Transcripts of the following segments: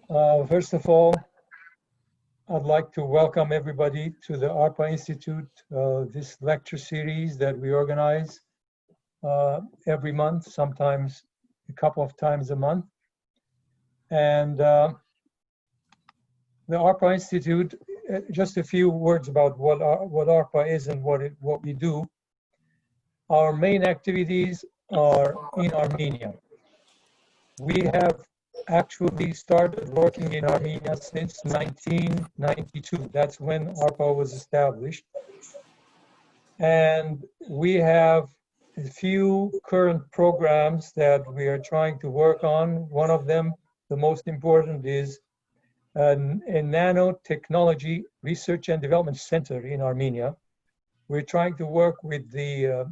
First of all, I'd like to welcome everybody to the ARPA Institute, this lecture series that we organize every month, sometimes a couple of times a month. And the ARPA Institute, just a few words about what ARPA is and what we do. Our main activities are in Armenia. We have actually started working in Armenia since 1992. That's when ARPA was established. And we have a few current programs that we are trying to work on. One of them, the most important, is a nanotechnology research and development center in Armenia. We're trying to work with the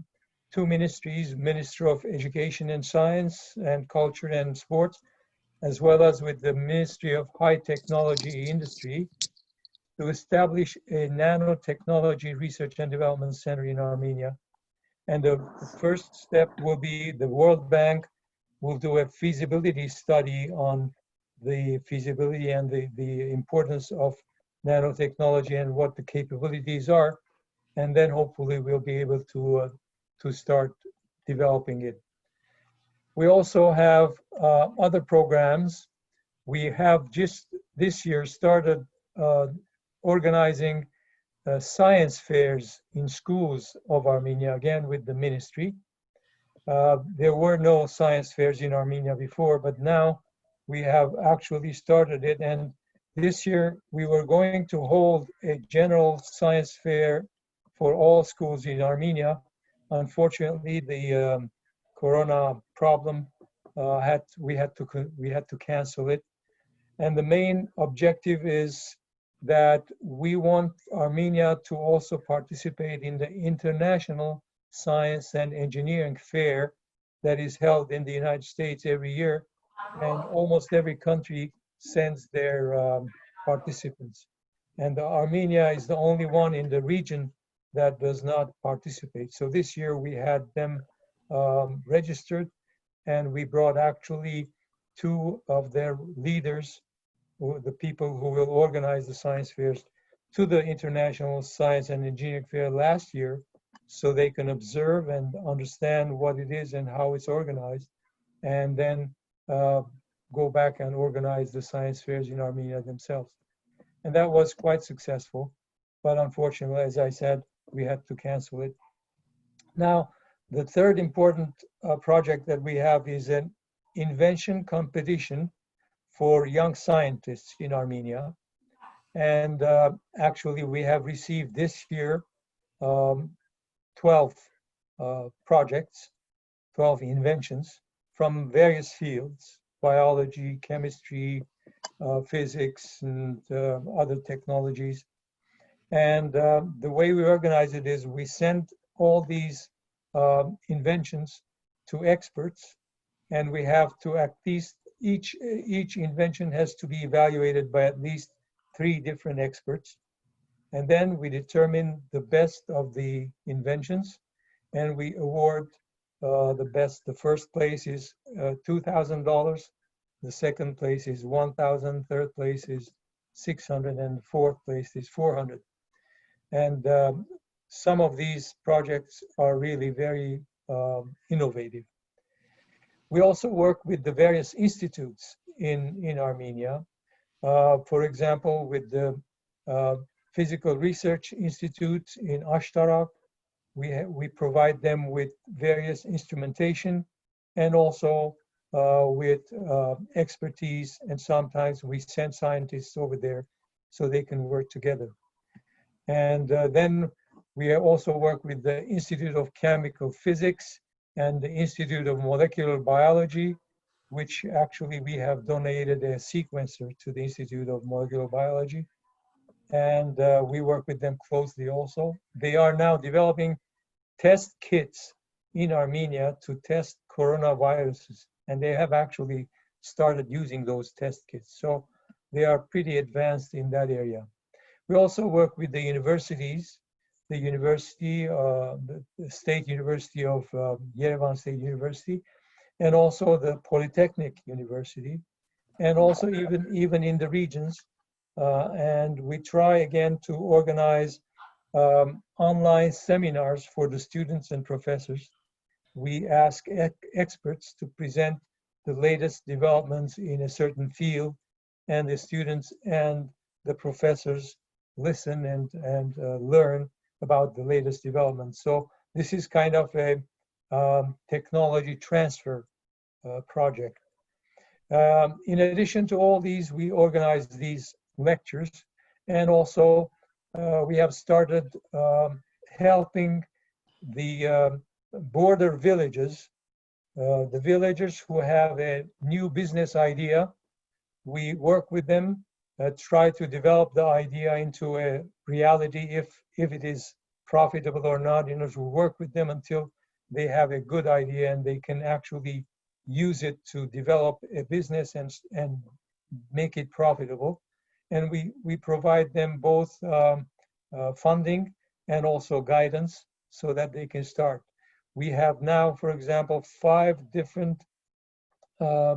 two ministries, Minister of Education and Science and Culture and Sports, as well as with the Ministry of High Technology Industry, to establish a nanotechnology research and development center in Armenia. And the first step will be the World Bank will do a feasibility study on the feasibility and the importance of nanotechnology and what the capabilities are. And then hopefully we'll be able to start developing it. We also have other programs. We have just this year started organizing science fairs in schools of Armenia, again with the ministry. There were no science fairs in Armenia before, but now we have actually started it. And this year we were going to hold a general science fair for all schools in Armenia. Unfortunately, the Corona problem we had to cancel it, and the main objective is that we want Armenia to also participate in the International Science and Engineering Fair that is held in the United States every year, and almost every country sends their participants, and Armenia is the only one in the region that does not participate. So this year we had them registered, and we brought actually two of their leaders, the people who will organize the science fairs, to the International Science and Engineering Fair last year, so they can observe and understand what it is and how it's organized, and then go back and organize the science fairs in Armenia themselves. And that was quite successful, but unfortunately, as I said, we had to cancel it. Now, the third important project that we have is an invention competition for young scientists in Armenia. And actually, we have received this year 12 projects, 12 inventions from various fields: biology, chemistry, physics, and other technologies. And the way we organize it is we send all these inventions to experts, and we have to at least each invention has to be evaluated by at least 3 different experts, and then we determine the best of the inventions, and we award the best. The first place is $2,000, the second place is $1,000, third place is $600, and the fourth place is $400. And some of these projects are really very innovative. We also work with the various institutes in Armenia. For example, with the Physical Research Institute in Ashtarak, we provide them with various instrumentation and also with expertise, and sometimes we send scientists over there so they can work together. And then we also work with the Institute of Chemical Physics and the Institute of Molecular Biology, which actually we have donated a sequencer to the Institute of Molecular Biology. And we work with them closely also. They are now developing test kits in Armenia to test coronaviruses, and they have actually started using those test kits. So they are pretty advanced in that area. We also work with the universities, the university, the State University of Yerevan State University, and also the Polytechnic University. and also even in the regions. And we try again to organize online seminars for the students and professors. We ask experts to present the latest developments in a certain field, and the students and the professors listen and learn about the latest developments. So this is kind of a technology transfer project. In addition to all these, we organize these lectures, and also we have started helping the border villages, the villagers who have a new business idea. We work with them, try to develop the idea into a reality if it is profitable or not. You know, to work with them until they have a good idea and they can actually use it to develop a business and make it profitable. And we provide them both funding and also guidance so that they can start. We have now, for example, 5 different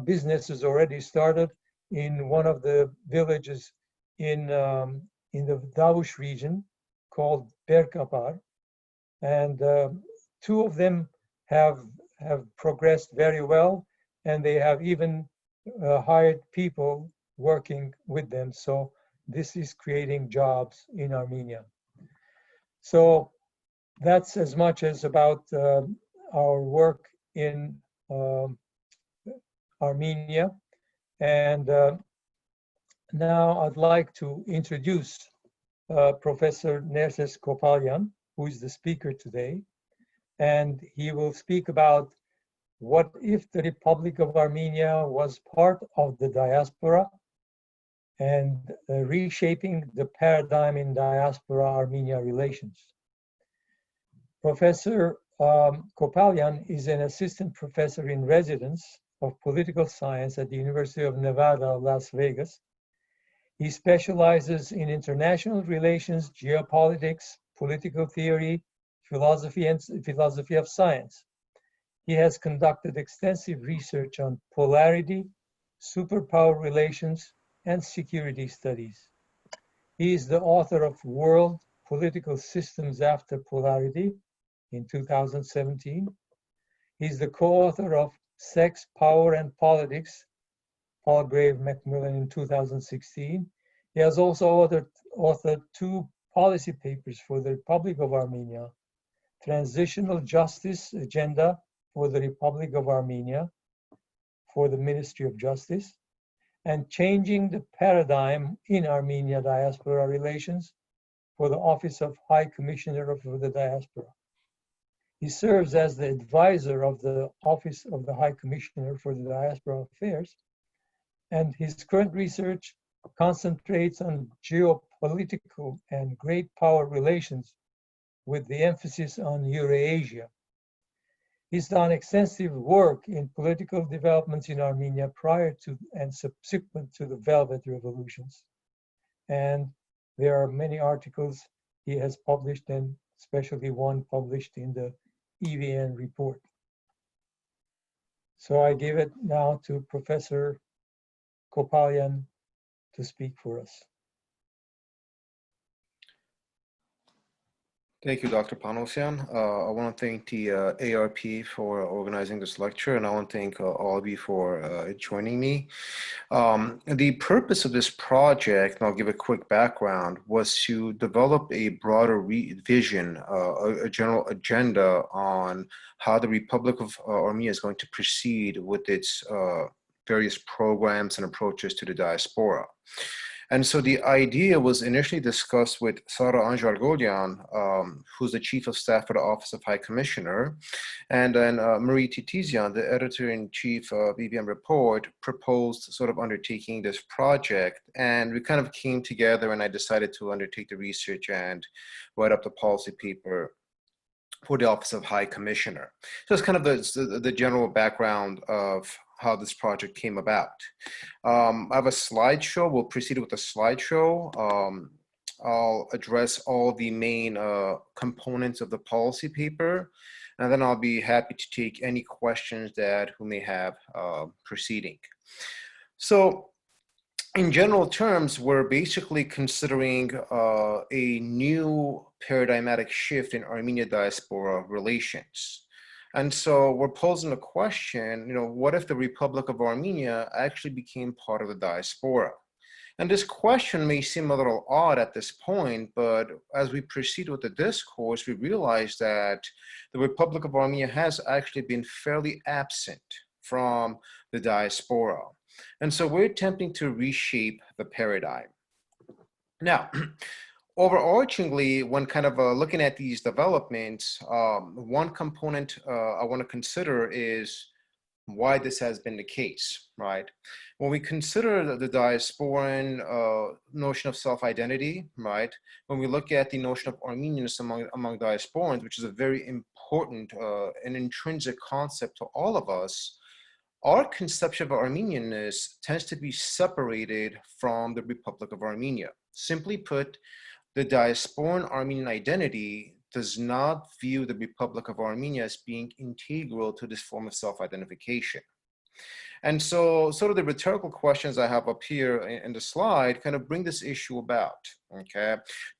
businesses already started in one of the villages in the Davush region called Berkapar, and 2 of them have progressed very well, and they have even hired people working with them. So this is creating jobs in Armenia. So that's as much as about our work in Armenia. And now I'd like to introduce Professor Nerses Kopalyan, who is the speaker today. And he will speak about what if the Republic of Armenia was part of the diaspora, and reshaping the paradigm in Diaspora-Armenia relations. Professor Kopalyan is an assistant professor in residence of political science at the University of Nevada, Las Vegas. He specializes in international relations, geopolitics, political theory, philosophy, and philosophy of science. He has conducted extensive research on polarity, superpower relations, and security studies. He is the author of World Political Systems After Polarity in 2017. He's the co-author of Sex, Power, and Politics, Palgrave Macmillan in 2016. He has also authored 2 policy papers for the Republic of Armenia, Transitional Justice Agenda for the Republic of Armenia for the Ministry of Justice, and Changing the Paradigm in Armenia-Diaspora Relations for the Office of High Commissioner for the Diaspora. He serves as the advisor of the Office of the High Commissioner for the Diaspora Affairs, and his current research concentrates on geopolitical and great power relations with the emphasis on Eurasia. He's done extensive work in political developments in Armenia prior to and subsequent to the Velvet Revolutions. And there are many articles he has published, and especially one published in the EVN report. So I give it now to Professor Kopalyan to speak for us. Thank you, Dr. Panosyan. I want to thank the ARP for organizing this lecture, and I want to thank all of you for joining me. The purpose of this project, and I'll give a quick background, was to develop a broader vision, a general agenda on how the Republic of Armenia is going to proceed with its various programs and approaches to the diaspora. And so the idea was initially discussed with Sara Anjargolian, who's the Chief of Staff for the Office of High Commissioner, and then Marie Titizian, the Editor-in-Chief of EVM Report, proposed sort of undertaking this project. And we kind of came together, and I decided to undertake the research and write up the policy paper for the Office of High Commissioner. So it's kind of the general background of how this project came about. I have a slideshow. We'll proceed with the slideshow. I'll address all the main components of the policy paper, and then I'll be happy to take any questions that who may have proceeding. So in general terms, we're basically considering a new paradigmatic shift in Armenia-Diaspora relations. And so we're posing a question, what if the Republic of Armenia actually became part of the diaspora? And this question may seem a little odd at this point, but as we proceed with the discourse, we realize that the Republic of Armenia has actually been fairly absent from the diaspora. And so we're attempting to reshape the paradigm. Now, overarchingly, when kind of looking at these developments, one component I want to consider is why this has been the case, right? When we consider the diasporan notion of self-identity, right? When we look at the notion of Armenians among diasporans, which is a very important and intrinsic concept to all of us, our conception of Armenianness tends to be separated from the Republic of Armenia. Simply put, the Diasporan Armenian identity does not view the Republic of Armenia as being integral to this form of self-identification. And so sort of the rhetorical questions I have up here in the slide kind of bring this issue about, okay?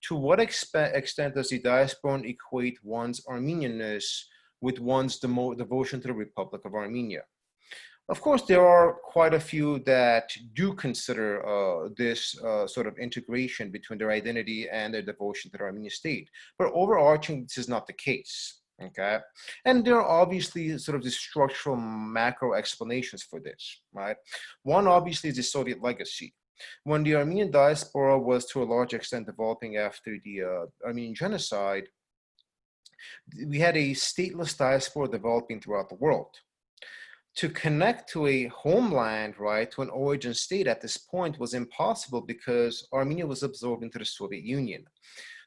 To what extent does the diasporan equate one's Armenianness with one's devotion to the Republic of Armenia? Of course, there are quite a few that do consider this sort of integration between their identity and their devotion to the Armenian state. But overarching, this is not the case, okay? And there are obviously sort of the structural macro explanations for this, right? One obviously is the Soviet legacy. When the Armenian diaspora was to a large extent developing after the Armenian genocide, we had a stateless diaspora developing throughout the world. To connect to a homeland, right, to an origin state at this point was impossible because Armenia was absorbed into the Soviet Union.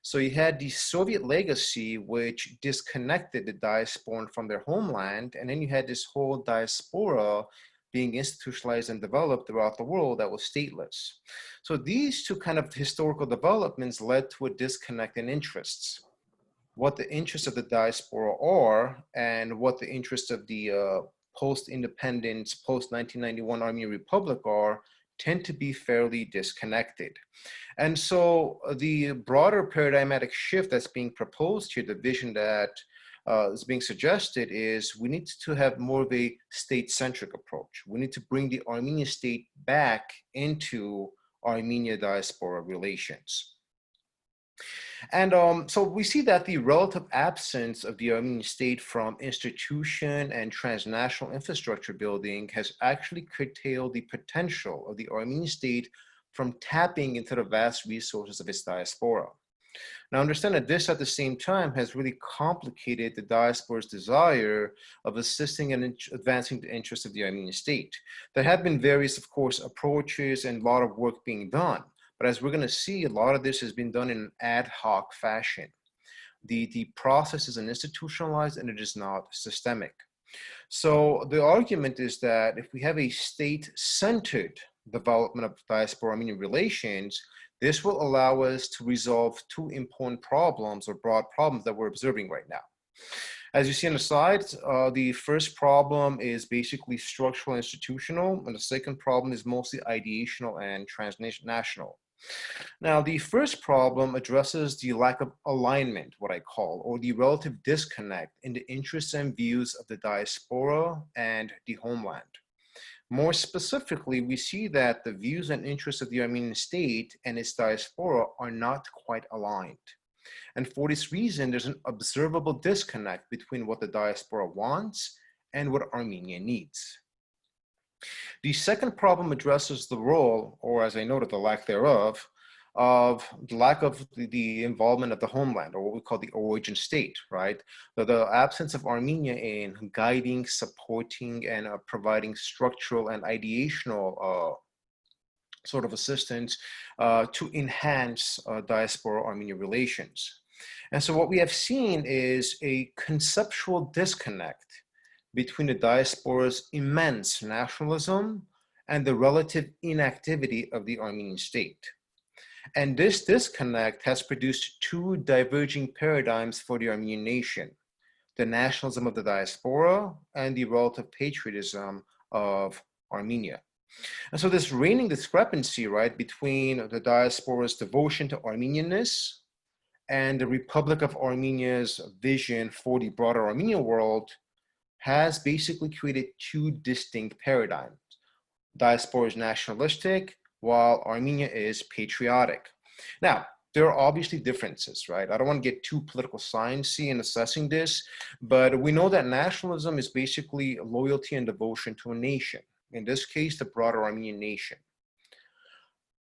So you had the Soviet legacy, which disconnected the diasporan from their homeland, and then you had this whole diaspora being institutionalized and developed throughout the world that was stateless. So these two kind of historical developments led to a disconnect in interests. What the interests of the diaspora are and what the interests of the post-independence, post-1991 Armenian Republic are, tend to be fairly disconnected. And so the broader paradigmatic shift that's being proposed here, the vision that is being suggested is we need to have more of a state-centric approach. We need to bring the Armenian state back into Armenia-Diaspora relations. And so we see that the relative absence of the Armenian state from institution and transnational infrastructure building has actually curtailed the potential of the Armenian state from tapping into the vast resources of its diaspora. Now understand that this at the same time has really complicated the diaspora's desire of assisting and advancing the interests of the Armenian state. There have been various, of course, approaches and a lot of work being done. But as we're going to see, a lot of this has been done in an ad hoc fashion. The process is institutionalized and it is not systemic. So the argument is that if we have a state-centered development of diaspora-Armenian relations, this will allow us to resolve two important problems or broad problems that we're observing right now. As you see on the slide, the first problem is basically structural and institutional, and the second problem is mostly ideational and transnational. Now, the first problem addresses the lack of alignment, what I call, or the relative disconnect in the interests and views of the diaspora and the homeland. More specifically, we see that the views and interests of the Armenian state and its diaspora are not quite aligned. And for this reason, there's an observable disconnect between what the diaspora wants and what Armenia needs. The second problem addresses the role, or as I noted, the lack thereof, of the lack of the involvement of the homeland, or what we call the origin state, right? The absence of Armenia in guiding, supporting, and providing structural and ideational sort of assistance to enhance diaspora-Armenia relations. And so what we have seen is a conceptual disconnect between the diaspora's immense nationalism and the relative inactivity of the Armenian state. And this disconnect has produced two diverging paradigms for the Armenian nation: the nationalism of the diaspora and the relative patriotism of Armenia. And so this reigning discrepancy, right, between the diaspora's devotion to Armenianness and the Republic of Armenia's vision for the broader Armenian world has basically created two distinct paradigms. Diaspora is nationalistic, while Armenia is patriotic. Now, there are obviously differences, right? I don't want to get too political sciencey in assessing this, but we know that nationalism is basically loyalty and devotion to a nation. In this case, the broader Armenian nation.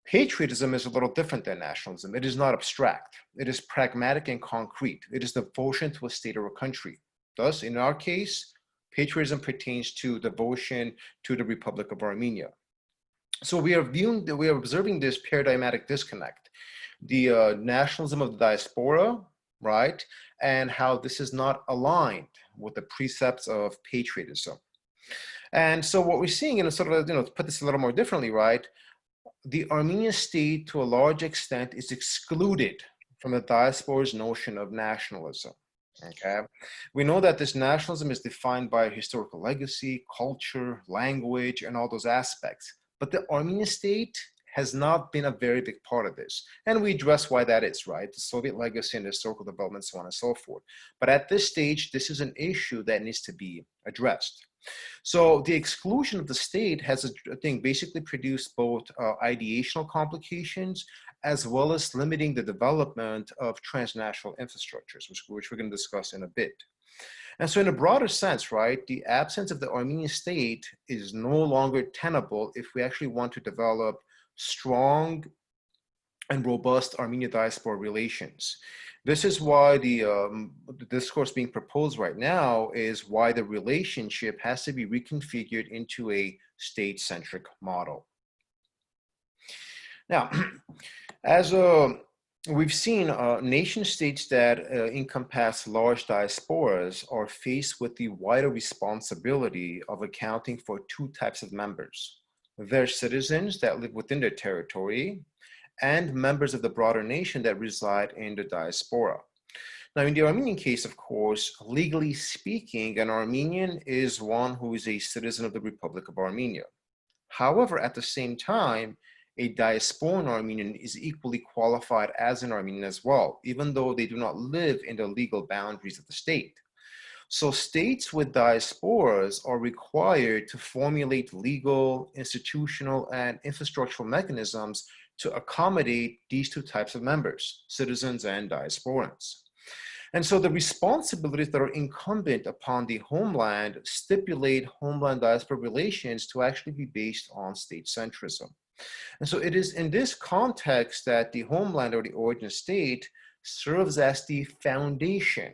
Patriotism is a little different than nationalism. It is not abstract. It is pragmatic and concrete. It is devotion to a state or a country. Thus, in our case, patriotism pertains to devotion to the Republic of Armenia. So we are observing this paradigmatic disconnect, the nationalism of the diaspora, right, and how this is not aligned with the precepts of patriotism. And so what we're seeing, in a sort of, to put this a little more differently, right, the Armenian state, to a large extent, is excluded from the diaspora's notion of nationalism. Okay, we know that this nationalism is defined by historical legacy, culture, language, and all those aspects. But the Armenian state has not been a very big part of this. And we address why that is, right? The Soviet legacy and the historical development, so on and so forth. But at this stage, this is an issue that needs to be addressed. So the exclusion of the state has, I think, basically produced both ideational complications as well as limiting the development of transnational infrastructures, which we're going to discuss in a bit. And so in a broader sense, right, the absence of the Armenian state is no longer tenable if we actually want to develop strong and robust Armenia-Diaspora relations. This is why the discourse being proposed right now is why the relationship has to be reconfigured into a state-centric model. Now, as we've seen, nation states that encompass large diasporas are faced with the wider responsibility of accounting for two types of members: their citizens that live within their territory and members of the broader nation that reside in the diaspora. Now, in the Armenian case, of course, legally speaking, an Armenian is one who is a citizen of the Republic of Armenia. However, at the same time, a Diasporan Armenian is equally qualified as an Armenian as well, even though they do not live in the legal boundaries of the state. So states with diasporas are required to formulate legal, institutional, and infrastructural mechanisms to accommodate these two types of members, citizens and diasporans. And so the responsibilities that are incumbent upon the homeland stipulate homeland-diaspora relations to actually be based on state-centrism. And so it is in this context that the homeland, or the origin state, serves as the foundation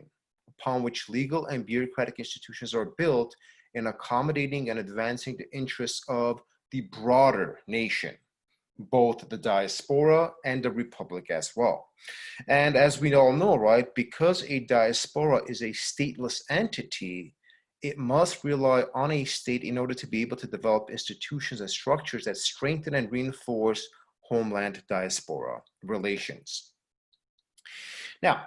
upon which legal and bureaucratic institutions are built in accommodating and advancing the interests of the broader nation, both the diaspora and the republic as well. And as we all know, right, because a diaspora is a stateless entity, it must rely on a state in order to be able to develop institutions and structures that strengthen and reinforce homeland-diaspora relations. Now,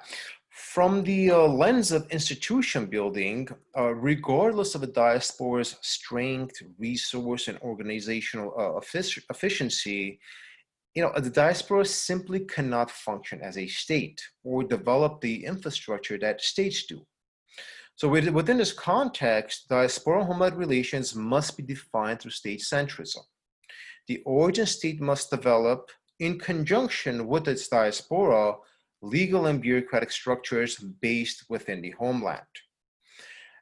from the lens of institution building, regardless of a diaspora's strength, resource, and organizational efficiency, the diaspora simply cannot function as a state or develop the infrastructure that states do. So within this context, diaspora-homeland relations must be defined through state-centrism. The origin state must develop, in conjunction with its diaspora, legal and bureaucratic structures based within the homeland.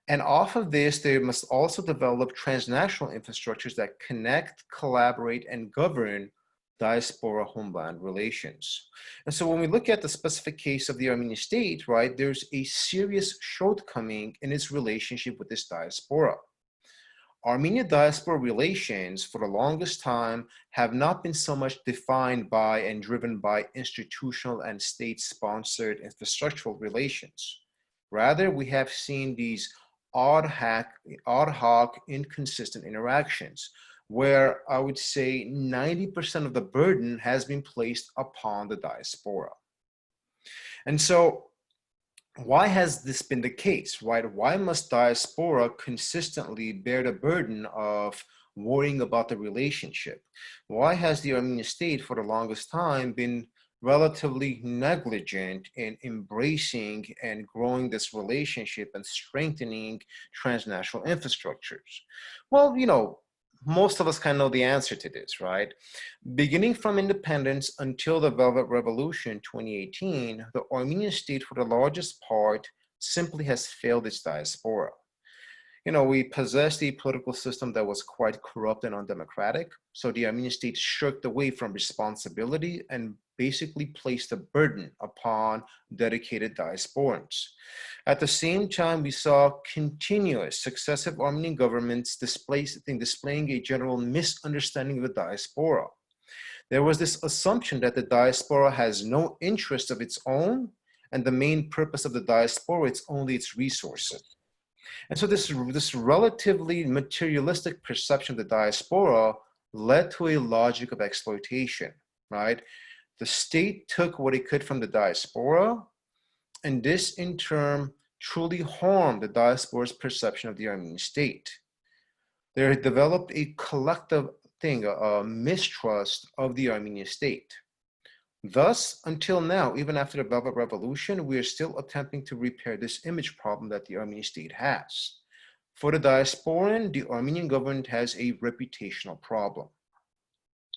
And off of this, they must also develop transnational infrastructures that connect, collaborate, and govern diaspora-homeland relations. And so when we look at the specific case of the Armenian state, right, there's a serious shortcoming in its relationship with this diaspora. Armenia-Diaspora relations, for the longest time, have not been so much defined by and driven by institutional and state-sponsored infrastructural relations. Rather, we have seen these ad hoc, inconsistent interactions, where I would say 90% of the burden has been placed upon the diaspora. And so why has this been the case, right? Why must diaspora consistently bear the burden of worrying about the relationship? Why has the Armenian state for the longest time been relatively negligent in embracing and growing this relationship and strengthening transnational infrastructures? Well, you know, most of us kind of know the answer to this, right? Beginning from independence until the Velvet Revolution 2018, the Armenian state for the largest part simply has failed its diaspora. You know, we possessed a political system that was quite corrupt and undemocratic. So the Armenian state shirked away from responsibility and basically placed a burden upon dedicated diasporans. At the same time, we saw continuous successive Armenian governments displaying a general misunderstanding of the diaspora. There was this assumption that the diaspora has no interest of its own, and the main purpose of the diaspora is only its resources. And so this relatively materialistic perception of the diaspora led to a logic of exploitation, right? The state took what it could from the diaspora, and this in turn truly harmed the diaspora's perception of the Armenian state. There developed a collective a mistrust of the Armenian state. Thus, until now, even after the Velvet Revolution, we are still attempting to repair this image problem that the Armenian state has. For the diasporan, the Armenian government has a reputational problem.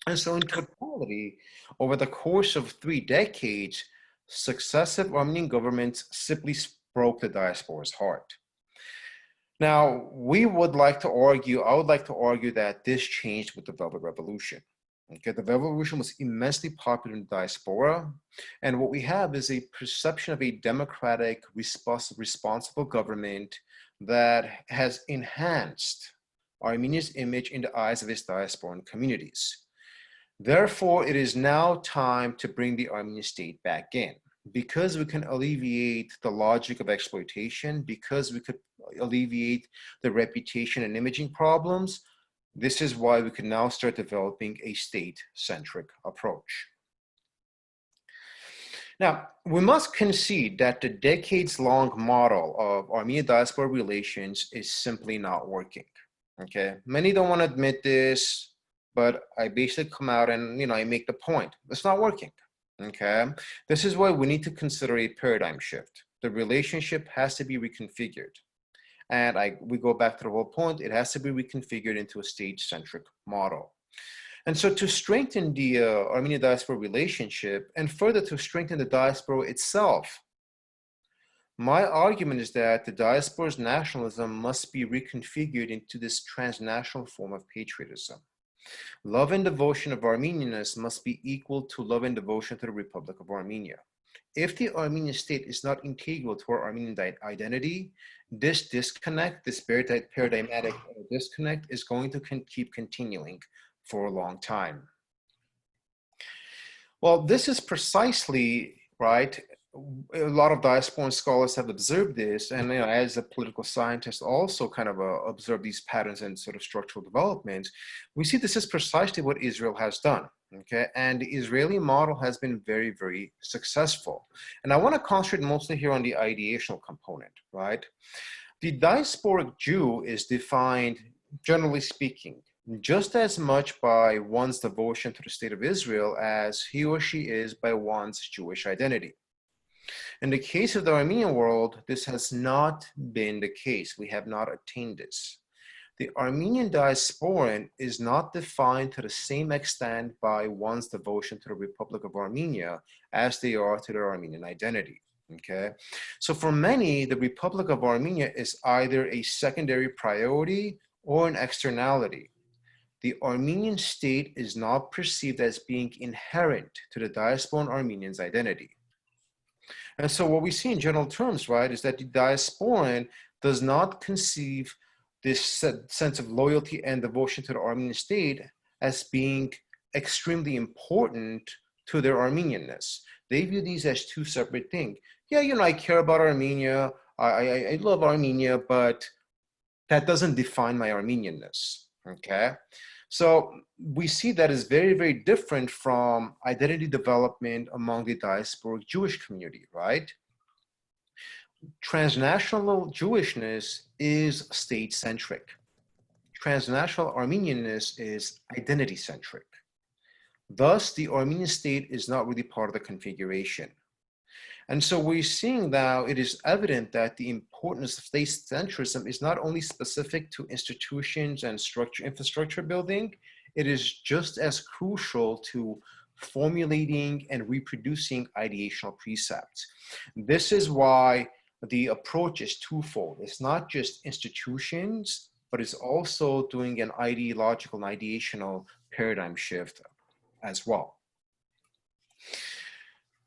And so in totality, over the course of 3 decades, successive Armenian governments simply broke the diaspora's heart. Now, I would like to argue that this changed with the Velvet Revolution. Okay, the Velvet Revolution was immensely popular in the diaspora, and what we have is a perception of a democratic, responsible government that has enhanced Armenia's image in the eyes of its diasporan communities. Therefore, it is now time to bring the Armenian state back in, because we can alleviate the logic of exploitation, because we could alleviate the reputation and imaging problems. This is why we can now start developing a state-centric approach. Now, we must concede that the decades-long model of Armenia-Diaspora relations is simply not working, okay? Many don't want to admit this, but I basically come out and, I make the point. It's not working, okay? This is why we need to consider a paradigm shift. The relationship has to be reconfigured. And we go back to the whole point, it has to be reconfigured into a state-centric model. And so to strengthen the Armenia-Diaspora relationship, and further to strengthen the diaspora itself, my argument is that the diaspora's nationalism must be reconfigured into this transnational form of patriotism. Love and devotion of Armenianness must be equal to love and devotion to the Republic of Armenia. If the Armenian state is not integral to our Armenian identity, this disconnect, this paradigmatic disconnect is going to keep continuing for a long time. Well, this is precisely, right, a lot of diasporan scholars have observed this, and as a political scientist also kind of observe these patterns and sort of structural developments. We see this is precisely what Israel has done. Okay, and the Israeli model has been very, very successful. And I want to concentrate mostly here on the ideational component, right? The diasporic Jew is defined, generally speaking, just as much by one's devotion to the state of Israel as he or she is by one's Jewish identity. In the case of the Armenian world, this has not been the case. We have not attained this. The Armenian diasporan is not defined to the same extent by one's devotion to the Republic of Armenia as they are to their Armenian identity, okay? So for many, the Republic of Armenia is either a secondary priority or an externality. The Armenian state is not perceived as being inherent to the diasporan Armenian's identity. And so what we see in general terms, right, is that the diasporan does not conceive this sense of loyalty and devotion to the Armenian state as being extremely important to their Armenianness. They view these as two separate things. Yeah, I care about Armenia, I love Armenia, but that doesn't define my Armenianness, okay? So we see that as very, very different from identity development among the diasporic Jewish community, right? Transnational Jewishness is state-centric. transnational Armenianness is identity-centric. Thus, the Armenian state is not really part of the configuration. And so we're seeing now it is evident that the importance of state-centrism is not only specific to institutions and infrastructure building, it is just as crucial to formulating and reproducing ideational precepts. This is why the approach is twofold. It's not just institutions, but it's also doing an ideological and ideational paradigm shift as well.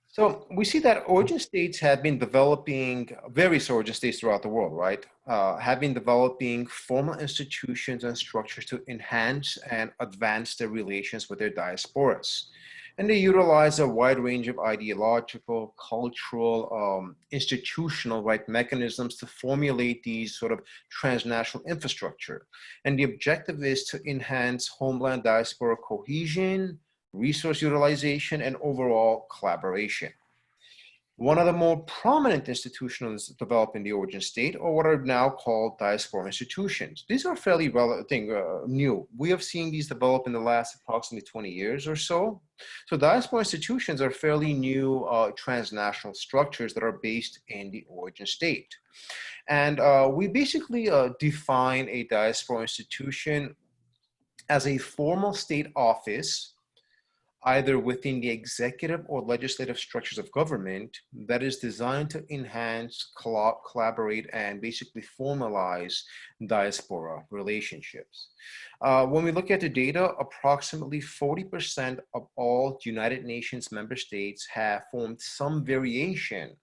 So we see that origin states have been developing, various origin states throughout the world, right? Have been developing formal institutions and structures to enhance and advance their relations with their diasporas. And they utilize a wide range of ideological, cultural, institutional, right, mechanisms to formulate these sort of transnational infrastructure. And the objective is to enhance homeland diaspora cohesion, resource utilization, and overall collaboration. One of the more prominent institutions developed in the origin state are what are now called diaspora institutions. These are fairly new. We have seen these develop in the last approximately 20 years or so. So diaspora institutions are fairly new transnational structures that are based in the origin state. And we basically define a diaspora institution as a formal state office either within the executive or legislative structures of government that is designed to enhance, collaborate, and basically formalize diaspora relationships. When we look at the data, approximately 40% of all United Nations member states have formed some variation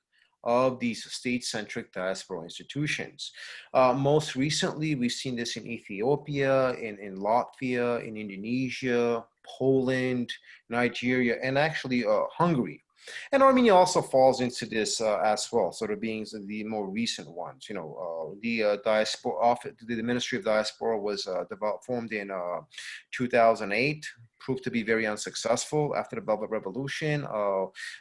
of these state-centric diaspora institutions. Most recently, we've seen this in Ethiopia, in Latvia, in Indonesia, Poland, Nigeria, and actually Hungary. And Armenia also falls into this as well, sort of being the more recent ones. You know, the diaspora office, the Ministry of Diaspora was formed in 2008. Proved to be very unsuccessful after the Velvet Revolution.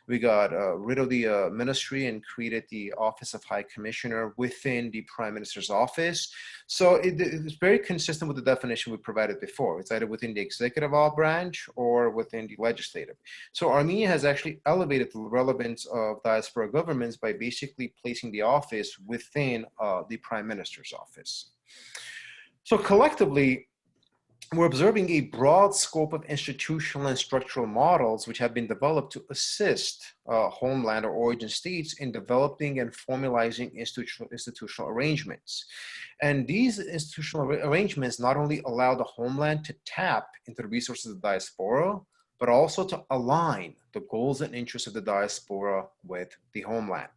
We got rid of the ministry and created the Office of High Commissioner within the Prime Minister's office. So it's very consistent with the definition we provided before. It's either within the executive branch or within the legislative. So Armenia has actually elevated the relevance of diaspora governments by basically placing the office within the Prime Minister's office. So collectively, we're observing a broad scope of institutional and structural models which have been developed to assist homeland or origin states in developing and formalizing institutional arrangements. And these institutional arrangements not only allow the homeland to tap into the resources of the diaspora, but also to align the goals and interests of the diaspora with the homeland.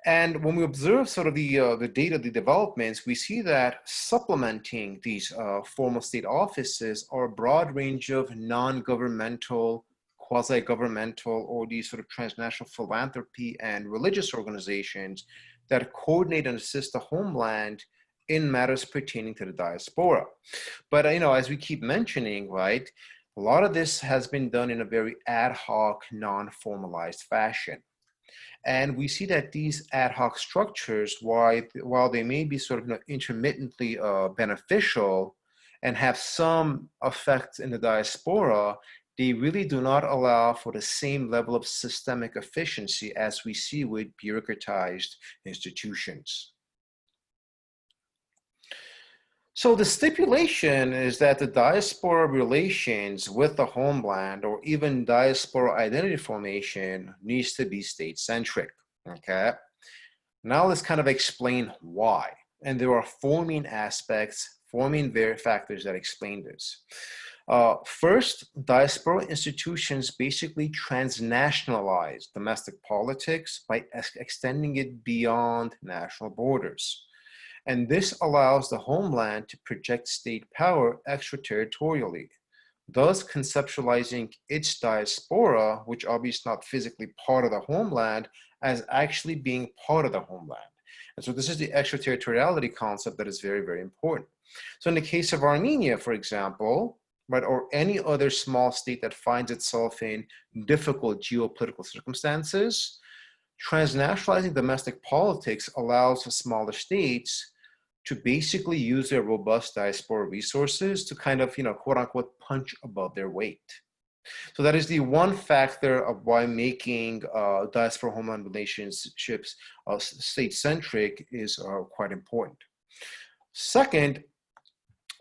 And when we observe sort of the data, the developments, we see that supplementing these formal state offices are a broad range of non-governmental, quasi-governmental, or these sort of transnational philanthropy and religious organizations that coordinate and assist the homeland in matters pertaining to the diaspora. But, you know, as we keep mentioning, right, a lot of this has been done in a very ad hoc, non-formalized fashion. And we see that these ad hoc structures, while they may be sort of intermittently beneficial and have some effects in the diaspora, they really do not allow for the same level of systemic efficiency as we see with bureaucratized institutions. So the stipulation is that the diaspora relations with the homeland or even diaspora identity formation needs to be state-centric, okay? Now let's kind of explain why. And there are four main aspects, four main factors that explain this. First, diaspora institutions basically transnationalize domestic politics by extending it beyond national borders. And this allows the homeland to project state power extraterritorially, thus conceptualizing its diaspora, which obviously is not physically part of the homeland, as actually being part of the homeland. And so this is the extraterritoriality concept that is very, very important. So in the case of Armenia, for example, right, or any other small state that finds itself in difficult geopolitical circumstances, transnationalizing domestic politics allows for smaller states to basically use their robust diaspora resources to kind of, quote unquote, punch above their weight. So that is the one factor of why making diaspora homeland relationships state-centric is quite important. Second,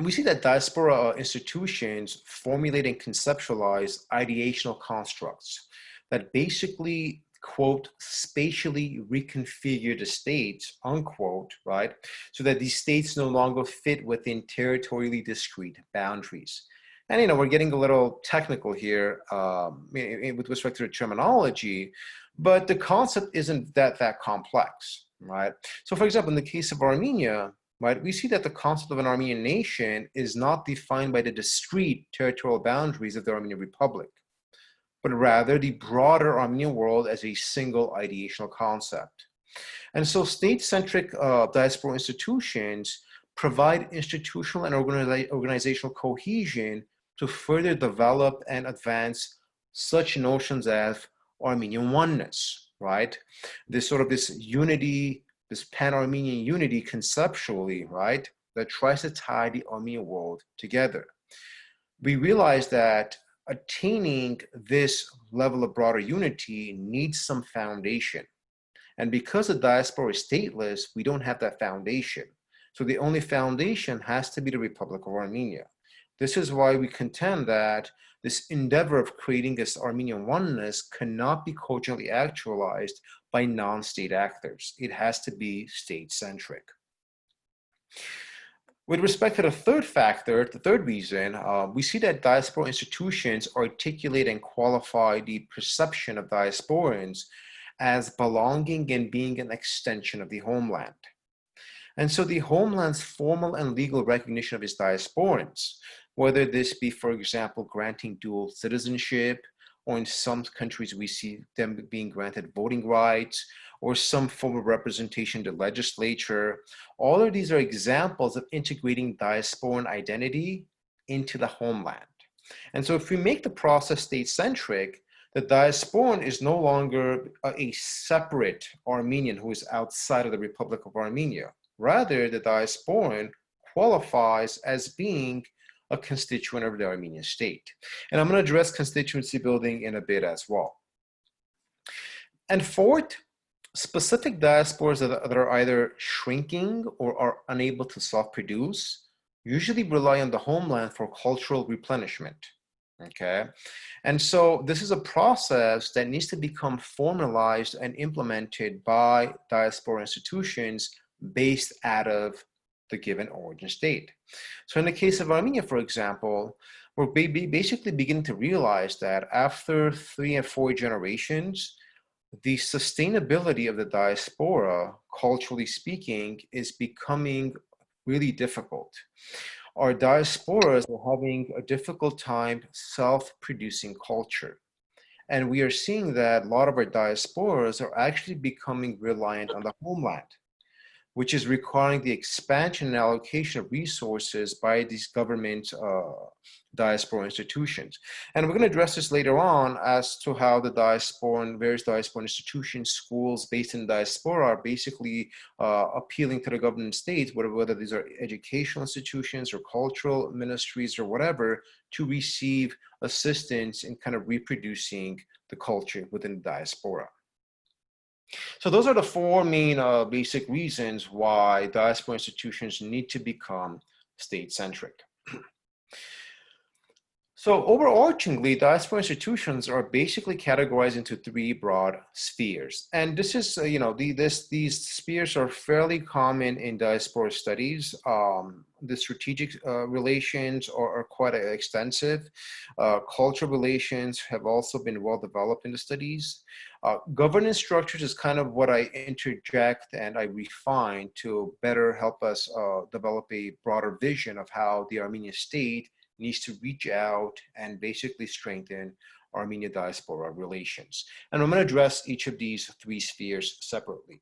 we see that diaspora institutions formulate and conceptualize ideational constructs that basically, quote, spatially reconfigure the states, unquote, right? So that these states no longer fit within territorially discrete boundaries. And, we're getting a little technical here with respect to the terminology, but the concept isn't that complex, right? So for example, in the case of Armenia, right, we see that the concept of an Armenian nation is not defined by the discrete territorial boundaries of the Armenian Republic, but rather the broader Armenian world as a single ideational concept. And so state-centric diaspora institutions provide institutional and organizational cohesion to further develop and advance such notions as Armenian oneness, right? This unity, this pan-Armenian unity conceptually, right, that tries to tie the Armenian world together. We realize that attaining this level of broader unity needs some foundation. And because the diaspora is stateless, we don't have that foundation. So the only foundation has to be the Republic of Armenia. This is why we contend that this endeavor of creating this Armenian oneness cannot be cogently actualized by non-state actors. It has to be state-centric. With respect to the third factor, the third reason, we see that diaspora institutions articulate and qualify the perception of diasporans as belonging and being an extension of the homeland. And so the homeland's formal and legal recognition of its diasporans, whether this be, for example, granting dual citizenship, or in some countries we see them being granted voting rights, or some form of representation in the legislature. All of these are examples of integrating diasporan identity into the homeland. And so if we make the process state-centric, the diasporan is no longer a separate Armenian who is outside of the Republic of Armenia. Rather, the diasporan qualifies as being a constituent of the Armenian state. And I'm going to address constituency building in a bit as well. And fourth, specific diasporas that are either shrinking or are unable to self-produce usually rely on the homeland for cultural replenishment, okay? And so this is a process that needs to become formalized and implemented by diaspora institutions based out of the given origin state. So in the case of Armenia, for example, we're basically beginning to realize that after 3 and 4 generations, the sustainability of the diaspora, culturally speaking, is becoming really difficult. Our diasporas are having a difficult time self-producing culture. And we are seeing that a lot of our diasporas are actually becoming reliant on the homeland, which is requiring the expansion and allocation of resources by these government diaspora institutions. And we're going to address this later on as to how the various diaspora institutions, schools based in diaspora are basically appealing to the government states, whether these are educational institutions or cultural ministries or whatever, to receive assistance in kind of reproducing the culture within the diaspora. So those are the 4 main basic reasons why diaspora institutions need to become state-centric. So overarchingly, diaspora institutions are basically categorized into 3 broad spheres. And this is, these spheres are fairly common in diaspora studies. The strategic relations are quite extensive. Cultural relations have also been well developed in the studies. Governance structures is kind of what I interject and I refine to better help us develop a broader vision of how the Armenian state needs to reach out and basically strengthen Armenia-Diaspora relations. And I'm going to address each of these 3 spheres separately.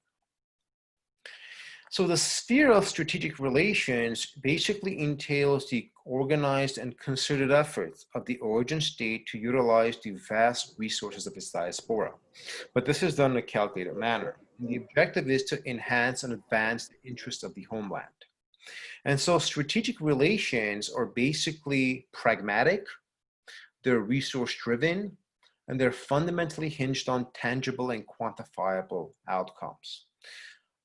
So the sphere of strategic relations basically entails the organized and concerted efforts of the origin state to utilize the vast resources of its diaspora. But this is done in a calculated manner. And the objective is to enhance and advance the interests of the homeland. And so strategic relations are basically pragmatic, they're resource-driven, and they're fundamentally hinged on tangible and quantifiable outcomes.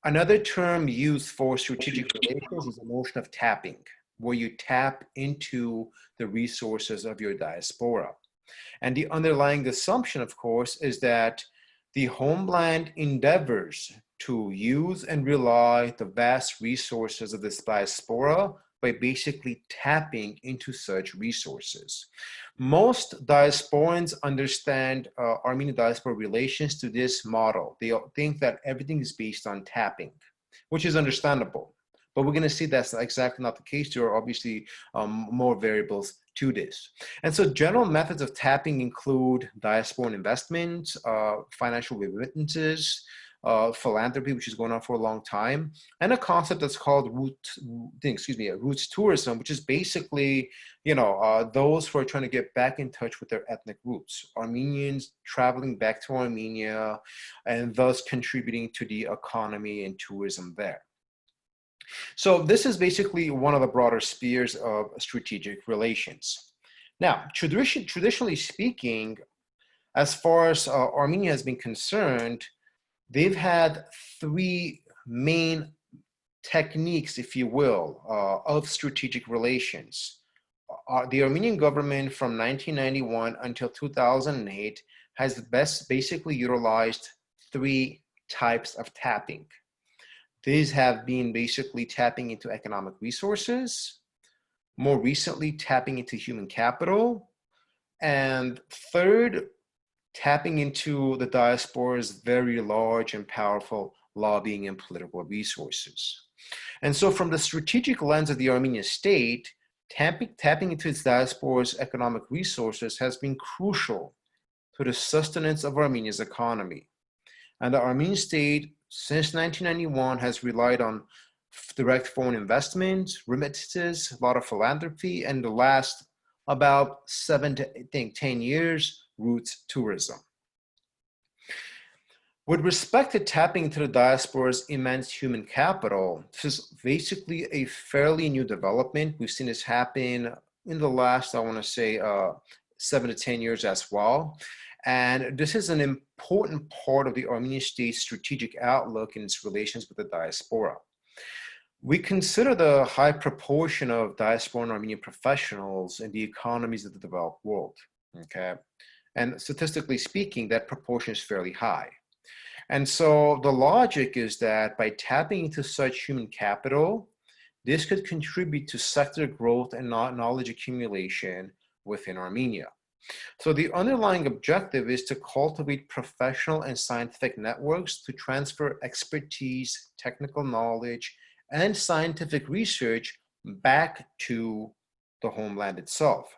Another term used for strategic relations is the notion of tapping, where you tap into the resources of your diaspora. And the underlying assumption, of course, is that the homeland endeavors to use and rely the vast resources of this diaspora by basically tapping into such resources. Most diasporans understand Armenian diaspora relations to this model. They think that everything is based on tapping, which is understandable. But we're going to see that's exactly not the case. There are obviously more variables to this. And so general methods of tapping include diasporan investment, financial remittances, philanthropy, which is going on for a long time, and a concept that's called roots tourism, which is basically, those who are trying to get back in touch with their ethnic roots, Armenians traveling back to Armenia, and thus contributing to the economy and tourism there. So this is basically one of the broader spheres of strategic relations. Now, traditionally speaking, as far as Armenia has been concerned, they've had three main techniques, if you will, of strategic relations. The Armenian government from 1991 until 2008 has basically utilized three types of tapping. These have been basically tapping into economic resources, more recently tapping into human capital, and third, tapping into the diaspora's very large and powerful lobbying and political resources. And so from the strategic lens of the Armenian state, tapping into its diaspora's economic resources has been crucial to the sustenance of Armenia's economy. And the Armenian state, since 1991, has relied on direct foreign investment, remittances, a lot of philanthropy, and the last about 7 to 10 years, roots tourism. With respect to tapping into the diaspora's immense human capital, this is basically a fairly new development. We've seen this happen in the last, I want to say, 7 to 10 years as well. And this is an important part of the Armenian state's strategic outlook in its relations with the diaspora. We consider the high proportion of Diasporan Armenian professionals in the economies of the developed world, okay? And statistically speaking, that proportion is fairly high. And so the logic is that by tapping into such human capital, this could contribute to sector growth and knowledge accumulation within Armenia. So the underlying objective is to cultivate professional and scientific networks to transfer expertise, technical knowledge, and scientific research back to the homeland itself.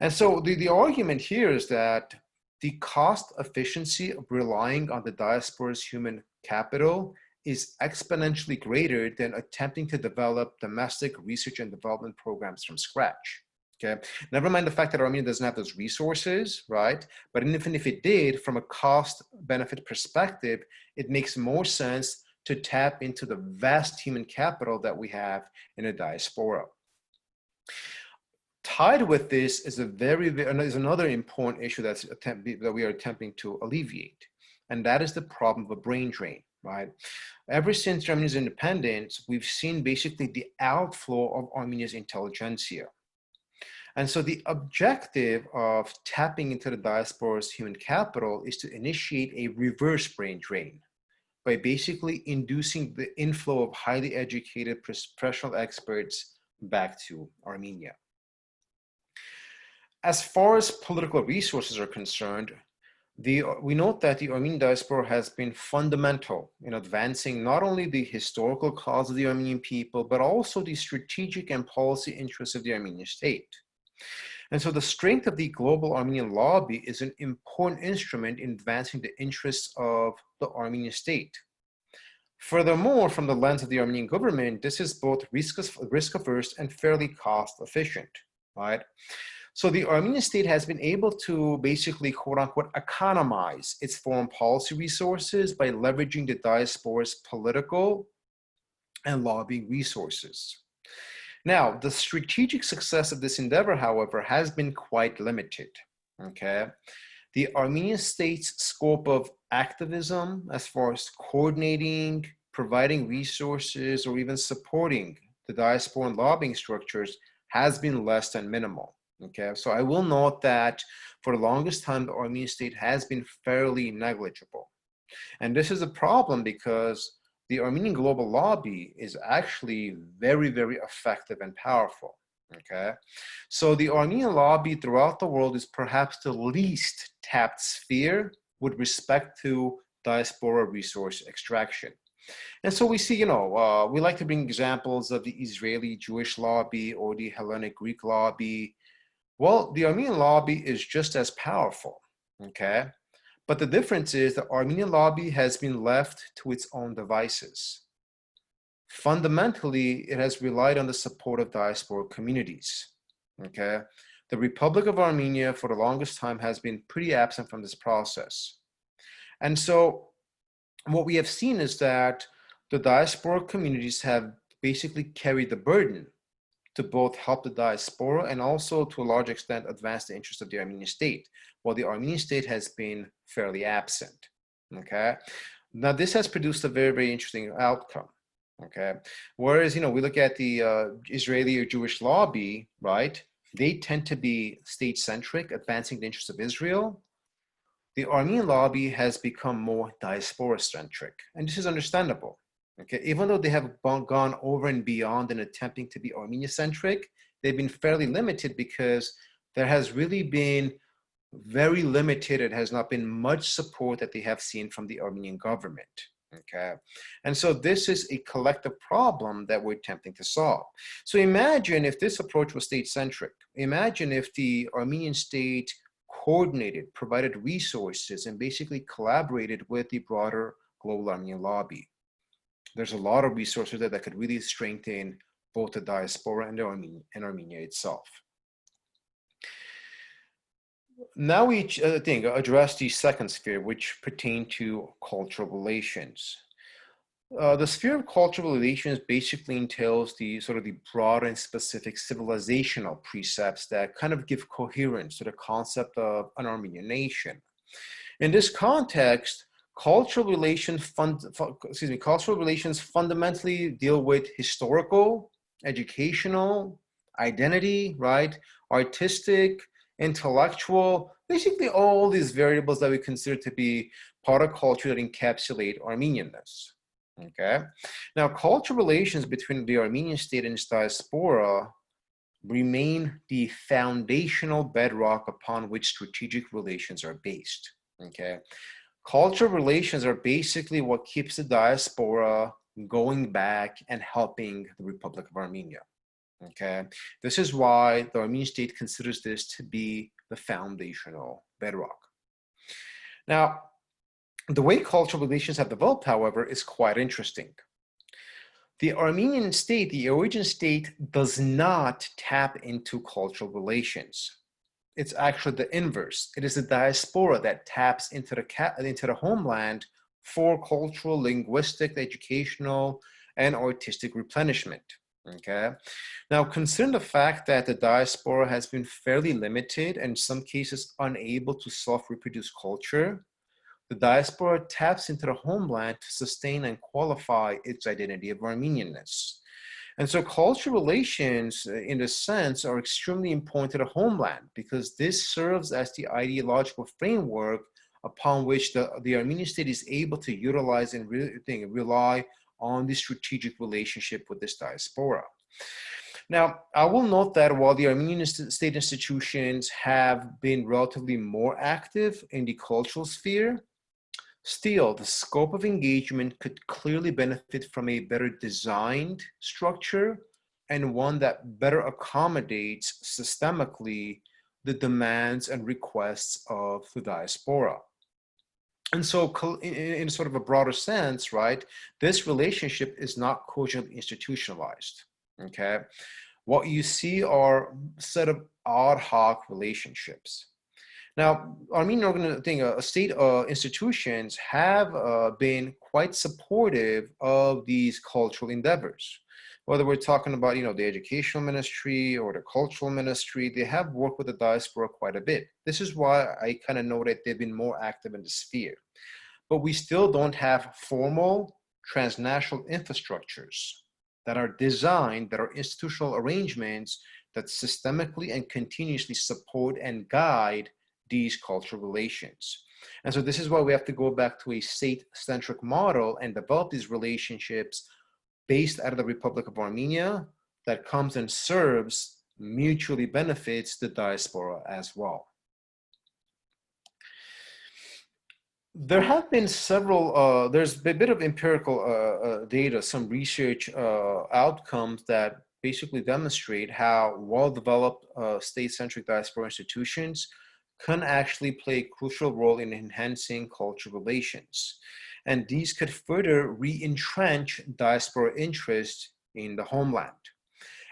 And so the argument here is that the cost efficiency of relying on the diaspora's human capital is exponentially greater than attempting to develop domestic research and development programs from scratch. Okay, never mind the fact that Armenia doesn't have those resources, right? But even if it did, from a cost-benefit perspective, it makes more sense to tap into the vast human capital that we have in a diaspora. Tied with this is another important issue that we are attempting to alleviate, and that is the problem of a brain drain, right? Ever since Armenia's independence, we've seen basically the outflow of Armenia's intelligentsia. And so the objective of tapping into the diaspora's human capital is to initiate a reverse brain drain by basically inducing the inflow of highly educated professional experts back to Armenia. As far as political resources are concerned, we note that the Armenian diaspora has been fundamental in advancing not only the historical cause of the Armenian people, but also the strategic and policy interests of the Armenian state. And so the strength of the global Armenian lobby is an important instrument in advancing the interests of the Armenian state. Furthermore, from the lens of the Armenian government, this is both risk-averse and fairly cost-efficient, right? So the Armenian state has been able to basically, quote-unquote, economize its foreign policy resources by leveraging the diaspora's political and lobbying resources. Now, the strategic success of this endeavor, however, has been quite limited, okay? The Armenian state's scope of activism as far as coordinating, providing resources, or even supporting the diasporan lobbying structures has been less than minimal, okay? So I will note that for the longest time, the Armenian state has been fairly negligible. And this is a problem because the Armenian global lobby is actually very, very effective and powerful, okay? So the Armenian lobby throughout the world is perhaps the least tapped sphere with respect to diaspora resource extraction. And so we see, we like to bring examples of the Israeli Jewish lobby or the Hellenic Greek lobby. Well, the Armenian lobby is just as powerful, okay? But the difference is the Armenian lobby has been left to its own devices. Fundamentally, it has relied on the support of diaspora communities, okay? The Republic of Armenia for the longest time has been pretty absent from this process. And so what we have seen is that the diaspora communities have basically carried the burden to both help the diaspora and also to a large extent advance the interests of the Armenian state, while the Armenian state has been fairly absent, okay? Now this has produced a very, very interesting outcome, okay? Whereas, we look at the Israeli or Jewish lobby, right? They tend to be state-centric, advancing the interests of Israel. The Armenian lobby has become more diaspora-centric, and this is understandable. Okay, even though they have gone over and beyond in attempting to be Armenia-centric, they've been fairly limited because there has really been very limited, it has not been much support that they have seen from the Armenian government, okay? And so this is a collective problem that we're attempting to solve. So imagine if this approach was state-centric. Imagine if the Armenian state coordinated, provided resources, and basically collaborated with the broader global Armenian lobby. There's a lot of resources there that could really strengthen both the diaspora and Armenia itself. Now we address the second sphere, which pertain to cultural relations. The sphere of cultural relations basically entails the sort of the broad and specific civilizational precepts that kind of give coherence to the concept of an Armenian nation. In this context, cultural relations fundamentally deal with historical, educational, identity, right? Artistic, intellectual, basically all these variables that we consider to be part of culture that encapsulate Armenianness. Okay. Now, cultural relations between the Armenian state and its diaspora remain the foundational bedrock upon which strategic relations are based. Okay. Cultural relations are basically what keeps the diaspora going back and helping the Republic of Armenia. Okay, this is why the Armenian state considers this to be the foundational bedrock. Now, the way cultural relations have developed, however, is quite interesting. The Armenian state, the origin state, does not tap into cultural relations. It's actually the inverse. It is the diaspora that taps into the homeland for cultural, linguistic, educational, and artistic replenishment. Okay. Now, considering the fact that the diaspora has been fairly limited and in some cases unable to self-reproduce culture, the diaspora taps into the homeland to sustain and qualify its identity of Armenianness. And so cultural relations, in a sense, are extremely important to the homeland because this serves as the ideological framework upon which the Armenian state is able to utilize and rely on the strategic relationship with this diaspora. Now, I will note that while the Armenian state institutions have been relatively more active in the cultural sphere, still, the scope of engagement could clearly benefit from a better designed structure and one that better accommodates systemically the demands and requests of the diaspora. And so in sort of a broader sense, right, this relationship is not cogently institutionalized, okay? What you see are a set of ad hoc relationships. Now, state institutions have been quite supportive of these cultural endeavors. Whether we're talking about, the educational ministry or the cultural ministry, they have worked with the diaspora quite a bit. This is why I kind of know that they've been more active in the sphere. But we still don't have formal transnational infrastructures that are designed, that are institutional arrangements that systemically and continuously support and guide these cultural relations. And so this is why we have to go back to a state-centric model and develop these relationships based out of the Republic of Armenia that comes and serves, mutually benefits the diaspora as well. There have been several, there's a bit of empirical data, some research outcomes that basically demonstrate how well-developed state-centric diaspora institutions can actually play a crucial role in enhancing cultural relations. And these could further re-entrench diaspora interest in the homeland.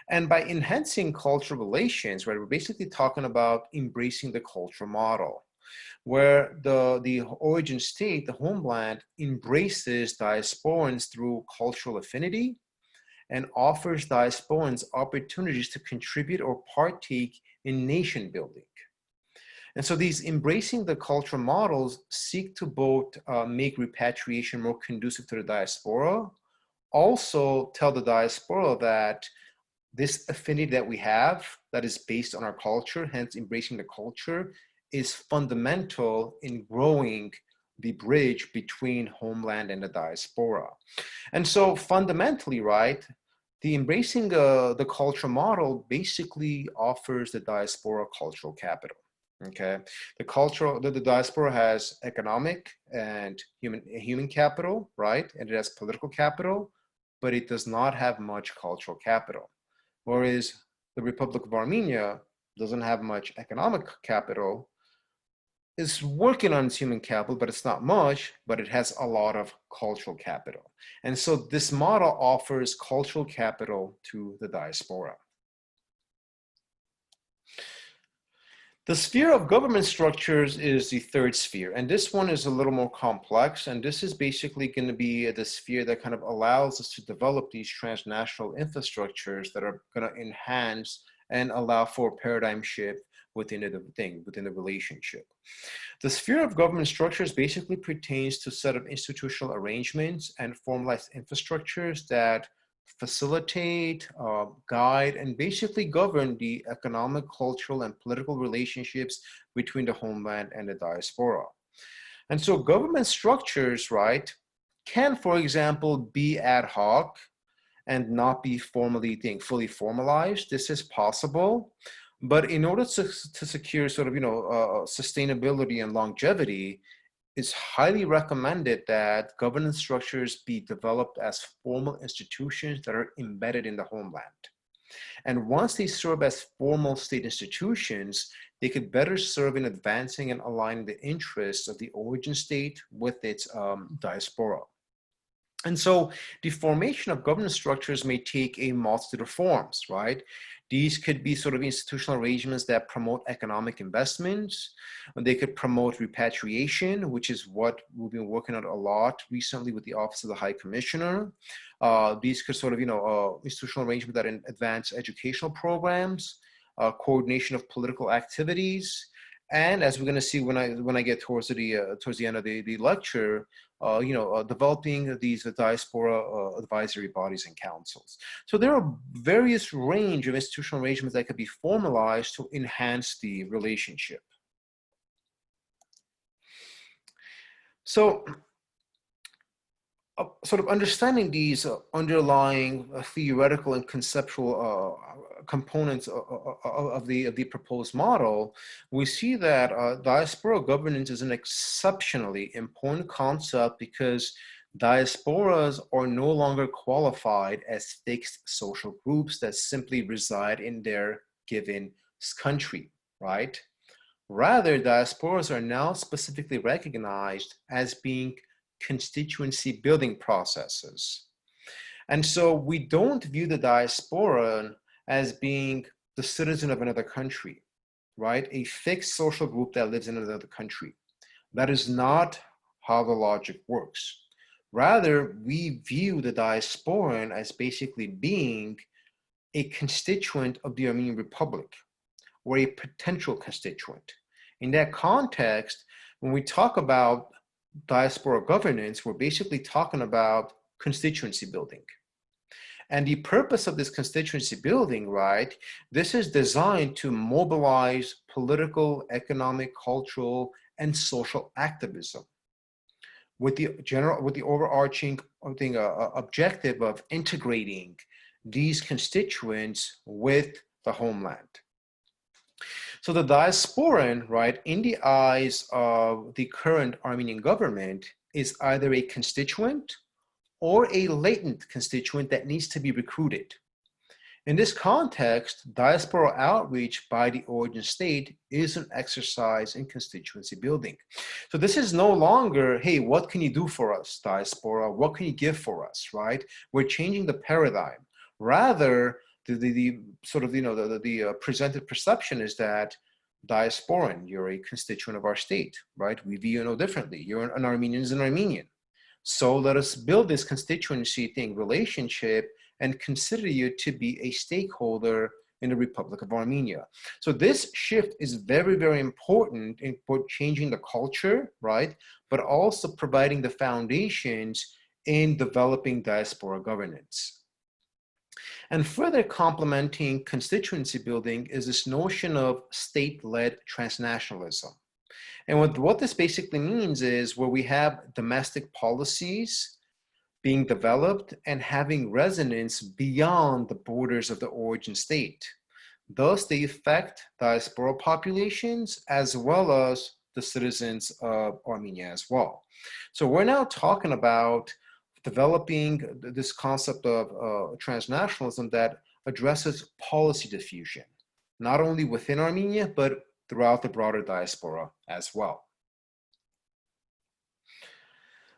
And by enhancing cultural relations, right, we're basically talking about embracing the cultural model, where the origin state, the homeland, embraces diasporans through cultural affinity and offers diasporans opportunities to contribute or partake in nation building. And so these embracing the cultural models seek to both make repatriation more conducive to the diaspora, also tell the diaspora that this affinity that we have that is based on our culture, hence embracing the culture, is fundamental in growing the bridge between homeland and the diaspora. And so fundamentally, right, the embracing the cultural model basically offers the diaspora cultural capital. Okay, the diaspora has economic and human capital, right? And it has political capital, but it does not have much cultural capital. Whereas the Republic of Armenia doesn't have much economic capital. It's working on its human capital, but it's not much, but it has a lot of cultural capital. And so this model offers cultural capital to the diaspora. The sphere of government structures is the third sphere, and this one is a little more complex, and this is basically going to be the sphere that kind of allows us to develop these transnational infrastructures that are going to enhance and allow for a paradigm shift within the relationship. The sphere of government structures basically pertains to a set of institutional arrangements and formalized infrastructures that facilitate, guide, and basically govern the economic, cultural, and political relationships between the homeland and the diaspora. And so government structures, right, can, for example, be ad hoc and not be fully formalized. This is possible, but in order to secure sort of, sustainability and longevity, it's highly recommended that governance structures be developed as formal institutions that are embedded in the homeland. And once they serve as formal state institutions, they could better serve in advancing and aligning the interests of the origin state with its diaspora. And so the formation of governance structures may take a multitude of forms, right? These could be sort of institutional arrangements that promote economic investments. They could promote repatriation, which is what we've been working on a lot recently with the Office of the High Commissioner. These could sort of, institutional arrangements that advance educational programs, coordination of political activities, and as we're going to see when I get towards the end of the lecture, developing these diaspora advisory bodies and councils. So there are various range of institutional arrangements that could be formalized to enhance the relationship. So sort of understanding these underlying theoretical and conceptual components of the proposed model, we see that diaspora governance is an exceptionally important concept because diasporas are no longer qualified as fixed social groups that simply reside in their given country, right? Rather, diasporas are now specifically recognized as being constituency building processes. And so we don't view the diaspora as being the citizen of another country. right, a fixed social group that lives in another country. That is not how the logic works. Rather, we view the diasporan as basically being a constituent of the Armenian Republic, or a potential constituent. In that context, when we talk about diaspora governance, we're basically talking about constituency building. And the purpose of this constituency building, right, this is designed to mobilize political, economic, cultural, and social activism with the overarching objective of integrating these constituents with the homeland. So the diasporan, right, in the eyes of the current Armenian government, is either a constituent or a latent constituent that needs to be recruited. In this context, diaspora outreach by the origin state is an exercise in constituency building. So this is no longer, hey, what can you do for us, diaspora? What can you give for us, right? We're changing the paradigm. Rather, the presented perception is that diasporan, you're a constituent of our state, right? We view you no differently. You're an Armenian is an Armenian. So let us build this constituency relationship and consider you to be a stakeholder in the Republic of Armenia. So this shift is very, very important in changing the culture, right? But also providing the foundations in developing diaspora governance. And further complementing constituency building is this notion of state-led transnationalism. And what this basically means is where we have domestic policies being developed and having resonance beyond the borders of the origin state. Thus, they affect diaspora populations as well as the citizens of Armenia as well. So we're now talking about developing this concept of transnationalism that addresses policy diffusion, not only within Armenia, but throughout the broader diaspora as well.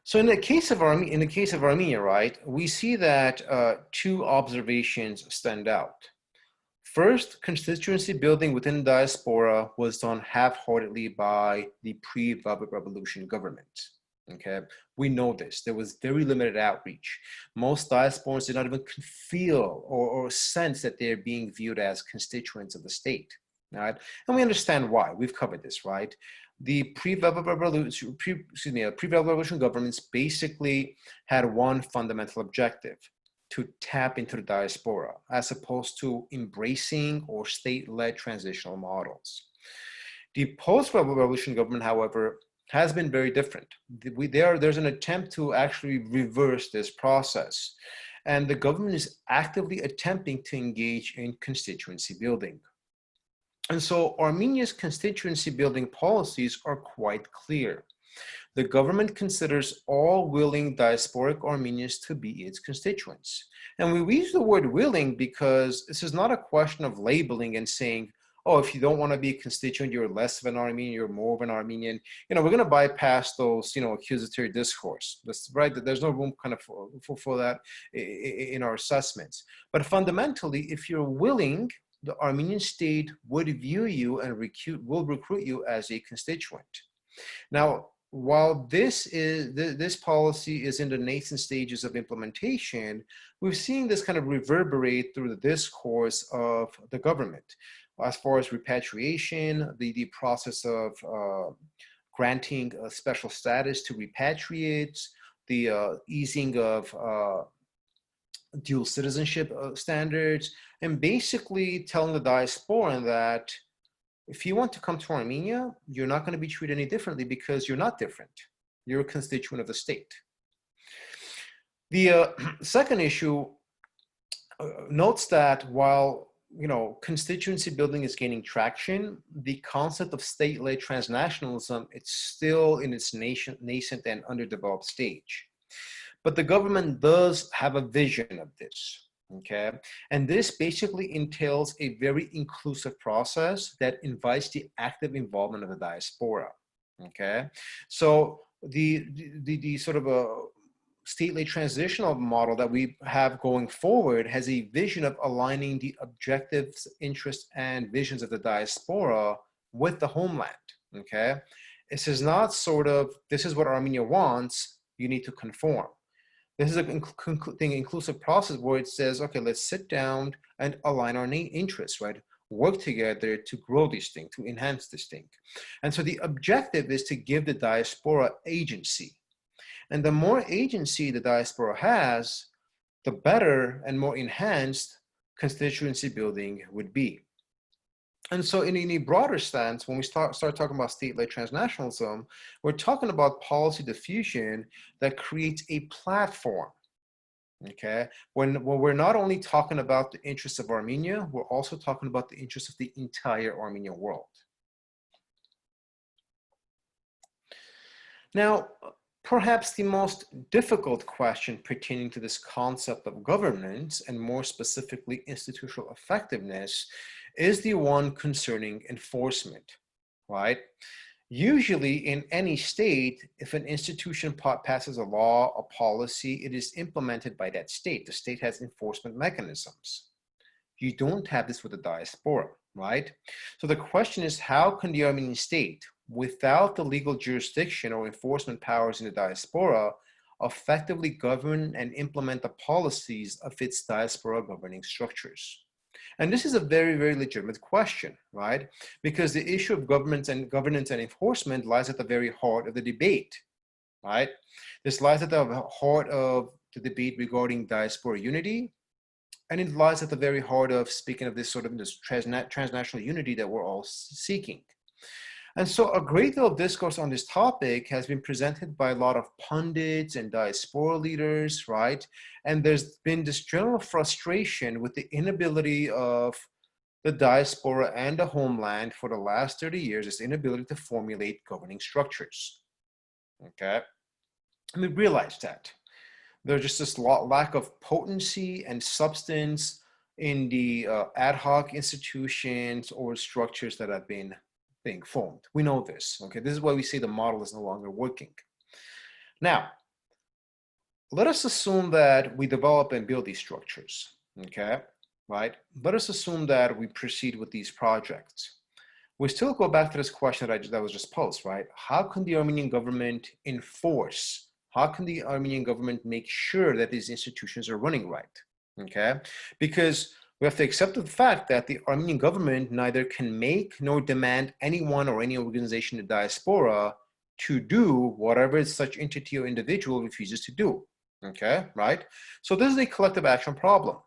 So in the case of Armenia, right, we see that two observations stand out. First, constituency building within diaspora was done half-heartedly by the pre-Velvet Revolution government. Okay, we know this. There was very limited outreach. Most diasporans did not even feel or sense that they're being viewed as constituents of the state. Right? And we understand why. We've covered this, right? The pre-Velvet Revolution governments basically had one fundamental objective: to tap into the diaspora, as opposed to embracing or state-led transitional models. The post-Velvet Revolution government, however, has been very different. There's an attempt to actually reverse this process, and the government is actively attempting to engage in constituency building. And so Armenia's constituency building policies are quite clear. The government considers all willing diasporic Armenians to be its constituents. And we use the word willing because this is not a question of labeling and saying, oh, if you don't want to be a constituent, you're less of an Armenian, you're more of an Armenian. We're going to bypass those, accusatory discourse. That's right. There's no room kind of for that in our assessments. But fundamentally, if you're willing, the Armenian state would view you and will recruit you as a constituent. Now, while this policy is in the nascent stages of implementation, we're seeing this kind of reverberate through the discourse of the government. As far as repatriation, the process of granting a special status to repatriates, the easing of dual citizenship standards, and basically telling the diasporan that if you want to come to Armenia, you're not going to be treated any differently because you're not different. You're a constituent of the state. The second issue notes that while constituency building is gaining traction, the concept of state-led transnationalism, it's still in its nascent and underdeveloped stage. But the government does have a vision of this, okay? And this basically entails a very inclusive process that invites the active involvement of the diaspora, okay? So the sort of a state-led transitional model that we have going forward has a vision of aligning the objectives, interests, and visions of the diaspora with the homeland, okay? This is not sort of, this is what Armenia wants, you need to conform. This is an inclusive process where it says, okay, let's sit down and align our interests, right? Work together to grow this thing, to enhance this thing. And so the objective is to give the diaspora agency. And the more agency the diaspora has, the better and more enhanced constituency building would be. And so in a broader sense, when we start talking about state-led transnationalism, we're talking about policy diffusion that creates a platform, okay? When we're not only talking about the interests of Armenia, we're also talking about the interests of the entire Armenian world. Now, perhaps the most difficult question pertaining to this concept of governance, and more specifically institutional effectiveness, is the one concerning enforcement, right? Usually in any state, if an institution passes a law, a policy, it is implemented by that state. The state has enforcement mechanisms. You don't have this with the diaspora, right? So the question is, how can the Armenian state, without the legal jurisdiction or enforcement powers in the diaspora, effectively govern and implement the policies of its diaspora governing structures? And this is a very, very legitimate question, right? Because the issue of governance and enforcement lies at the very heart of the debate, right? This lies at the heart of the debate regarding diaspora unity, and it lies at the very heart of, speaking of this sort of this transnational unity that we're all seeking. And so a great deal of discourse on this topic has been presented by a lot of pundits and diaspora leaders, right? And there's been this general frustration with the inability of the diaspora and the homeland for the last 30 years, this inability to formulate governing structures, okay? And we realize that. There's just this lack of potency and substance in the ad hoc institutions or structures that have been being formed. We know this, okay? This is why we say the model is no longer working. Now, let us assume that we develop and build these structures, okay? Right? Let us assume that we proceed with these projects. We still go back to this question that was just posed, right? How can the Armenian government enforce? How can the Armenian government make sure that these institutions are running right, okay? Because we have to accept the fact that the Armenian government neither can make nor demand anyone or any organization in the diaspora to do whatever such entity or individual refuses to do, okay, right? So this is a collective action problem.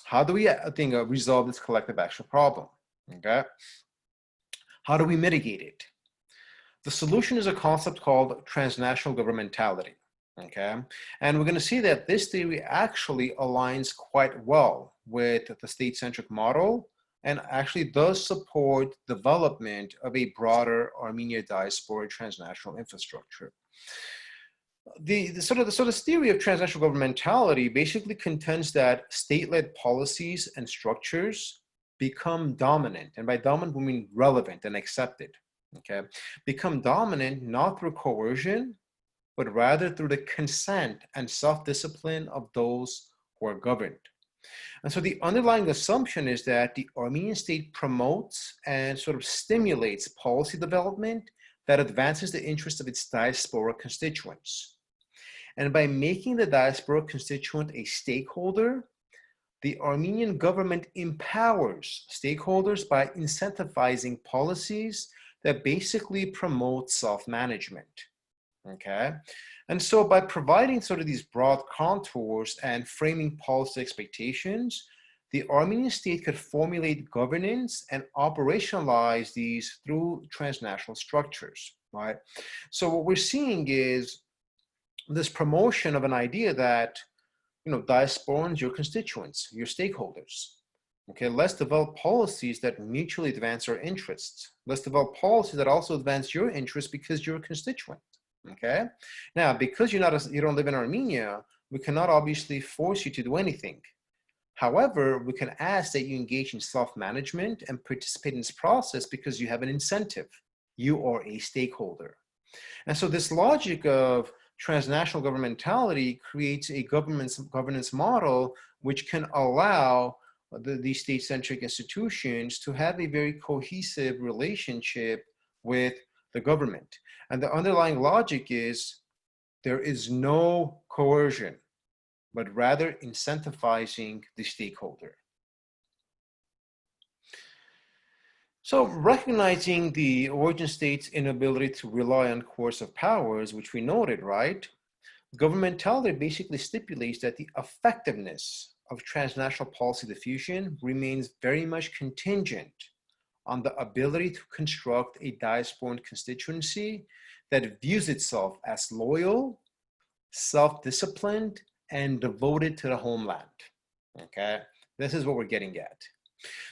How do we, resolve this collective action problem, okay? How do we mitigate it? The solution is a concept called transnational governmentality, okay? And we're going to see that this theory actually aligns quite well with the state-centric model and actually does support development of a broader Armenia-Diaspora transnational infrastructure. This theory of transnational governmentality basically contends that state-led policies and structures become dominant, and by dominant we mean relevant and accepted, okay? Become dominant not through coercion, but rather through the consent and self-discipline of those who are governed. And so the underlying assumption is that the Armenian state promotes and sort of stimulates policy development that advances the interests of its diaspora constituents. And by making the diaspora constituent a stakeholder, the Armenian government empowers stakeholders by incentivizing policies that basically promote self-management, okay? And so by providing sort of these broad contours and framing policy expectations, the Armenian state could formulate governance and operationalize these through transnational structures, right? So what we're seeing is this promotion of an idea that, you know, diasporans, your constituents, your stakeholders. Okay, let's develop policies that mutually advance our interests. Let's develop policies that also advance your interests because you're a constituent. Okay, now because you don't live in Armenia, we cannot obviously force you to do anything. However, we can ask that you engage in self-management and participate in this process because you have an incentive. You are a stakeholder. And so this logic of transnational governmentality creates a governance model which can allow these state-centric institutions to have a very cohesive relationship with the government. And the underlying logic is there is no coercion, but rather incentivizing the stakeholder. So recognizing the origin state's inability to rely on coercive powers, which we noted, right? Governmentality basically stipulates that the effectiveness of transnational policy diffusion remains very much contingent on the ability to construct a diasporan constituency that views itself as loyal, self-disciplined, and devoted to the homeland. Okay, this is what we're getting at.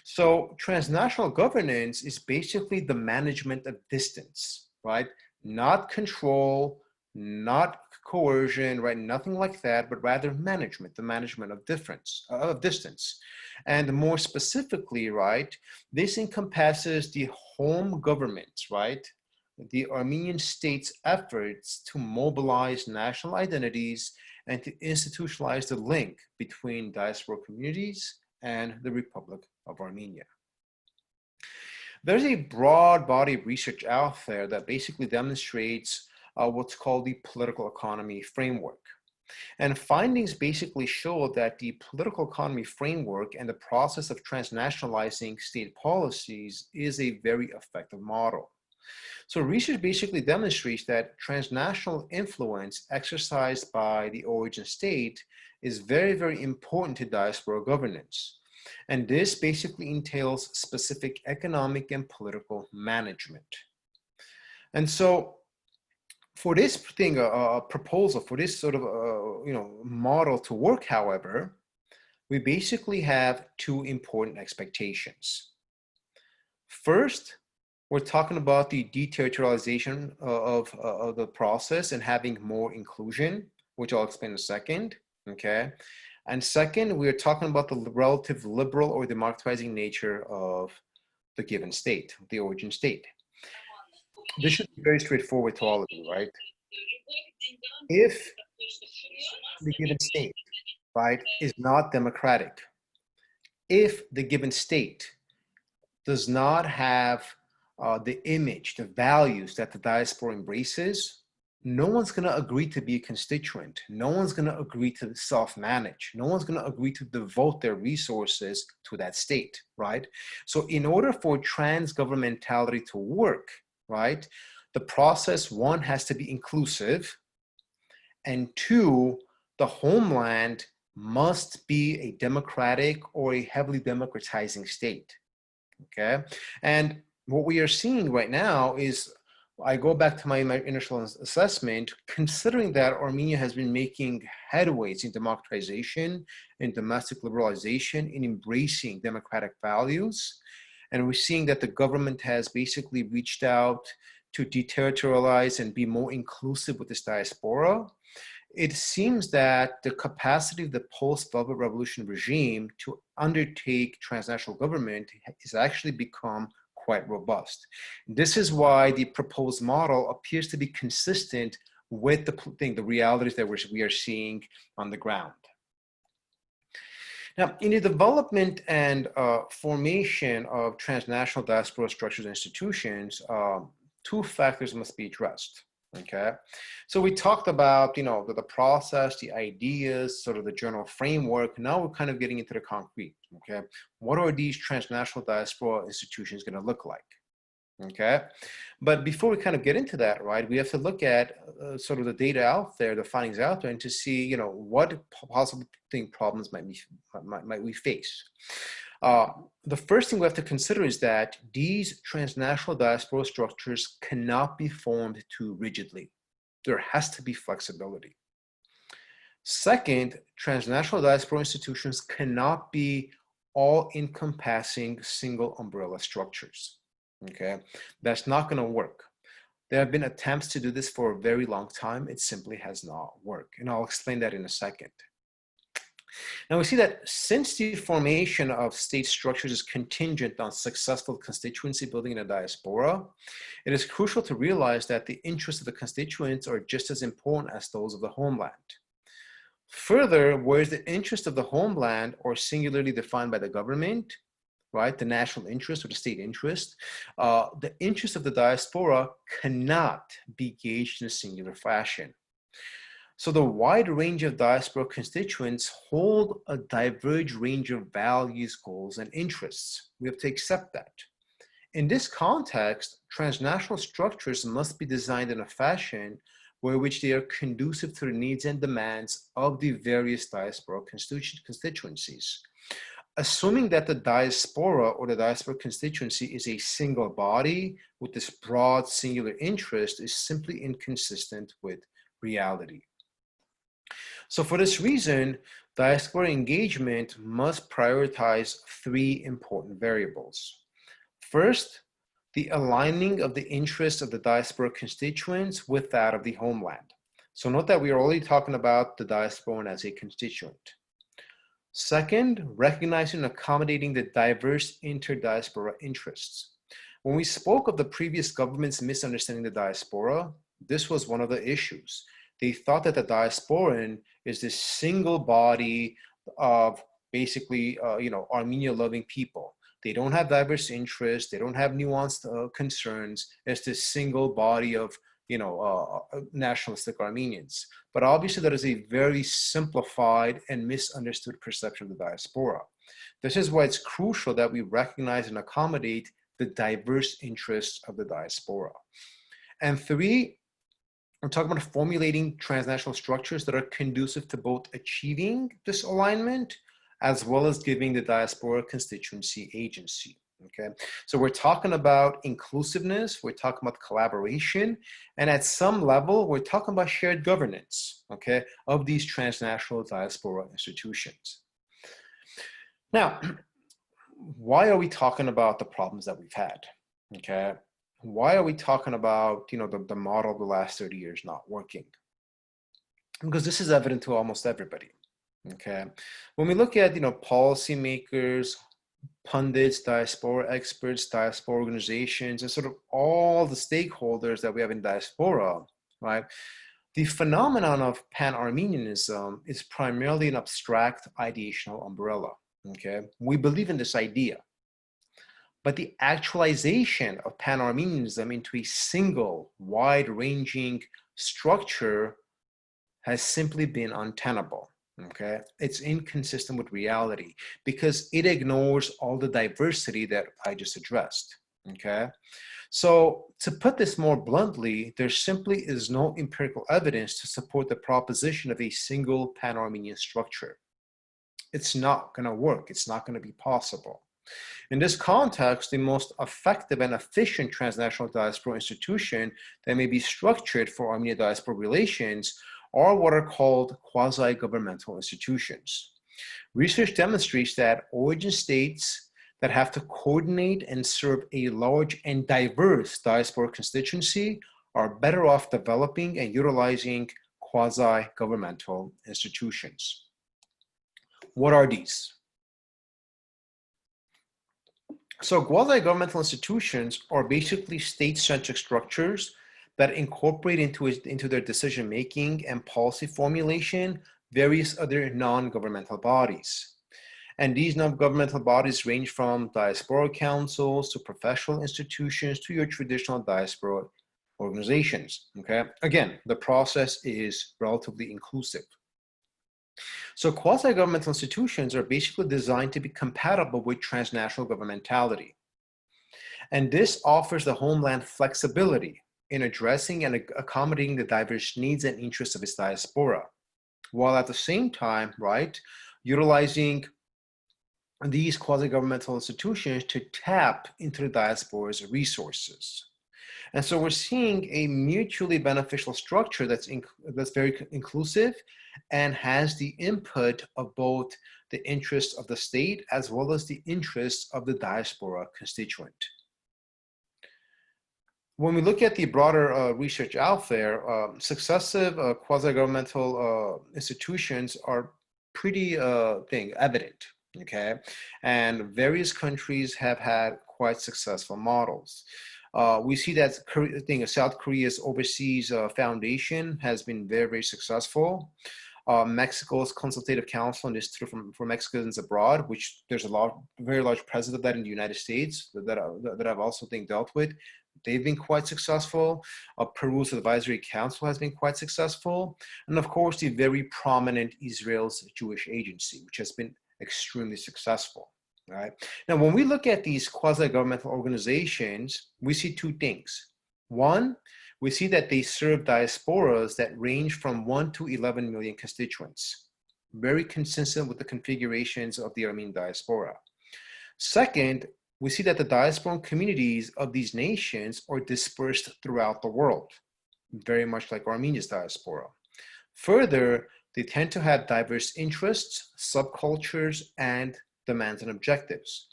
So transnational governance is basically the management of distance, right? Not control, not coercion, right? Nothing like that, but rather management, the management of distance. And more specifically, right, this encompasses the home government, right? The Armenian state's efforts to mobilize national identities and to institutionalize the link between diaspora communities and the Republic of Armenia. There's a broad body of research out there that basically demonstrates what's called the political economy framework. And findings basically show that the political economy framework and the process of transnationalizing state policies is a very effective model. So research basically demonstrates that transnational influence exercised by the origin state is very, very important to diaspora governance. And this basically entails specific economic and political management. And so for this thing, proposal, for this sort of model to work, however, we basically have two important expectations. First, we're talking about the deterritorialization of the process and having more inclusion, which I'll explain in a second, okay? And second, we're talking about the relative liberal or democratizing nature of the given state, the origin state. This should be very straightforward to all of you, right? If the given state, right, is not democratic, if the given state does not have the image, the values that the diaspora embraces, no one's going to agree to be a constituent. No one's going to agree to self-manage. No one's going to agree to devote their resources to that state, right? So in order for trans-governmentality to work, right, the process, one, has to be inclusive, and two, the homeland must be a democratic or a heavily democratizing state, okay? And what we are seeing right now is, I go back to my initial assessment, considering that Armenia has been making headways in democratization, in domestic liberalization, in embracing democratic values, and we're seeing that the government has basically reached out to deterritorialize and be more inclusive with this diaspora. It seems that the capacity of the post-Velvet Revolution regime to undertake transnational government has actually become quite robust. This is why the proposed model appears to be consistent with the realities that we are seeing on the ground. Now, in the development and formation of transnational diaspora structures and institutions, two factors must be addressed. Okay, so we talked about, the process, the ideas, sort of the general framework. Now we're kind of getting into the concrete. Okay, what are these transnational diaspora institutions going to look like? Okay, but before we kind of get into that, right, we have to look at sort of the data out there, the findings out there, and to see, what possible problems might we face. The first thing we have to consider is that these transnational diaspora structures cannot be formed too rigidly. There has to be flexibility. Second, transnational diaspora institutions cannot be all-encompassing single umbrella structures. Okay, that's not going to work. There have been attempts to do this for a very long time. It simply has not worked, and I'll explain that in a second. Now we see that since the formation of state structures is contingent on successful constituency building in a diaspora, it is crucial to realize that the interests of the constituents are just as important as those of the homeland. Further, whereas the interest of the homeland are singularly defined by the government, right, the national interest or the state interest, the interest of the diaspora cannot be gauged in a singular fashion. So the wide range of diaspora constituents hold a diverse range of values, goals, and interests. We have to accept that. In this context, transnational structures must be designed in a fashion where which they are conducive to the needs and demands of the various diaspora constituencies. Assuming that the diaspora or the diaspora constituency is a single body with this broad singular interest is simply inconsistent with reality. So for this reason, diaspora engagement must prioritize three important variables. First, the aligning of the interests of the diaspora constituents with that of the homeland. So note that we are only talking about the diasporan as a constituent. Second, recognizing and accommodating the diverse inter-diaspora interests. When we spoke of the previous government's misunderstanding the diaspora, this was one of the issues. They thought that the diasporan is this single body of basically, Armenia-loving people. They don't have diverse interests. They don't have nuanced concerns. It's this single body of, nationalistic Armenians. But obviously that is a very simplified and misunderstood perception of the diaspora. This is why it's crucial that we recognize and accommodate the diverse interests of the diaspora. And three, I'm talking about formulating transnational structures that are conducive to both achieving this alignment as well as giving the diaspora constituency agency. Okay, so we're talking about inclusiveness, we're talking about collaboration, and at some level, we're talking about shared governance, okay, of these transnational diaspora institutions. Now, why are we talking about the problems that we've had? Okay, why are we talking about, the model of the last 30 years not working? Because this is evident to almost everybody. Okay, when we look at, policymakers, pundits, diaspora experts, diaspora organizations, and sort of all the stakeholders that we have in diaspora, right? The phenomenon of pan-Armenianism is primarily an abstract ideational umbrella, okay? We believe in this idea, but the actualization of pan-Armenianism into a single, wide-ranging structure has simply been untenable. Okay, it's inconsistent with reality because it ignores all the diversity that I just addressed. Okay, so to put this more bluntly, there simply is no empirical evidence to support the proposition of a single pan-Armenian structure. It's not going to work. It's not going to be possible. In this context, the most effective and efficient transnational diaspora institution that may be structured for Armenia-Diaspora relations are what are called quasi-governmental institutions. Research demonstrates that origin states that have to coordinate and serve a large and diverse diaspora constituency are better off developing and utilizing quasi-governmental institutions. What are these? So quasi-governmental institutions are basically state-centric structures that incorporate into their decision-making and policy formulation various other non-governmental bodies. And these non-governmental bodies range from diaspora councils to professional institutions to your traditional diaspora organizations, okay? Again, the process is relatively inclusive. So quasi-governmental institutions are basically designed to be compatible with transnational governmentality. And this offers the homeland flexibility in addressing and accommodating the diverse needs and interests of its diaspora, while at the same time, right, utilizing these quasi-governmental institutions to tap into the diaspora's resources. And so we're seeing a mutually beneficial structure that's very inclusive and has the input of both the interests of the state as well as the interests of the diaspora constituent. When we look at the broader research out there, successive quasi-governmental institutions are pretty evident, okay? And various countries have had quite successful models. We see that South Korea's overseas foundation has been very, very successful. Mexico's Consultative Council and Institute for Mexicans Abroad, which there's very large presence of that in the United States that I've also dealt with. They've been quite successful. Peru's Advisory Council has been quite successful. And of course, the very prominent Israel's Jewish Agency, which has been extremely successful. Right? Now, when we look at these quasi-governmental organizations, we see two things. One, we see that they serve diasporas that range from 1 to 11 million constituents, very consistent with the configurations of the Armenian diaspora. Second, we see that the diasporan communities of these nations are dispersed throughout the world, very much like Armenia's diaspora. Further, they tend to have diverse interests, subcultures, and demands and objectives,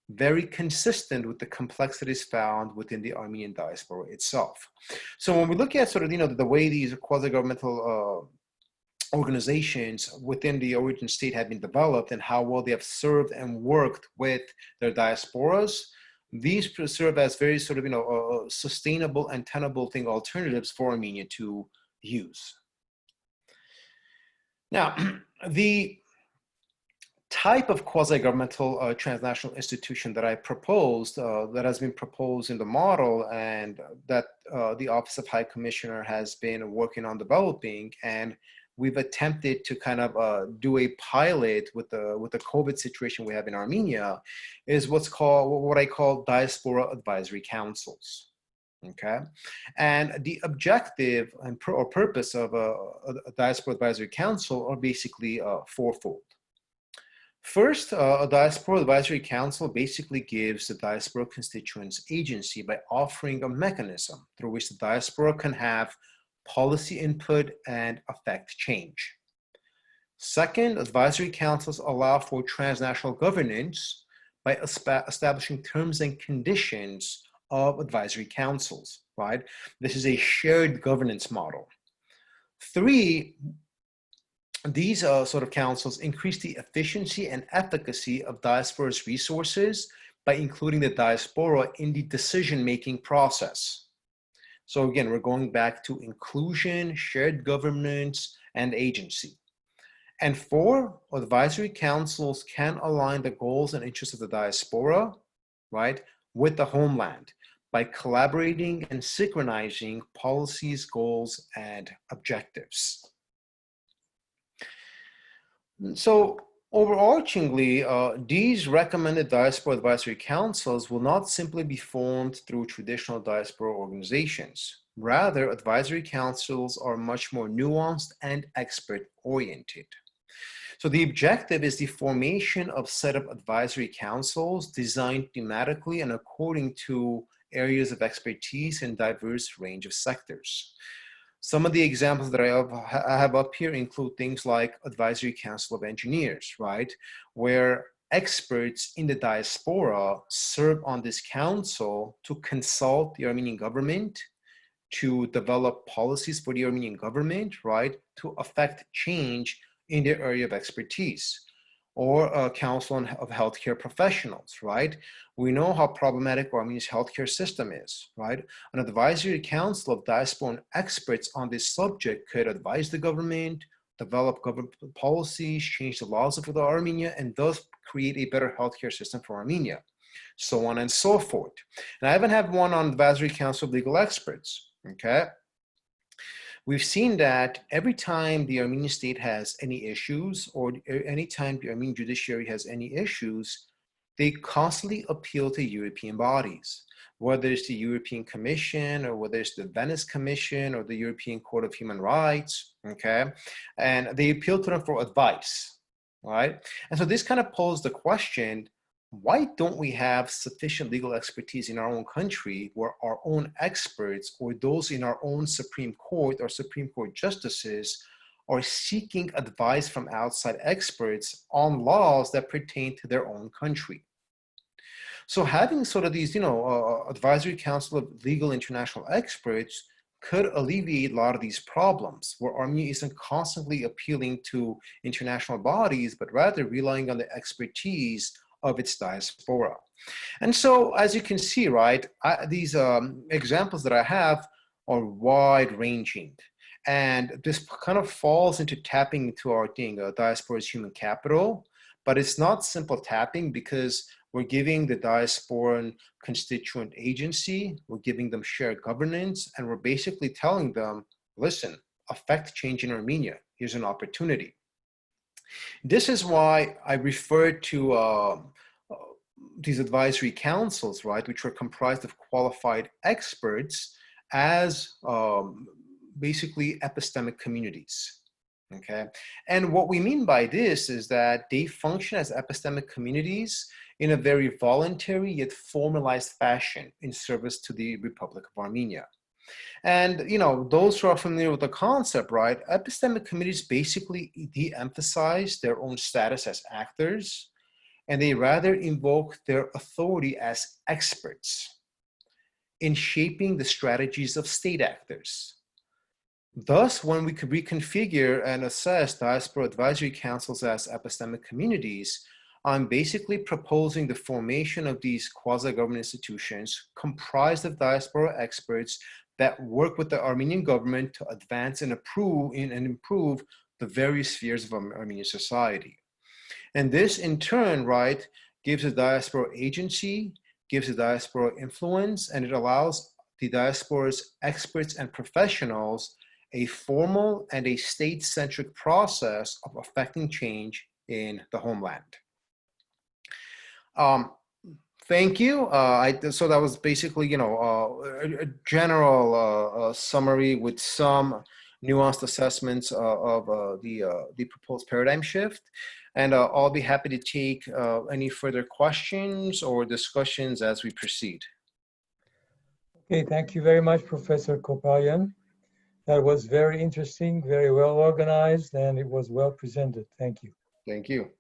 very consistent with the complexities found within the Armenian diaspora itself. So when we look at sort of, the way these quasi-governmental organizations within the origin state have been developed and how well they have served and worked with their diasporas, these serve as very sort of, sustainable and tenable alternatives for Armenia to use. Now, the type of quasi-governmental transnational institution that I proposed, that has been proposed in the model and that the Office of High Commissioner has been working on developing, and we've attempted to kind of do a pilot with the COVID situation we have in Armenia, is what I call Diaspora Advisory Councils. Okay, and the objective or purpose of a Diaspora Advisory Council are basically fourfold. First, a Diaspora Advisory Council basically gives the diaspora constituents agency by offering a mechanism through which the diaspora can have policy input and affect change. Second, advisory councils allow for transnational governance by establishing terms and conditions of advisory councils, right? This is a shared governance model. Three, these sort of councils increase the efficiency and efficacy of diaspora's resources by including the diaspora in the decision-making process. So again, we're going back to inclusion, shared governance, and agency. And four, advisory councils can align the goals and interests of the diaspora, right, with the homeland by collaborating and synchronizing policies, goals, and objectives. So overarchingly, these recommended diaspora advisory councils will not simply be formed through traditional diaspora organizations. Rather, advisory councils are much more nuanced and expert-oriented. So the objective is the formation of a set of advisory councils designed thematically and according to areas of expertise in diverse range of sectors. Some of the examples that I have up here include things like Advisory Council of Engineers, right? Where experts in the diaspora serve on this council to consult the Armenian government, to develop policies for the Armenian government, right? To affect change in their area of expertise. Or a council of healthcare professionals, right? We know how problematic Armenia's healthcare system is, right? An advisory council of diasporan experts on this subject could advise the government, develop government policies, change the laws of Armenia, and thus create a better healthcare system for Armenia, so on and so forth. And I even have one on advisory council of legal experts, okay? We've seen that every time the Armenian state has any issues, or any time the Armenian judiciary has any issues, they constantly appeal to European bodies, whether it's the European Commission, or whether it's the Venice Commission, or the European Court of Human Rights, okay? And they appeal to them for advice, all right? And so this kind of posed the question, why don't we have sufficient legal expertise in our own country where our own experts or those in our own Supreme Court or Supreme Court justices are seeking advice from outside experts on laws that pertain to their own country? So having sort of these, advisory council of legal international experts could alleviate a lot of these problems where Armenia isn't constantly appealing to international bodies, but rather relying on the expertise of its diaspora. And so, as you can see, right, these examples that I have are wide-ranging. And this kind of falls into tapping into our thing, diaspora's human capital, but it's not simple tapping because we're giving the diasporan constituent agency, we're giving them shared governance, and we're basically telling them, listen, affect change in Armenia. Here's an opportunity. This is why I refer to these advisory councils, right, which are comprised of qualified experts as basically epistemic communities. Okay, and what we mean by this is that they function as epistemic communities in a very voluntary yet formalized fashion in service to the Republic of Armenia. And, you know, those who are familiar with the concept, right, epistemic communities basically de-emphasize their own status as actors, and they rather invoke their authority as experts in shaping the strategies of state actors. Thus, when we could reconfigure and assess diaspora advisory councils as epistemic communities, I'm basically proposing the formation of these quasi-government institutions comprised of diaspora experts that work with the Armenian government to advance and improve the various spheres of Armenian society. And this in turn, right, gives a diaspora agency, gives a diaspora influence, and it allows the diaspora's experts and professionals a formal and a state-centric process of affecting change in the homeland. Thank you. So that was basically, you know, a general summary with some nuanced assessments of the proposed paradigm shift. And I'll be happy to take any further questions or discussions as we proceed. Okay, thank you very much, Professor Kopalyan. That was very interesting, very well organized, and it was well presented. Thank you. Thank you.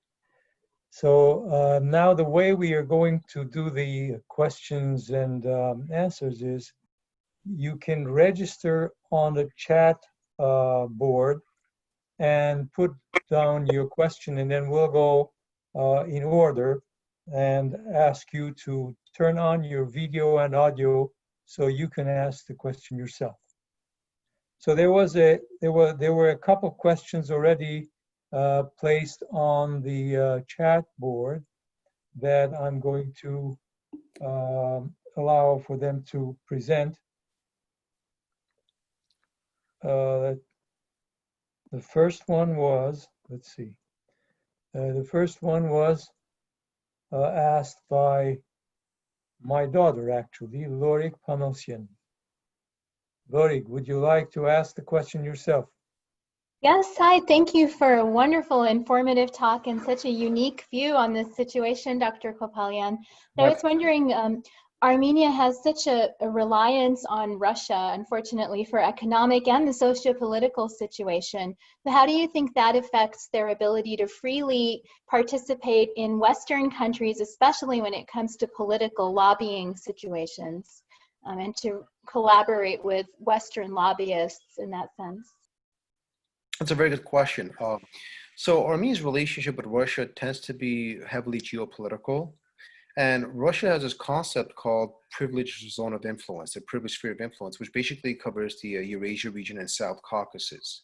So now the way we are going to do the questions and answers is you can register on the chat board and put down your question, and then we'll go in order and ask you to turn on your video and audio so you can ask the question yourself. So there were a couple questions already placed on the chat board that I'm going to allow for them to present. The first one was, let's see, the first one was asked by my daughter, actually, Lorik Panosyan. Lorik, would you like to ask the question yourself? Yes, hi. Thank you for a wonderful, informative talk and such a unique view on this situation, Dr. Kopalyan. I was wondering, Armenia has such a reliance on Russia, unfortunately, for economic and the socio-political situation. So how do you think that affects their ability to freely participate in Western countries, especially when it comes to political lobbying situations, and to collaborate with Western lobbyists in that sense? That's a very good question. So Armenia's relationship with Russia tends to be heavily geopolitical. And Russia has this concept called privileged zone of influence, the privileged sphere of influence, which basically covers the Eurasia region and South Caucasus.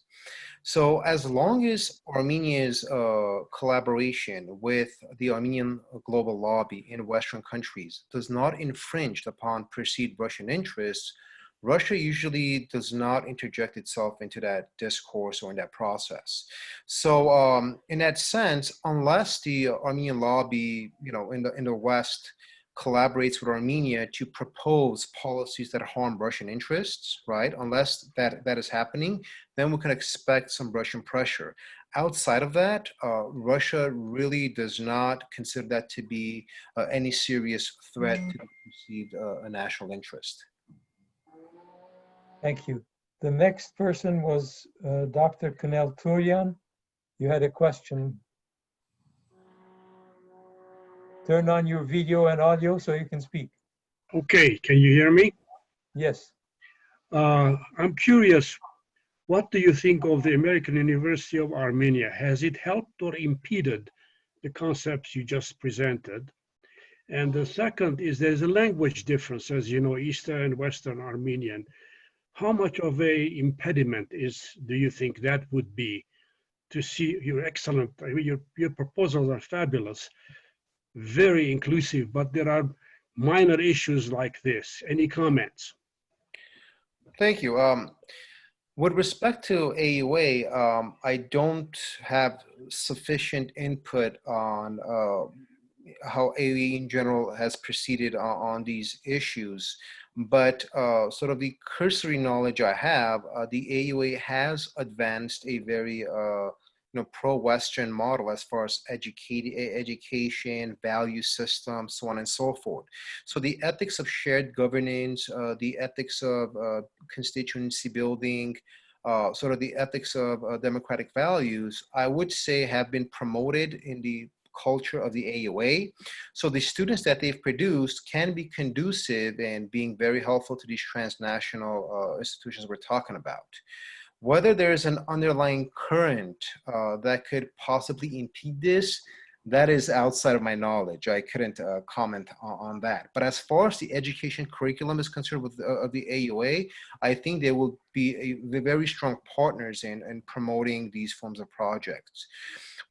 So as long as Armenia's collaboration with the Armenian global lobby in Western countries does not infringe upon perceived Russian interests, Russia usually does not interject itself into that discourse or in that process. So in that sense, unless the Armenian lobby, you know, in the West collaborates with Armenia to propose policies that harm Russian interests, right? Unless that is happening, then we can expect some Russian pressure. Outside of that, Russia really does not consider that to be any serious threat to the perceived national interest. Thank you. The next person was Dr. Kunal Turian. You had a question. Turn on your video and audio so you can speak. Okay, can you hear me? Yes. I'm curious, what do you think of the American University of Armenia? Has it helped or impeded the concepts you just presented? And the second is there's a language difference, as you know, Eastern and Western Armenian. how much of a impediment do you think that would be to see your excellent, your proposals are fabulous, very inclusive, but there are minor issues like this. Any comments? Thank you. With respect to AUA, I don't have sufficient input on how AUA in general has proceeded on these issues, but sort of the cursory knowledge I have, the AUA has advanced a very pro-Western model as far as education, value system, so on and so forth. So the ethics of shared governance, the ethics of constituency building, sort of the ethics of democratic values, I would say have been promoted in the culture of the AUA. So the students that they've produced can be conducive in being very helpful to these transnational institutions we're talking about. Whether there's an underlying current that could possibly impede this, that is outside of my knowledge. I couldn't comment on that. But as far as the education curriculum is concerned with of the AUA, I think they will be very strong partners in promoting these forms of projects.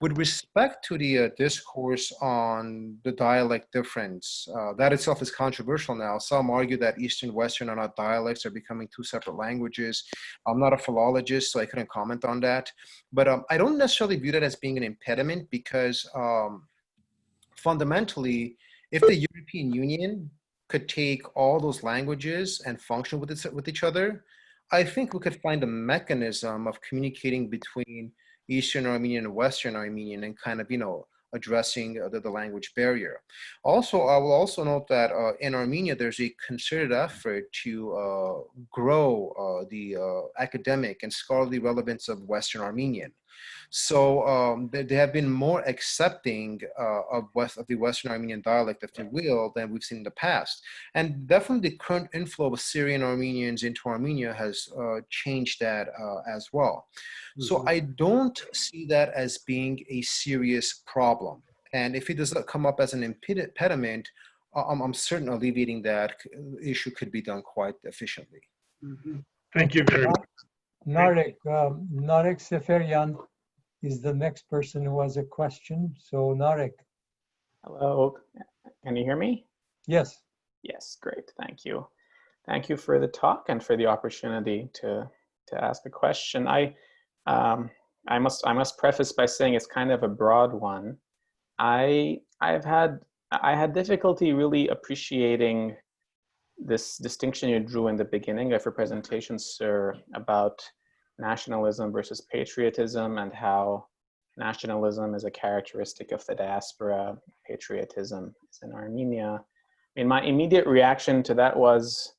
With respect to the discourse on the dialect difference, that itself is controversial now. Some argue that Eastern Western are not dialects, they're becoming two separate languages. I'm not a philologist, so I couldn't comment on that. But I don't necessarily view that as being an impediment because fundamentally, if the European Union could take all those languages and function with each other, I think we could find a mechanism of communicating between Eastern Armenian and Western Armenian and kind of, addressing the language barrier. Also, I will also note that in Armenia, there's a concerted effort to grow the academic and scholarly relevance of Western Armenian. So they have been more accepting of the Western Armenian dialect, if you will, than we've seen in the past. And definitely the current inflow of Syrian Armenians into Armenia has changed that as well. So I don't see that as being a serious problem. And if it does not come up as an impediment, I'm certain alleviating that issue could be done quite efficiently. Thank you very much. Narek Seferyan is the next person who has a question. So Narek. Hello, can you hear me? Yes. Yes, great, thank you. Thank you for the talk and for the opportunity to ask a question. I must preface by saying it's kind of a broad one. I had difficulty really appreciating this distinction you drew in the beginning of your presentation, sir, about nationalism versus patriotism and how nationalism is a characteristic of the diaspora, patriotism is in Armenia. I mean, my immediate reaction to that was,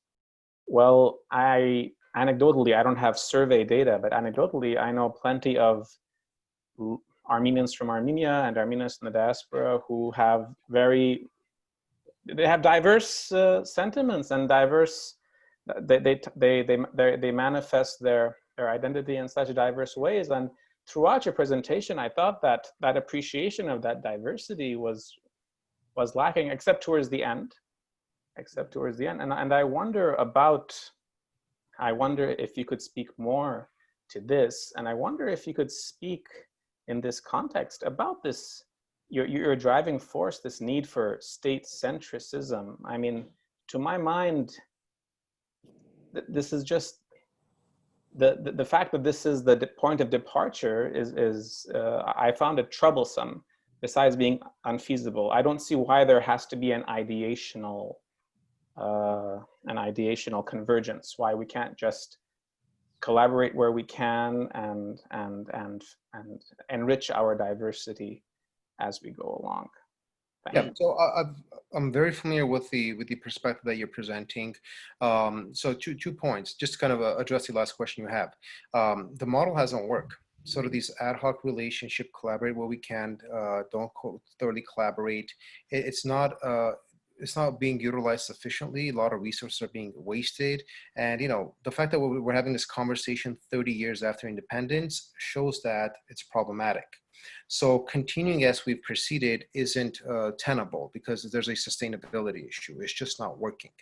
well, anecdotally, I don't have survey data, but anecdotally, I know plenty of Armenians from Armenia and Armenians in the diaspora who have diverse sentiments and diverse, they manifest their identity in such diverse ways. And throughout your presentation, I thought that that appreciation of that diversity was lacking, except towards the end. And I wonder if you could speak more to this, and I wonder if you could speak in this context about this, your driving force, this need for state-centricism. I mean, to my mind, this is just the fact that this is the point of departure is I found it troublesome. Besides being unfeasible, I don't see why there has to be an ideational convergence. Why we can't just collaborate where we can and enrich our diversity as we go along. Thank you. So I'm very familiar with the perspective that you're presenting. So two points, just to kind of address the last question you have. The model hasn't worked. Sort of these ad hoc relationship, collaborate where we can, don't thoroughly collaborate. It's not being utilized sufficiently. A lot of resources are being wasted. And, the fact that we're having this conversation 30 years after independence shows that it's problematic. So continuing as we've proceeded isn't tenable because there's a sustainability issue. It's just not working.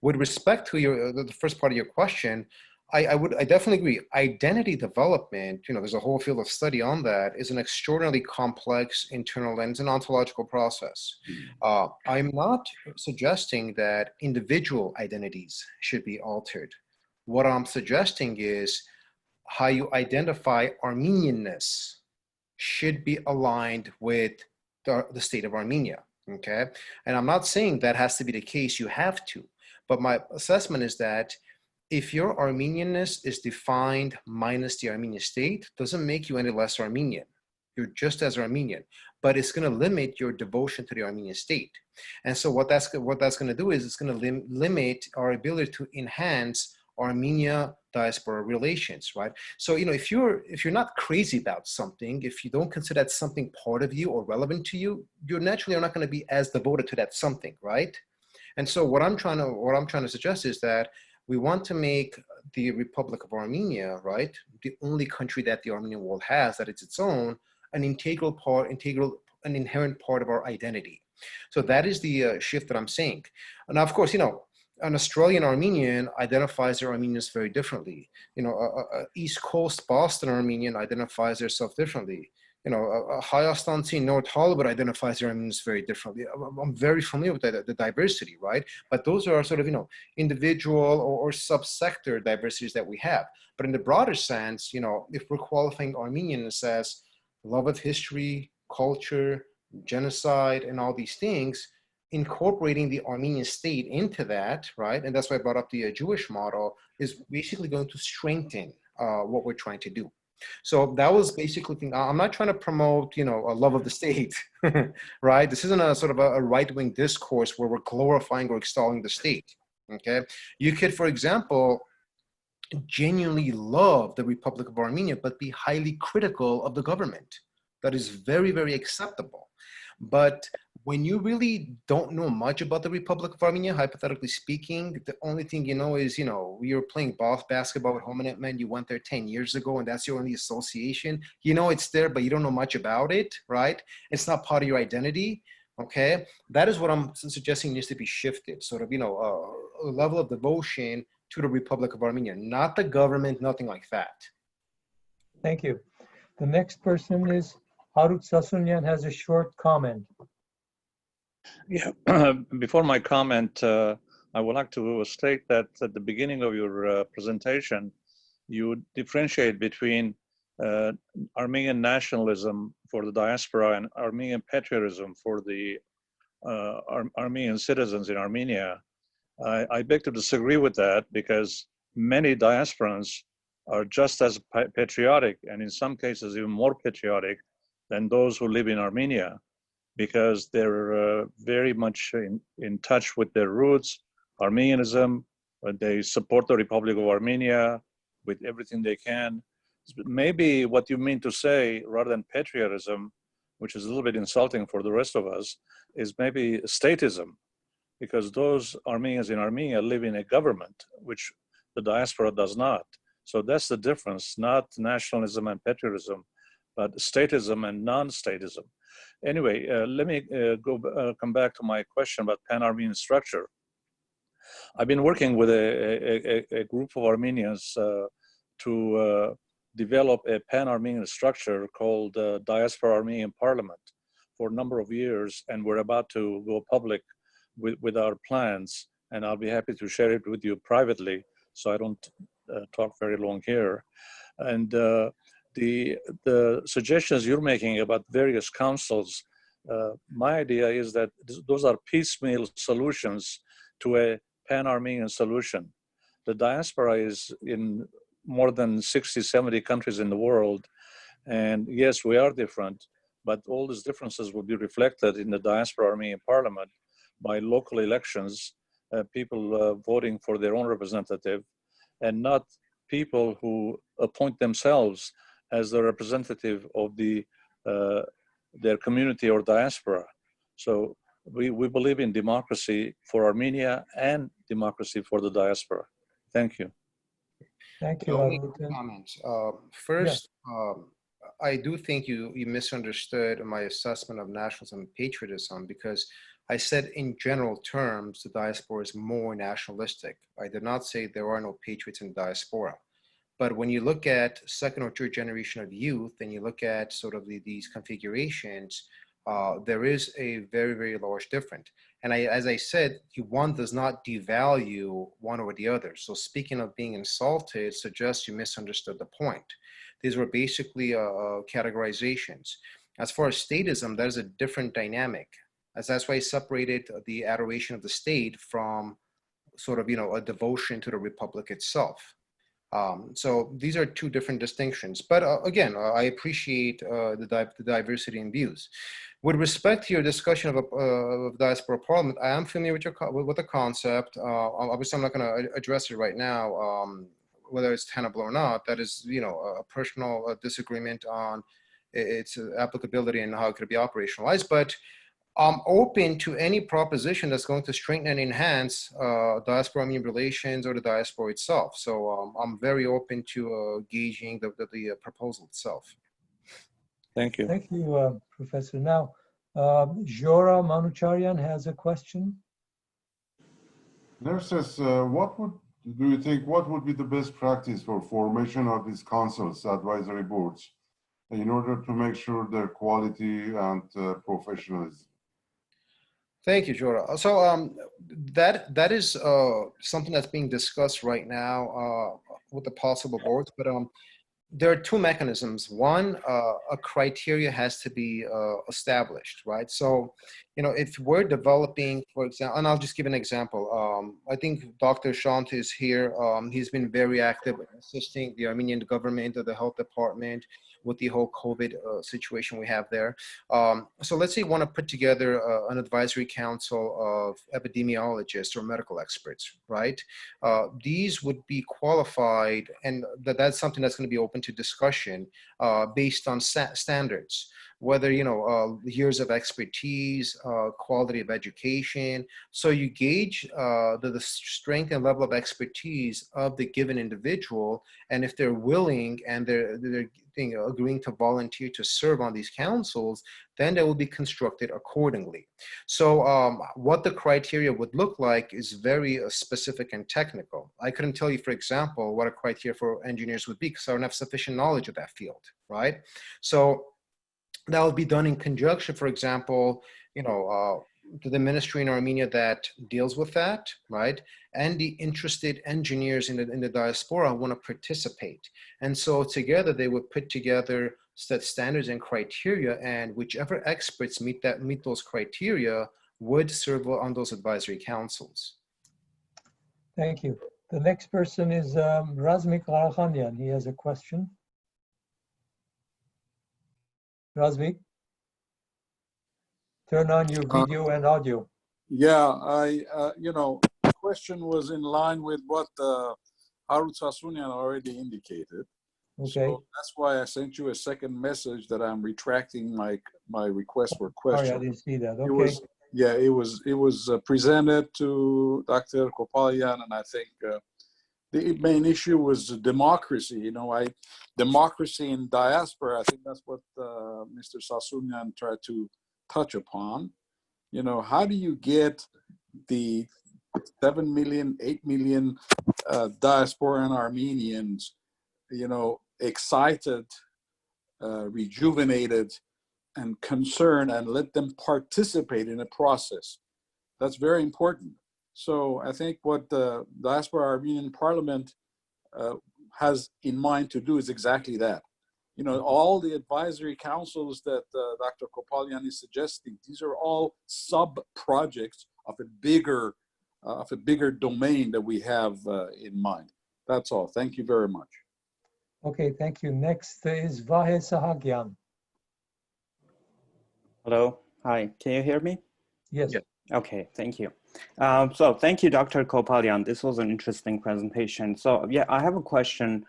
With respect to the first part of your question, I definitely agree. Identity development, there's a whole field of study on that, is an extraordinarily complex internal and an ontological process. I'm not suggesting that individual identities should be altered. What I'm suggesting is how you identify Armenianness should be aligned with the state of Armenia, okay? And I'm not saying that has to be the case, you have to, but my assessment is that if your Armenianness is defined minus the Armenian state, doesn't make you any less Armenian. You're just as Armenian, but it's going to limit your devotion to the Armenian state. And so what that's going to do is it's going to limit our ability to enhance Armenia-Diaspora relations, right? So, if you're not crazy about something, if you don't consider that something part of you or relevant to you, you're naturally not going to be as devoted to that something, right? And so what I'm trying to suggest is that we want to make the Republic of Armenia, right, the only country that the Armenian world has, that it's its own, an an inherent part of our identity. So that is the shift that I'm saying. Now, of course, an Australian Armenian identifies their Armenians very differently. A East Coast Boston Armenian identifies themselves differently. A High Ostanzi North Hollywood identifies their Armenians very differently. I'm very familiar with the diversity, right? But those are sort of, individual or subsector diversities that we have. But in the broader sense, if we're qualifying Armenians as love of history, culture, genocide, and all these things, incorporating the Armenian state into that, right? And that's why I brought up the Jewish model, is basically going to strengthen what we're trying to do. So that was basically, I'm not trying to promote, a love of the state, right? This isn't a sort of a right-wing discourse where we're glorifying or extolling the state, okay? You could, for example, genuinely love the Republic of Armenia, but be highly critical of the government. That is very, very acceptable. But when you really don't know much about the Republic of Armenia, hypothetically speaking, the only thing you know is, we were playing basketball with HOMELAND-DIASPORA, you went there 10 years ago and that's your only association. It's there, but you don't know much about it, right? It's not part of your identity, okay? That is what I'm suggesting needs to be shifted, sort of, a level of devotion to the Republic of Armenia, not the government, nothing like that. Thank you. The next person is Harut Sasunyan, has a short comment. Yeah, before my comment, I would like to state that at the beginning of your presentation, you differentiate between Armenian nationalism for the diaspora and Armenian patriotism for the Armenian citizens in Armenia. I beg to disagree with that, because many diasporans are just as patriotic, and in some cases even more patriotic than those who live in Armenia, because they're very much in touch with their roots, Armenianism. They support the Republic of Armenia with everything they can. Maybe what you mean to say, rather than patriotism, which is a little bit insulting for the rest of us, is maybe statism, because those Armenians in Armenia live in a government, which the diaspora does not. So that's the difference, not nationalism and patriotism, but statism and non-statism. Anyway, let me come back to my question about pan-Armenian structure. I've been working with a group of Armenians to develop a pan-Armenian structure called Diaspora-Armenian Parliament for a number of years, and we're about to go public with our plans, and I'll be happy to share it with you privately, so I don't talk very long here. And the suggestions you're making about various councils, my idea is that those are piecemeal solutions to a pan-Armenian solution. The diaspora is in more than 60, 70 countries in the world. And yes, we are different, but all these differences will be reflected in the Diaspora-Armenian Parliament by local elections, people voting for their own representative, and not people who appoint themselves as the representative of their community or diaspora. So we believe in democracy for Armenia and democracy for the diaspora. Thank you. Thank you. Comments. First, I do think you misunderstood my assessment of nationalism and patriotism, because I said in general terms, the diaspora is more nationalistic. I did not say there are no patriots in the diaspora. But when you look at second or third generation of youth and you look at sort of these configurations, there is a very, very large difference. And as I said, one does not devalue one over the other. So speaking of being insulted suggests you misunderstood the point. These were basically categorizations. As far as statism, there's a different dynamic. That's why I separated the adoration of the state from sort of, a devotion to the Republic itself. So these are two different distinctions. But again, I appreciate the diversity in views. With respect to your discussion of diaspora parliament, I am familiar with the concept. Obviously, I'm not going to address it right now, whether it's tenable or not. That is, a personal disagreement on its applicability and how it could be operationalized. But I'm open to any proposition that's going to strengthen and enhance Diaspora-Armenian relations or the diaspora itself. So I'm very open to gauging the proposal itself. Thank you. Thank you, Professor. Now, Jora Manucharyan has a question. Nerses, do you think what would be the best practice for formation of these councils, advisory boards, in order to make sure their quality and professionalism? Thank you, Jora. So that is something that's being discussed right now with the possible boards, but there are two mechanisms. One, a criteria has to be established, right? So, if we're developing, for example, and I'll just give an example. I think Dr. Shant is here. He's been very active assisting the Armenian government or the health department with the whole COVID situation we have there. So let's say you want to put together an advisory council of epidemiologists or medical experts, right? These would be qualified, and that's something that's going to be open to discussion based on standards, whether, years of expertise, quality of education. So you gauge the strength and level of expertise of the given individual, and if they're willing and they're agreeing to volunteer to serve on these councils, then they will be constructed accordingly. So what the criteria would look like is very specific and technical. I couldn't tell you, for example, what a criteria for engineers would be because I don't have sufficient knowledge of that field, right? So that will be done in conjunction, for example, to the ministry in Armenia that deals with that, right? And the interested engineers in the diaspora want to participate. And so together they would put together standards and criteria, and whichever experts meet those criteria would serve on those advisory councils. Thank you. The next person is Razmik Arakhanyan. He has a question. Razmik, turn on your video and audio. Yeah, the question was in line with what Harut Sasunyan already indicated. Okay. So that's why I sent you a second message that I'm retracting my request for question. Sorry, I didn't see that. Okay. It was presented to Dr. Kopalyan, and I think the main issue was democracy. Democracy in diaspora. I think that's what Mr. Sasunyan tried to touch upon. How do you get the 7 million, 8 million Diasporan Armenians, excited, rejuvenated, and concerned, and let them participate in a process? That's very important. So I think what the Diaspora-Armenian Parliament has in mind to do is exactly that. All the advisory councils that Dr. Kopalyan is suggesting, these are all sub-projects of a bigger domain that we have in mind. That's all. Thank you very much. Okay, thank you. Next is Vahe Sahagyan. Hello. Hi. Can you hear me? Yes. Yeah. Okay. Thank you. So thank you, Dr. Kopalyan. This was an interesting presentation. So yeah, I have a question.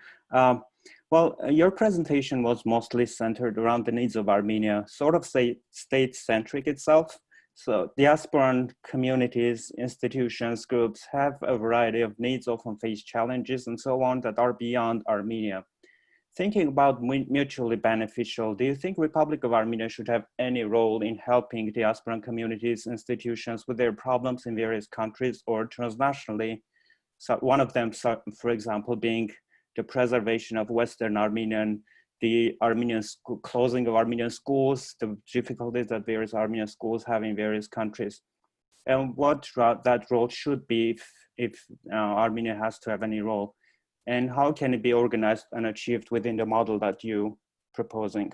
Well, your presentation was mostly centered around the needs of Armenia, sort of state-centric itself. So diasporan communities, institutions, groups have a variety of needs, often face challenges and so on that are beyond Armenia. thinking about mutually beneficial, do you think Republic of Armenia should have any role in helping diasporan communities, institutions with their problems in various countries or transnationally? So one of them, for example, being the preservation of Western Armenian, the closing of Armenian schools, the difficulties that various Armenian schools have in various countries, and what that role should be if Armenia has to have any role, and how can it be organized and achieved within the model that you proposing?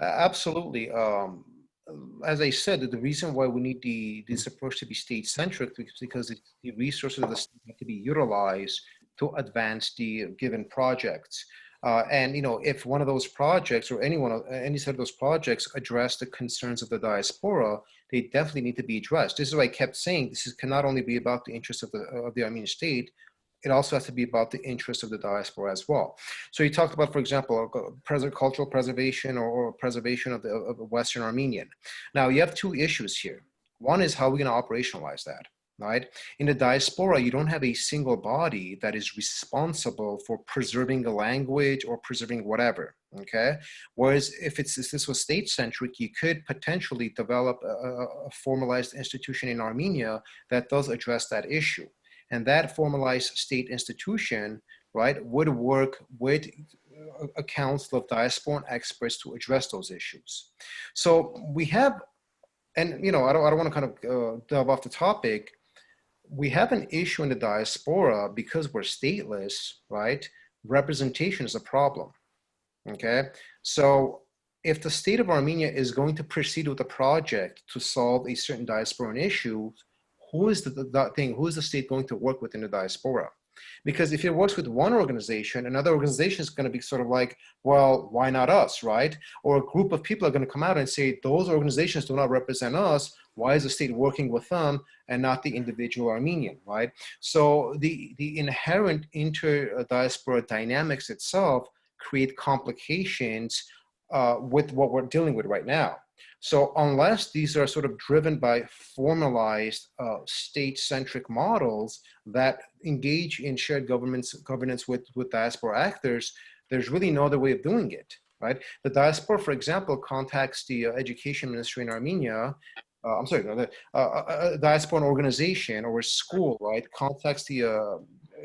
Absolutely. As I said, the reason why we need this approach to be state-centric is because the resources of the state have to be utilized to advance the given projects. And if one of those projects or any set of those projects address the concerns of the diaspora, they definitely need to be addressed. This is why I kept saying this can not only be about the interests of the Armenian state, it also has to be about the interests of the diaspora as well. So you talked about, for example, cultural preservation or preservation of the Western Armenian. Now you have two issues here. One is how we're going to operationalize that. Right? In the diaspora, you don't have a single body that is responsible for preserving a language or preserving whatever, okay? Whereas if this was state-centric, you could potentially develop a formalized institution in Armenia that does address that issue. And that formalized state institution, right, would work with a council of diasporan experts to address those issues. So we have, and I don't want to kind of delve off the topic. We have an issue in the diaspora because we're stateless, right? Representation is a problem, okay? So if the state of Armenia is going to proceed with a project to solve a certain diasporan issue, who is the state going to work with in the diaspora? Because if it works with one organization, another organization is going to be sort of like, well, why not us, right? Or a group of people are going to come out and say, those organizations do not represent us. Why is the state working with them and not the individual Armenian, right? So the inherent inter-diaspora dynamics itself create complications with what we're dealing with right now. So unless these are sort of driven by formalized state-centric models that engage in shared governance with diaspora actors, there's really no other way of doing it, right? The diaspora, for example, contacts the education ministry in Armenia, the diasporan organization or a school, right, contacts the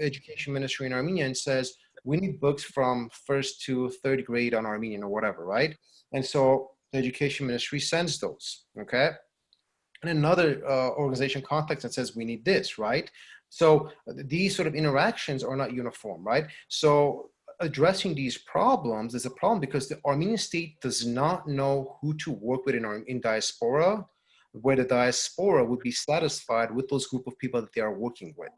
education ministry in Armenia and says, we need books from 1st to 3rd grade on Armenian or whatever, right? And so the education ministry sends those, okay? And another organization contacts and says, we need this, right? So these sort of interactions are not uniform, right? So addressing these problems is a problem because the Armenian state does not know who to work with in diaspora, where the diaspora would be satisfied with those group of people that they are working with.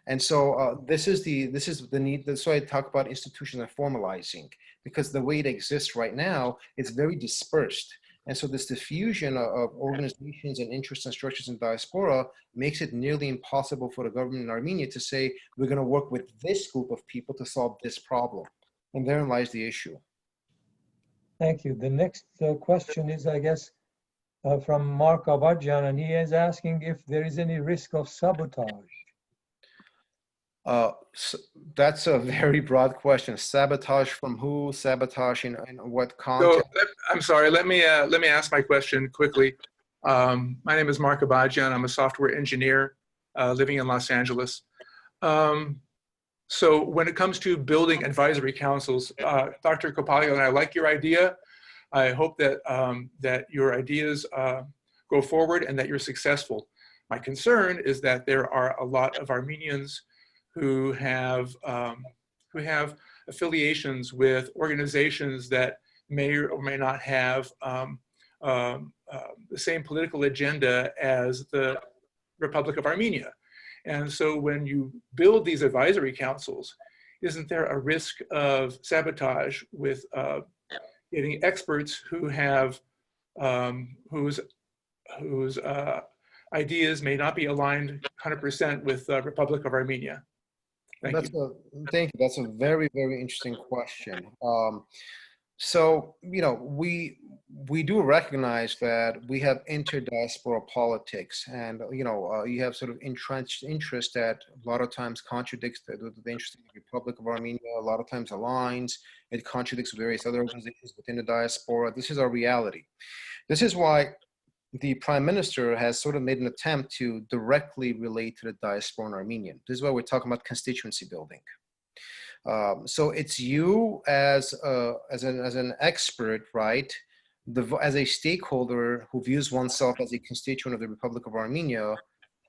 And so this is the need. That's why I talk about institutions and formalizing, because the way it exists right now is very dispersed. And so this diffusion of organizations and interests and structures in diaspora makes it nearly impossible for the government in Armenia to say, we're going to work with this group of people to solve this problem. And therein lies the issue. Thank you. The next question is, I guess, from Mark Abadjan, and he is asking if there is any risk of sabotage. So that's a very broad question. Sabotage from who? Sabotage in what context? So, I'm sorry. Let me ask my question quickly. My name is Mark Abadjan. I'm a software engineer living in Los Angeles. So when it comes to building advisory councils, Dr. Kopalyan, I like your idea. I hope that that your ideas go forward and that you're successful. My concern is that there are a lot of Armenians who have affiliations with organizations that may or may not have the same political agenda as the Republic of Armenia. And so when you build these advisory councils, isn't there a risk of sabotage with getting experts who have whose ideas may not be aligned 100% with the Republic of Armenia? Thank you. That's a very, very interesting question. So, we we do recognize that we have inter-diaspora politics, and you have sort of entrenched interest that a lot of times contradicts the interest of the Republic of Armenia, a lot of times aligns, it contradicts various other organizations within the diaspora. This is our reality. This is why the Prime Minister has sort of made an attempt to directly relate to the Diasporan Armenian. This is why we're talking about constituency building. So it's you as an expert, right? As a stakeholder who views oneself as a constituent of the Republic of Armenia,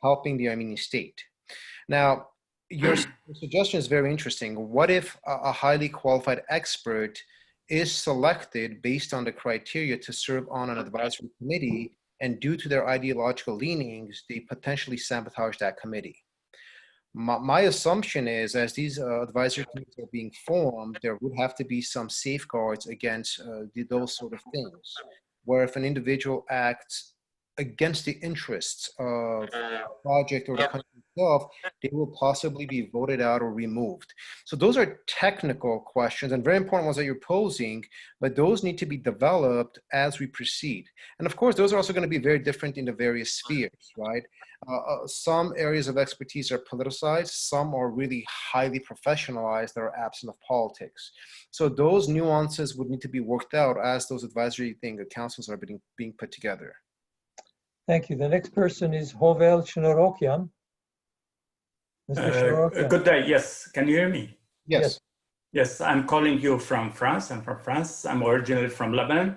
helping the Armenian state. Now, your suggestion is very interesting. What if a highly qualified expert is selected based on the criteria to serve on an advisory committee, and due to their ideological leanings, they potentially sabotage that committee? My assumption is, as these advisory committees are being formed, there would have to be some safeguards against those sort of things, where if an individual acts against the interests of the project or the country itself, they will possibly be voted out or removed. So those are technical questions and very important ones that you're posing, but those need to be developed as we proceed. And of course, those are also going to be very different in the various spheres, right? Some areas of expertise are politicized, some are really highly professionalized that are absent of politics. So those nuances would need to be worked out as those advisory councils are being put together. Thank you. The next person is Hovel Shnorokian. Mr. Shnorokian. Good day. Yes. Can you hear me? Yes. Yes, I'm calling you from France. I'm from France. I'm originally from Lebanon.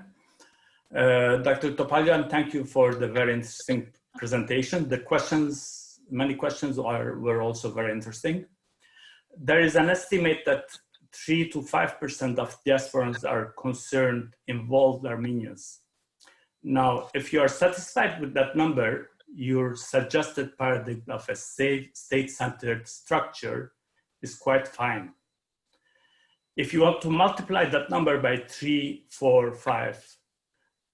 Dr. Kopalyan, thank you for the very interesting presentation. The questions, many questions were also very interesting. There is an estimate that 3 to 5% of diasporans are concerned, involved Armenians. Now, if you are satisfied with that number, your suggested paradigm of a state-centered structure is quite fine. If you want to multiply that number by 3, 4, 5,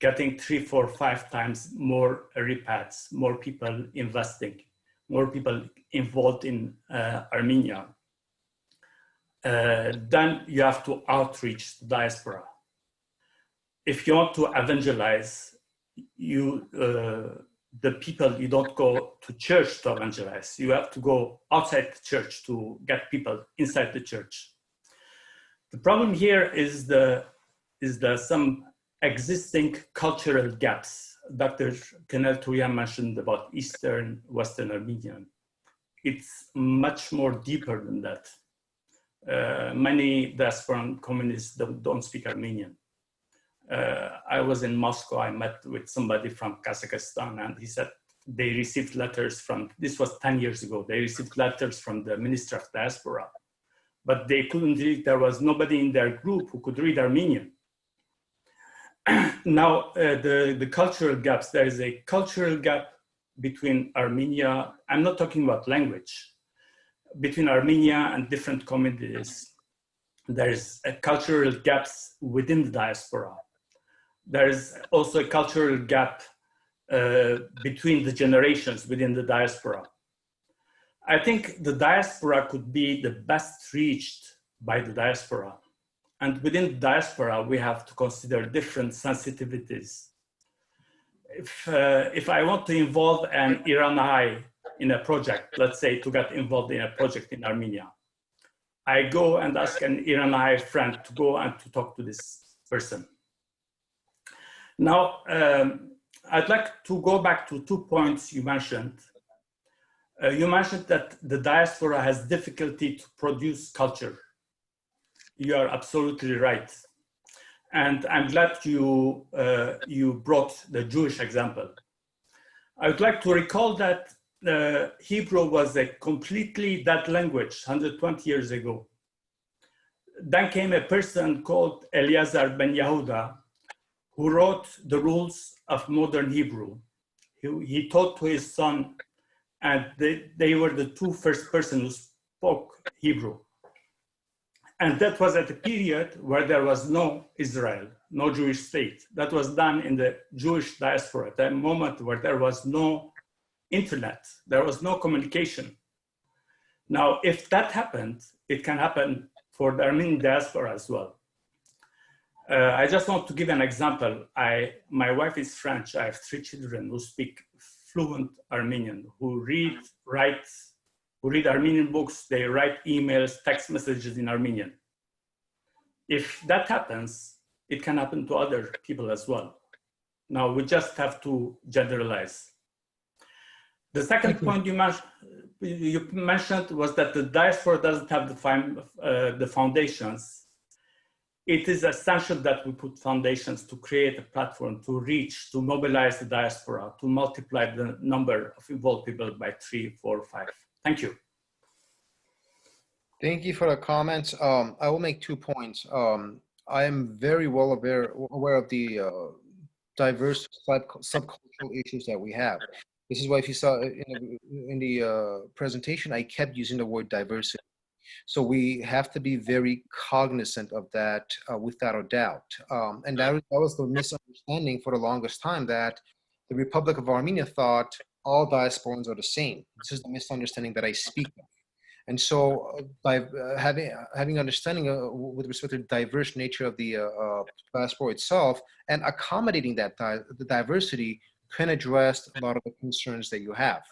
getting 3, 4, 5 times more repats, more people investing, more people involved in Armenia, then you have to outreach the diaspora. If you want to evangelize, the people, you don't go to church to evangelize. You have to go outside the church to get people inside the church. The problem here is some existing cultural gaps. Dr. Kenel Touyan mentioned about Eastern, Western Armenian. It's much more deeper than that. Many diasporan communists don't speak Armenian. I was in Moscow, I met with somebody from Kazakhstan, and he said they received letters from, this was 10 years ago, they received letters from the Minister of Diaspora, but they couldn't read, there was nobody in their group who could read Armenian. Now, the cultural gaps, there is a cultural gap between Armenia, I'm not talking about language, between Armenia and different communities. There's a cultural gaps within the diaspora. There's also a cultural gap between the generations within the diaspora. I think the diaspora could be the best reached by the diaspora. And within the diaspora, we have to consider different sensitivities. If I want to involve an Iranian in a project, let's say to get involved in a project in Armenia, I go and ask an Iranian friend to go and to talk to this person. Now, I'd like to go back to 2 points you mentioned. You mentioned that the diaspora has difficulty to produce culture. You are absolutely right. And I'm glad you brought the Jewish example. I would like to recall that Hebrew was a completely dead language 120 years ago. Then came a person called Eliezer ben Yehuda, who wrote the rules of modern Hebrew. He taught to his son, and they were the two first persons who spoke Hebrew. And that was at a period where there was no Israel, no Jewish state. That was done in the Jewish diaspora, at a moment where there was no internet, there was no communication. Now, if that happened, it can happen for the Armenian diaspora as well. I just want to give an example. My wife is French. I have 3 children who speak fluent Armenian, who read Armenian books, they write emails, text messages in Armenian. If that happens, it can happen to other people as well. Now, we just have to generalize. The second point you mentioned was that the diaspora doesn't have the foundations. It is essential that we put foundations to create a platform to reach, to mobilize the diaspora, to multiply the number of involved people by 3, 4, 5. Thank you. Thank you for the comments. I will make 2 points. I am very well aware of the diverse subcultural issues that we have. This is why if you saw in the presentation, I kept using the word diversity. So we have to be very cognizant of that without a doubt. And that was the misunderstanding for the longest time, that the Republic of Armenia thought all diasporans are the same. This is the misunderstanding that I speak of. And so by having understanding with respect to the diverse nature of the diaspora itself and accommodating that the diversity can address a lot of the concerns that you have.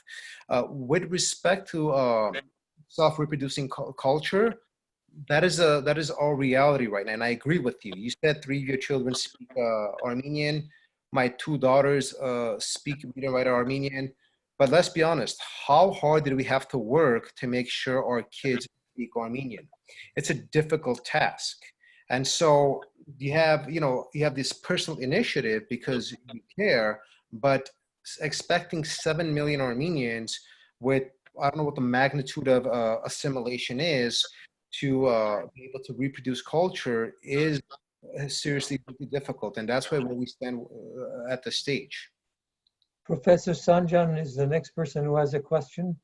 With respect to self-reproducing culture, that is our reality right now, and I agree with you. You said 3 of your children speak Armenian. My 2 daughters speak read and write Armenian. But let's be honest, how hard did we have to work to make sure our kids speak Armenian? It's a difficult task. And so you have this personal initiative because you care, but expecting 7 million Armenians with, I don't know what the magnitude of assimilation is, to be able to reproduce culture is seriously difficult. And that's where we stand at the stage. Professor Sanjan is the next person who has a question.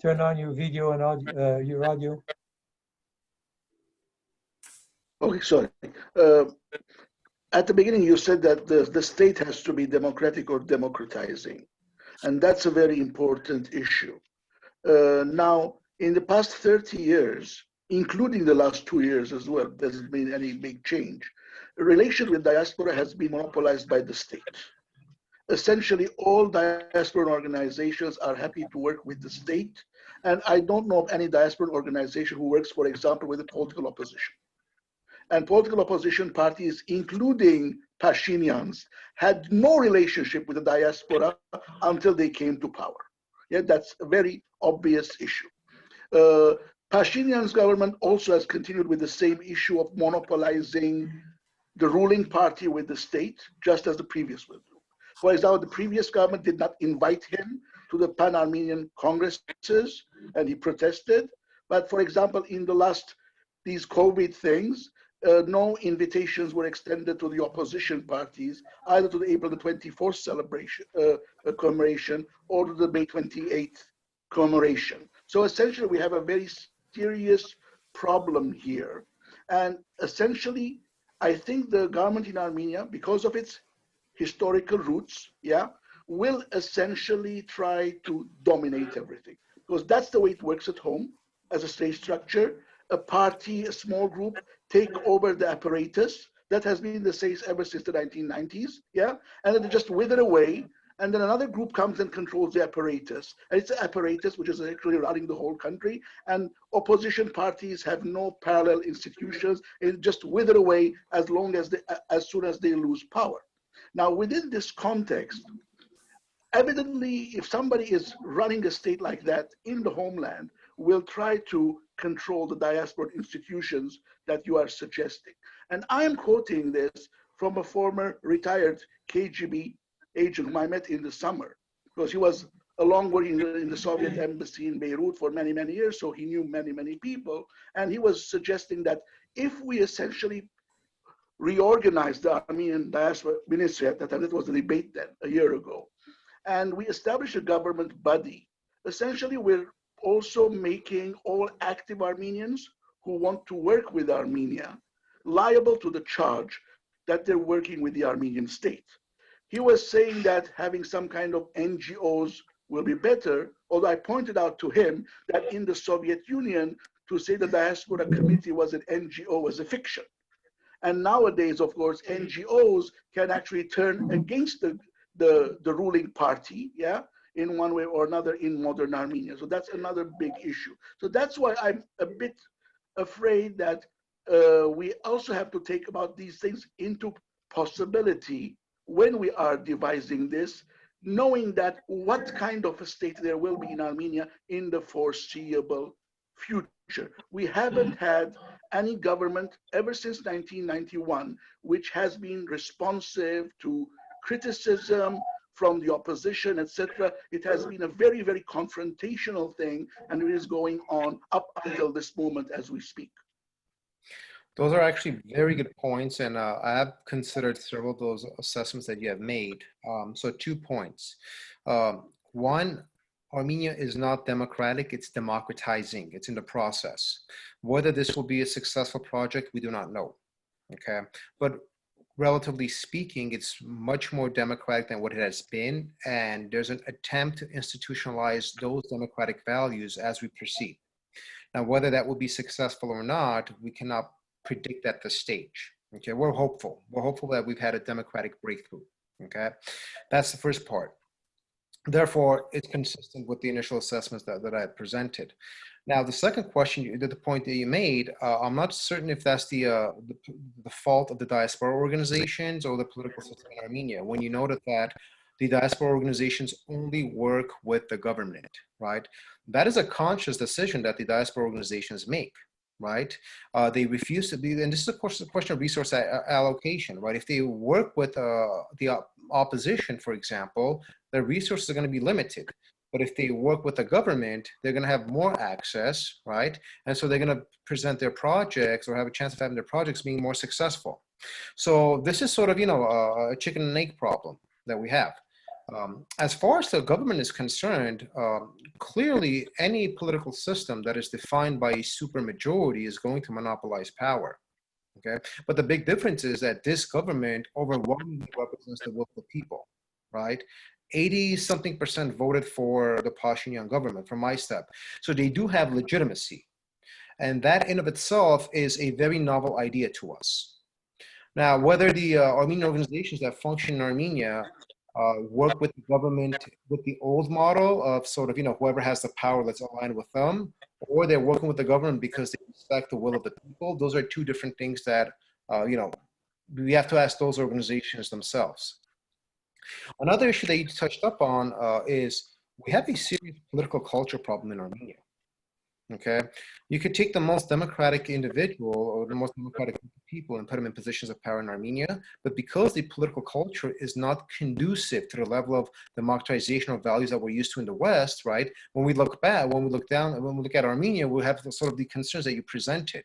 Turn on your video and audio, your audio. Okay, sorry. At the beginning, you said that the state has to be democratic or democratizing, and that's a very important issue. Now, in the past 30 years, including the last 2 years as well, there hasn't been any big change. Relation with diaspora has been monopolized by the state. Essentially, all diasporan organizations are happy to work with the state, and I don't know of any diasporan organization who works, for example, with the political opposition. And political opposition parties, including Pashinyan's, had no relationship with the diaspora until they came to power. Yeah, that's a very obvious issue. Pashinyan's government also has continued with the same issue of monopolizing the ruling party with the state, just as the previous will do. For example, the previous government did not invite him to the Pan-Armenian congresses, and he protested. But for example, in these COVID things, no invitations were extended to the opposition parties, either to the April the 24th celebration, commemoration, or to the May 28th commemoration. So essentially, we have a very serious problem here. And essentially, I think the government in Armenia, because of its historical roots, will essentially try to dominate everything. Because that's the way it works at home as a state structure. A party, a small group, take over the apparatus. That has been the case ever since the 1990s, and then they just wither away, and then another group comes and controls the apparatus. And it's an apparatus which is actually running the whole country, and opposition parties have no parallel institutions. It just wither away as soon as they lose power. Now, within this context, evidently, if somebody is running a state like that in the homeland, will try to control the diaspora institutions that you are suggesting. And I am quoting this from a former retired KGB agent whom I met in the summer, because he was along working in the Soviet embassy in Beirut for many, many years, so he knew many, many people. And he was suggesting that if we essentially reorganize the Armenian Diaspora Ministry, at that time, that was the debate then, a year ago, and we establish a government body, essentially we're also making all active Armenians who want to work with Armenia liable to the charge that they're working with the Armenian state. He was saying that having some kind of NGOs will be better, although I pointed out to him that in the Soviet Union, to say the Diaspora Committee was an NGO was a fiction. And nowadays, of course, NGOs can actually turn against the ruling party, yeah, in one way or another in modern Armenia. So that's another big issue. So that's why I'm a bit afraid that we also have to take about these things into possibility when we are devising this, knowing that what kind of a state there will be in Armenia in the foreseeable future. We haven't had any government ever since 1991 which has been responsive to criticism from the opposition, etc. It has been a very, very confrontational thing, and it is going on up until this moment as we speak. Those are actually very good points, and I have considered several of those assessments that you have made. So 2 points. One, Armenia is not democratic, it's democratizing, it's in the process. Whether this will be a successful project, we do not know, okay? But relatively speaking, it's much more democratic than what it has been, and there's an attempt to institutionalize those democratic values as we proceed. Now, whether that will be successful or not, we cannot predict at this stage. Okay, we're hopeful. We're hopeful that we've had a democratic breakthrough. Okay, that's the first part. Therefore, it's consistent with the initial assessments that I had presented. Now, the second question, the point that you made, I'm not certain if that's the fault of the diaspora organizations or the political system in Armenia. When you noted that the diaspora organizations only work with the government, right? That is a conscious decision that the diaspora organizations make. Right? They refuse to be, and this is of course a question of resource allocation, right? If they work with the opposition, for example, their resources are going to be limited. But if they work with the government, they're going to have more access, right? And so they're going to present their projects or have a chance of having their projects being more successful. So this is sort of, you know, a chicken and egg problem that we have. As far as the government is concerned, clearly any political system that is defined by a supermajority is going to monopolize power, okay? But the big difference is that this government overwhelmingly represents the will of the people, right? 80-something% voted for the Pashinyan government, for my step. So they do have legitimacy. And that in of itself is a very novel idea to us. Now, whether the Armenian organizations that function in Armenia work with the government with the old model of sort of, you know, whoever has the power, let's align with them, or they're working with the government because they respect the will of the people. Those are two different things that, you know, we have to ask those organizations themselves. Another issue that you touched up on is we have a serious political culture problem in Armenia. Okay, you could take the most democratic individual or the most democratic people and put them in positions of power in Armenia, but because the political culture is not conducive to the level of democratization of values that we're used to in the West, right? When we look back, when we look at Armenia, we have sort of the concerns that you presented.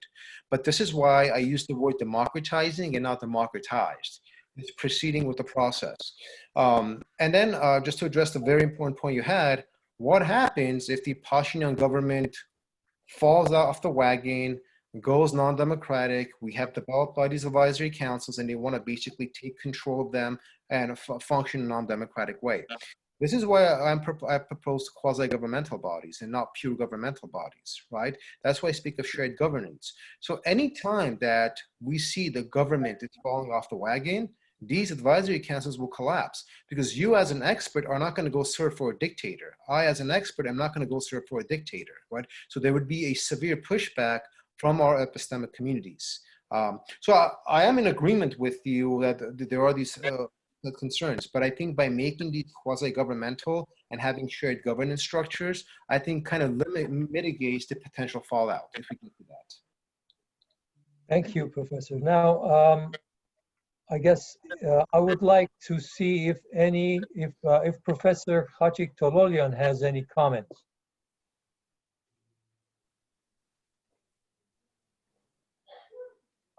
But this is why I use the word democratizing and not democratized. It's proceeding with the process. And then just to address the very important point you had, what happens if the Pashinyan government falls off the wagon, goes non-democratic? We have developed by these advisory councils and they want to basically take control of them and function in a non-democratic way. This is why I propose quasi-governmental bodies and not pure governmental bodies, right? That's why I speak of shared governance. So anytime that we see the government is falling off the wagon, these advisory councils will collapse because you as an expert are not going to go serve for a dictator. I as an expert am not going to go serve for a dictator, right? So there would be a severe pushback from our epistemic communities. So I am in agreement with you that there are these concerns, but I think by making these quasi-governmental and having shared governance structures, I think kind of mitigates the potential fallout if we can do that. Thank you, Professor. Now, I guess I would like to see if Professor Hachik Tololyan has any comments.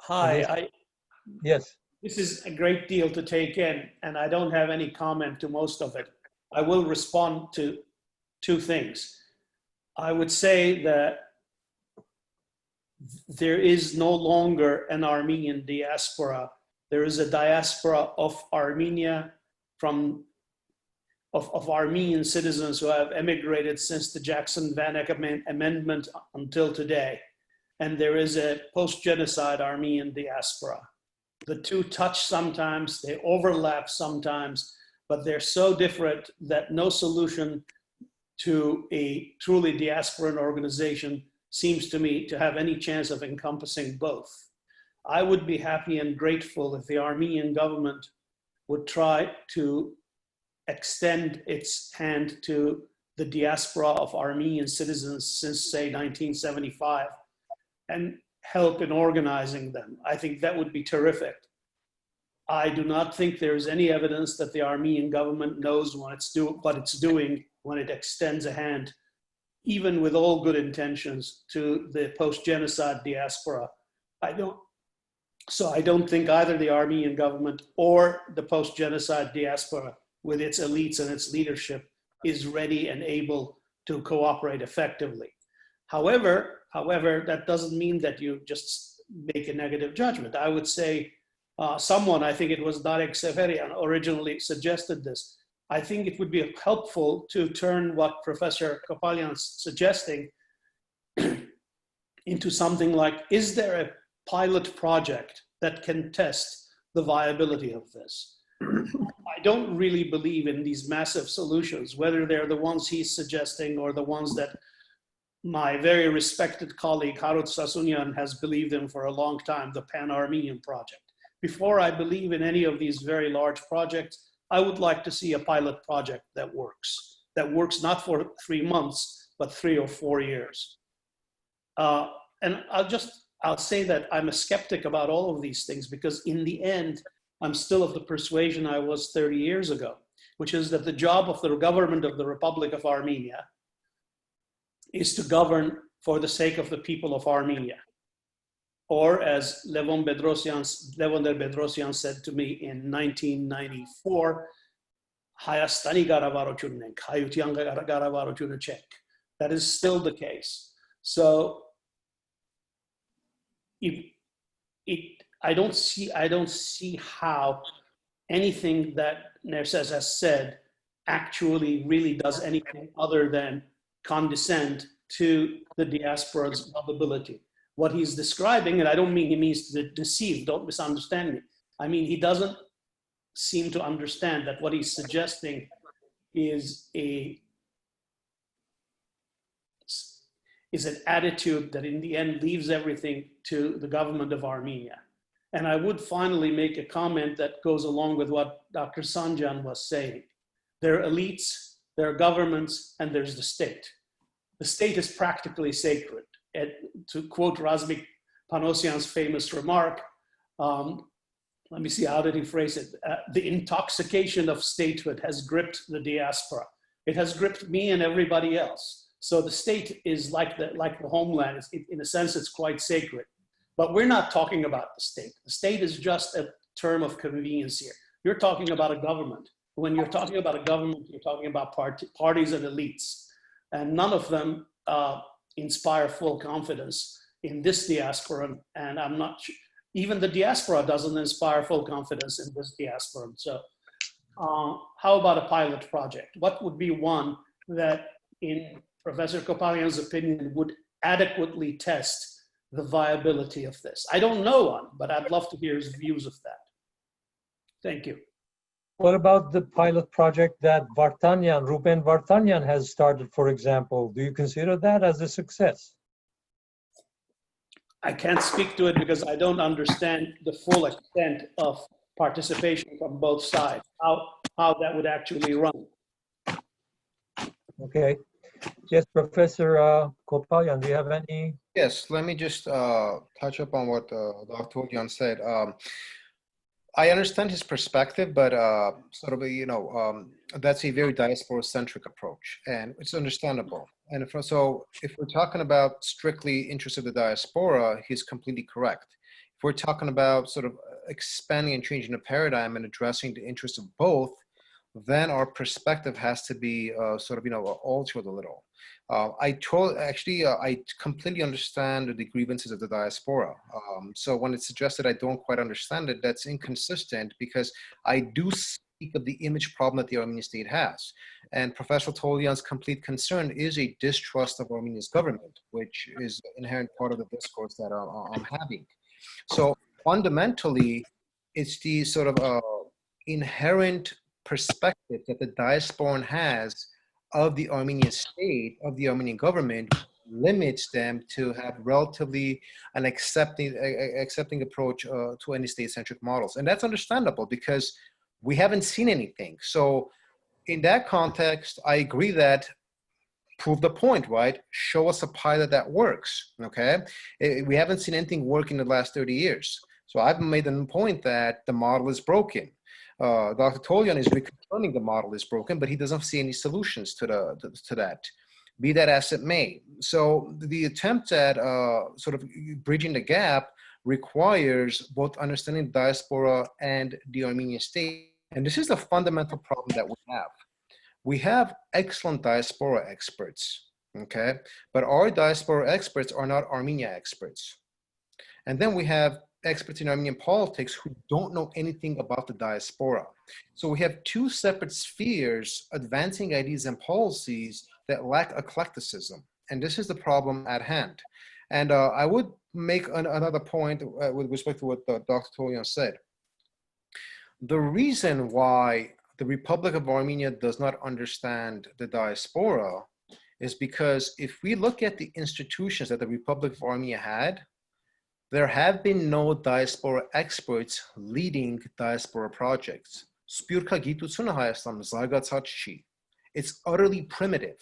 Hi. Yes. This is a great deal to take in, and I don't have any comment to most of it. I will respond to two things. I would say that there is no longer an Armenian diaspora. There is a diaspora of Armenia of Armenian citizens who have emigrated since the Jackson-Vanik Amendment until today. and there is a post-genocide Armenian diaspora. The two touch sometimes, they overlap sometimes, but they're so different that no solution to a truly diasporan organization seems to me to have any chance of encompassing both. I would be happy and grateful if the Armenian government would try to extend its hand to the diaspora of Armenian citizens since, say, 1975 and help in organizing them. I think that would be terrific. I do not think there is any evidence that the Armenian government knows what it's doing when it extends a hand, even with all good intentions, to the post-genocide diaspora. I don't think either the Armenian government or the post-genocide diaspora, with its elites and its leadership, is ready and able to cooperate effectively. However, that doesn't mean that you just make a negative judgment. I would say someone, I think it was Darek Seferian, originally suggested this. I think it would be helpful to turn what Professor Kopalyan's suggesting into something like, is there a pilot project that can test the viability of this? I don't really believe in these massive solutions, whether they're the ones he's suggesting or the ones that my very respected colleague Harut Sasunyan has believed in for a long time, the Pan-Armenian project. Before I believe in any of these very large projects, I would like to see a pilot project that works not for 3 months, but 3 or 4 years. And I'll say that I'm a skeptic about all of these things because in the end, I'm still of the persuasion I was 30 years ago, which is that the job of the government of the Republic of Armenia is to govern for the sake of the people of Armenia. Or as Levon der Bedrosian said to me in 1994, Hayastani Garavarochun Nenk, Hayutianga Garavarochun Chek. That is still the case. So I don't see how anything that Nerses has said actually really does anything other than condescend to the diaspora's ability. What he's describing, and I don't mean he means to deceive, don't misunderstand me. I mean, he doesn't seem to understand that what he's suggesting is an attitude that in the end leaves everything to the government of Armenia. And I would finally make a comment that goes along with what Dr. Sanjan was saying. There are elites, there are governments, and there's the state. The state is practically sacred. To quote Razmik Panosian's famous remark, let me see, how did he phrase it? The intoxication of statehood has gripped the diaspora. It has gripped me and everybody else. So the state is like the homeland. In a sense, it's quite sacred. But we're not talking about the state. The state is just a term of convenience here. You're talking about a government. When you're talking about a government, you're talking about parties and elites. And none of them inspire full confidence in this diaspora. And I'm not sure, even the diaspora doesn't inspire full confidence in this diaspora. So how about a pilot project? What would be one that, in Professor Kopalyan's opinion, would adequately test the viability of this? I don't know one, but I'd love to hear his views of that. Thank you. What about the pilot project that Ruben Vartanyan has started, for example? Do you consider that as a success? I can't speak to it because I don't understand the full extent of participation from both sides, how that would actually run. Okay. Yes, Professor Kopalyan, do you have any? Yes, let me just touch up on what Dr. Jan said. I understand his perspective, but that's a very diaspora-centric approach, and it's understandable. And if we're talking about strictly interests of the diaspora, he's completely correct. If we're talking about sort of expanding and changing the paradigm and addressing the interests of both, then our perspective has to be altered a little. I completely understand the grievances of the diaspora. So when it's suggested I don't quite understand it, that's inconsistent, because I do critique of the image problem that the Armenian state has. And Professor Tolyan's complete concern is a distrust of Armenia's government, which is an inherent part of the discourse that I'm having. So fundamentally, it's the sort of inherent perspective that the diasporan has of the Armenian state, of the Armenian government, limits them to have relatively an accepting approach to any state-centric models. And that's understandable because we haven't seen anything. So in that context, I agree that prove the point, right? Show us a pilot that works, okay? We haven't seen anything work in the last 30 years. So I've made the point that the model is broken. Dr. Tolyan is reconfirming the model is broken, but he doesn't see any solutions to that, be that as it may. So the attempt at sort of bridging the gap requires both understanding the diaspora and the Armenian state. And this is the fundamental problem that we have. We have excellent diaspora experts, okay? But our diaspora experts are not Armenia experts. And then we have experts in Armenian politics who don't know anything about the diaspora. So we have two separate spheres advancing ideas and policies that lack eclecticism. And this is the problem at hand. And I would make another point with respect to what Dr. Tolyan said. The reason why the Republic of Armenia does not understand the diaspora is because if we look at the institutions that the Republic of Armenia had, there have been no diaspora experts leading diaspora projects. It's utterly primitive.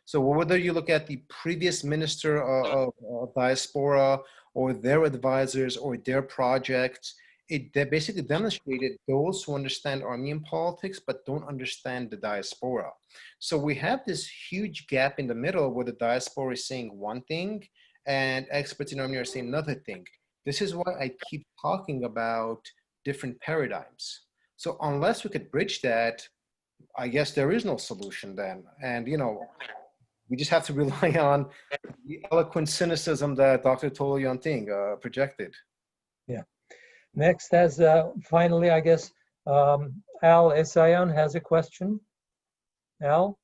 So whether you look at the previous minister of diaspora or their advisors or their projects, they basically demonstrated those who understand Armenian politics but don't understand the diaspora. So we have this huge gap in the middle where the diaspora is saying one thing and experts in Armenia are saying another thing. This is why I keep talking about different paradigms. So unless we could bridge that, I guess there is no solution then. And, you know, we just have to rely on the eloquent cynicism that Dr. Tolyan projected. Yeah. Next, as finally, I guess, Al Esayan has a question. Al?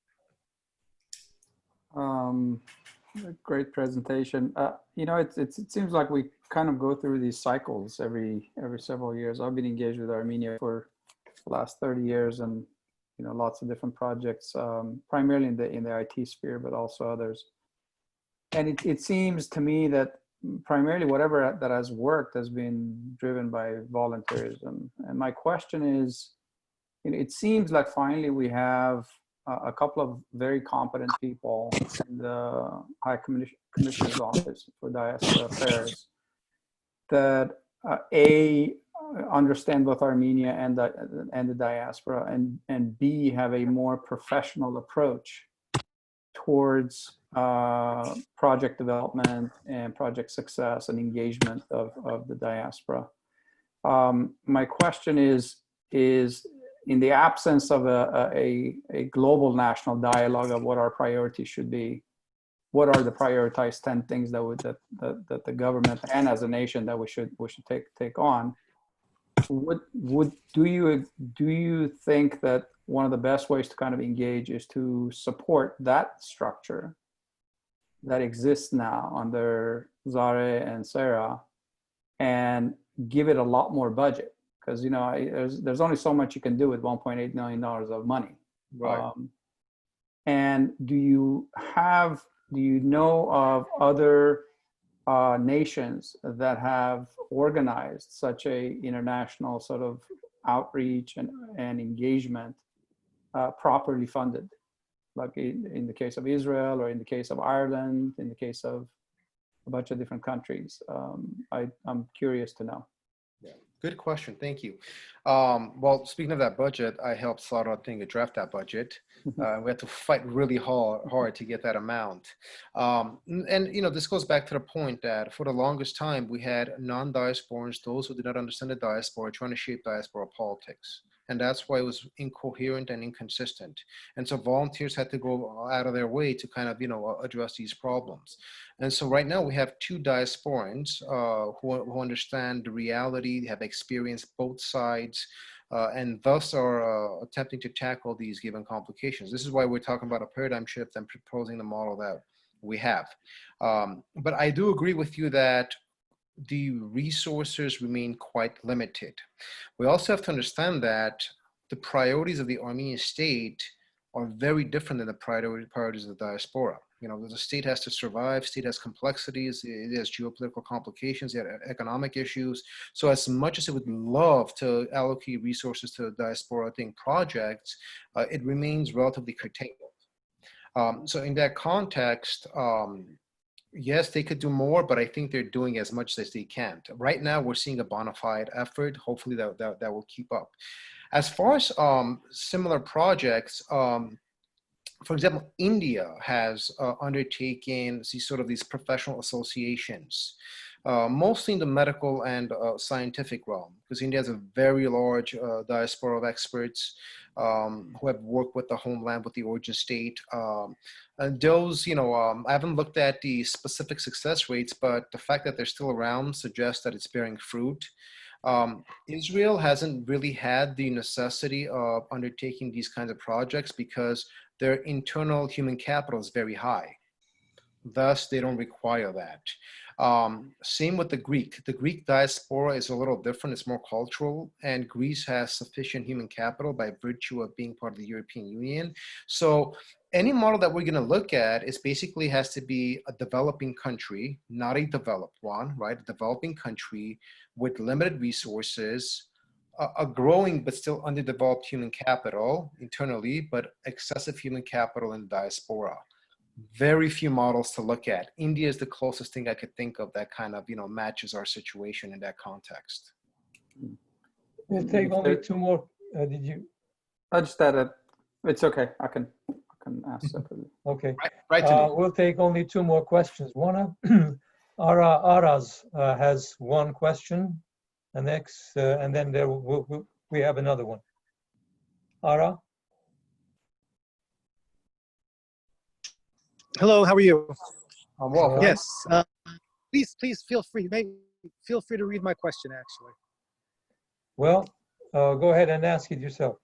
Great presentation. You know, it seems like we kind of go through these cycles every several years. I've been engaged with Armenia for the last 30 years, and you know, lots of different projects, primarily in the IT sphere, but also others. And it seems to me that primarily whatever that has worked has been driven by volunteerism. And my question is, you know, it seems like finally we have a couple of very competent people in the High Commissioner's Office for Diaspora Affairs that understand both Armenia and the diaspora, and B, have a more professional approach towards project development and project success and engagement of the diaspora. My question is in the absence of a global national dialogue of what our priorities should be, what are the prioritized 10 things that the government and as a nation that we should take on? Do you think that one of the best ways to kind of engage is to support that structure that exists now under Zare and Sarah and give it a lot more budget? Because, you know, there's only so much you can do with $1.8 million of money. Right. And do you know of other nations that have organized such a international sort of outreach and engagement properly funded, like in the case of Israel or in the case of Ireland, in the case of a bunch of different countries? I'm curious to know. Yeah, good question. Thank you. Well, speaking of that budget, I helped Sarah draft that budget. We had to fight really hard to get that amount. And, you know, this goes back to the point that for the longest time, we had non-diasporans, those who did not understand the diaspora, trying to shape diaspora politics. And that's why it was incoherent and inconsistent. And so volunteers had to go out of their way to kind of, you know, address these problems. And so right now we have two diasporans who understand the reality, have experienced both sides, and thus are attempting to tackle these given complications. This is why we're talking about a paradigm shift and proposing the model that we have. But I do agree with you that the resources remain quite limited. We also have to understand that the priorities of the Armenian state are very different than the priorities of the diaspora. You know, the state has to survive, state has complexities, it has geopolitical complications, it has economic issues. So as much as it would love to allocate resources to diaspora projects, it remains relatively curtailed. So in that context, yes, they could do more, but I think they're doing as much as they can. Right now, we're seeing a bona fide effort. Hopefully that will keep up. As far as similar projects, for example, India has undertaken these professional associations, mostly in the medical and scientific realm, because India has a very large diaspora of experts who have worked with the homeland, with the origin state. And those, I haven't looked at the specific success rates, but the fact that they're still around suggests that it's bearing fruit. Israel hasn't really had the necessity of undertaking these kinds of projects because their internal human capital is very high. Thus, they don't require that. Same with the Greek. The Greek diaspora is a little different. It's more cultural, and Greece has sufficient human capital by virtue of being part of the European Union. So any model that we're going to look at is basically has to be a developing country, not a developed one, right? A developing country with limited resources, a growing but still underdeveloped human capital internally, but excessive human capital in diaspora. Very few models to look at. India is the closest thing I could think of that kind of, matches our situation in that context. We'll take only two more. Did you? I just added, it's okay. I can ask separately. Okay. Right we'll take only two more questions. One of Aras has one question, and next, and then we have another one. Ara? Hello, how are you? I'm welcome. Yes, please feel free. Feel free to read my question, actually. Well, go ahead and ask it yourself.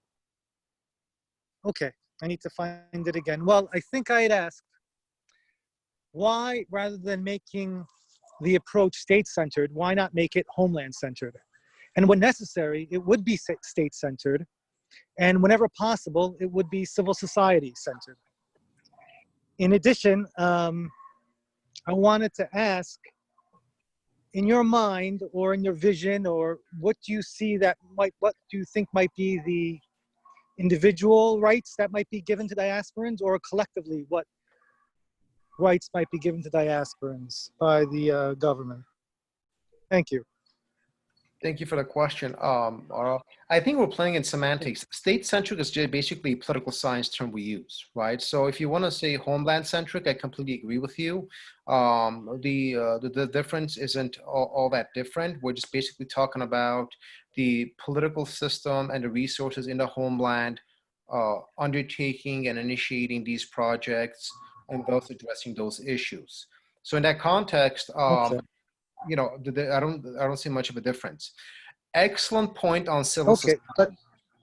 Okay, I need to find it again. Well, I think I had asked, why, rather than making the approach state-centered, why not make it homeland-centered? And when necessary, it would be state-centered, and whenever possible, it would be civil society-centered. In addition, I wanted to ask, in your mind or in your vision, or what do you see what do you think might be the individual rights that might be given to diasporans, or collectively what rights might be given to diasporans by the government? Thank you. Thank you for the question. I think we're playing in semantics. State-centric is just basically a political science term we use, right? So if you want to say homeland-centric, I completely agree with you. The difference isn't all that different. We're just basically talking about the political system and the resources in the homeland undertaking and initiating these projects and thus addressing those issues. So in that context, Okay. I don't see much of a difference. Excellent point on civil society.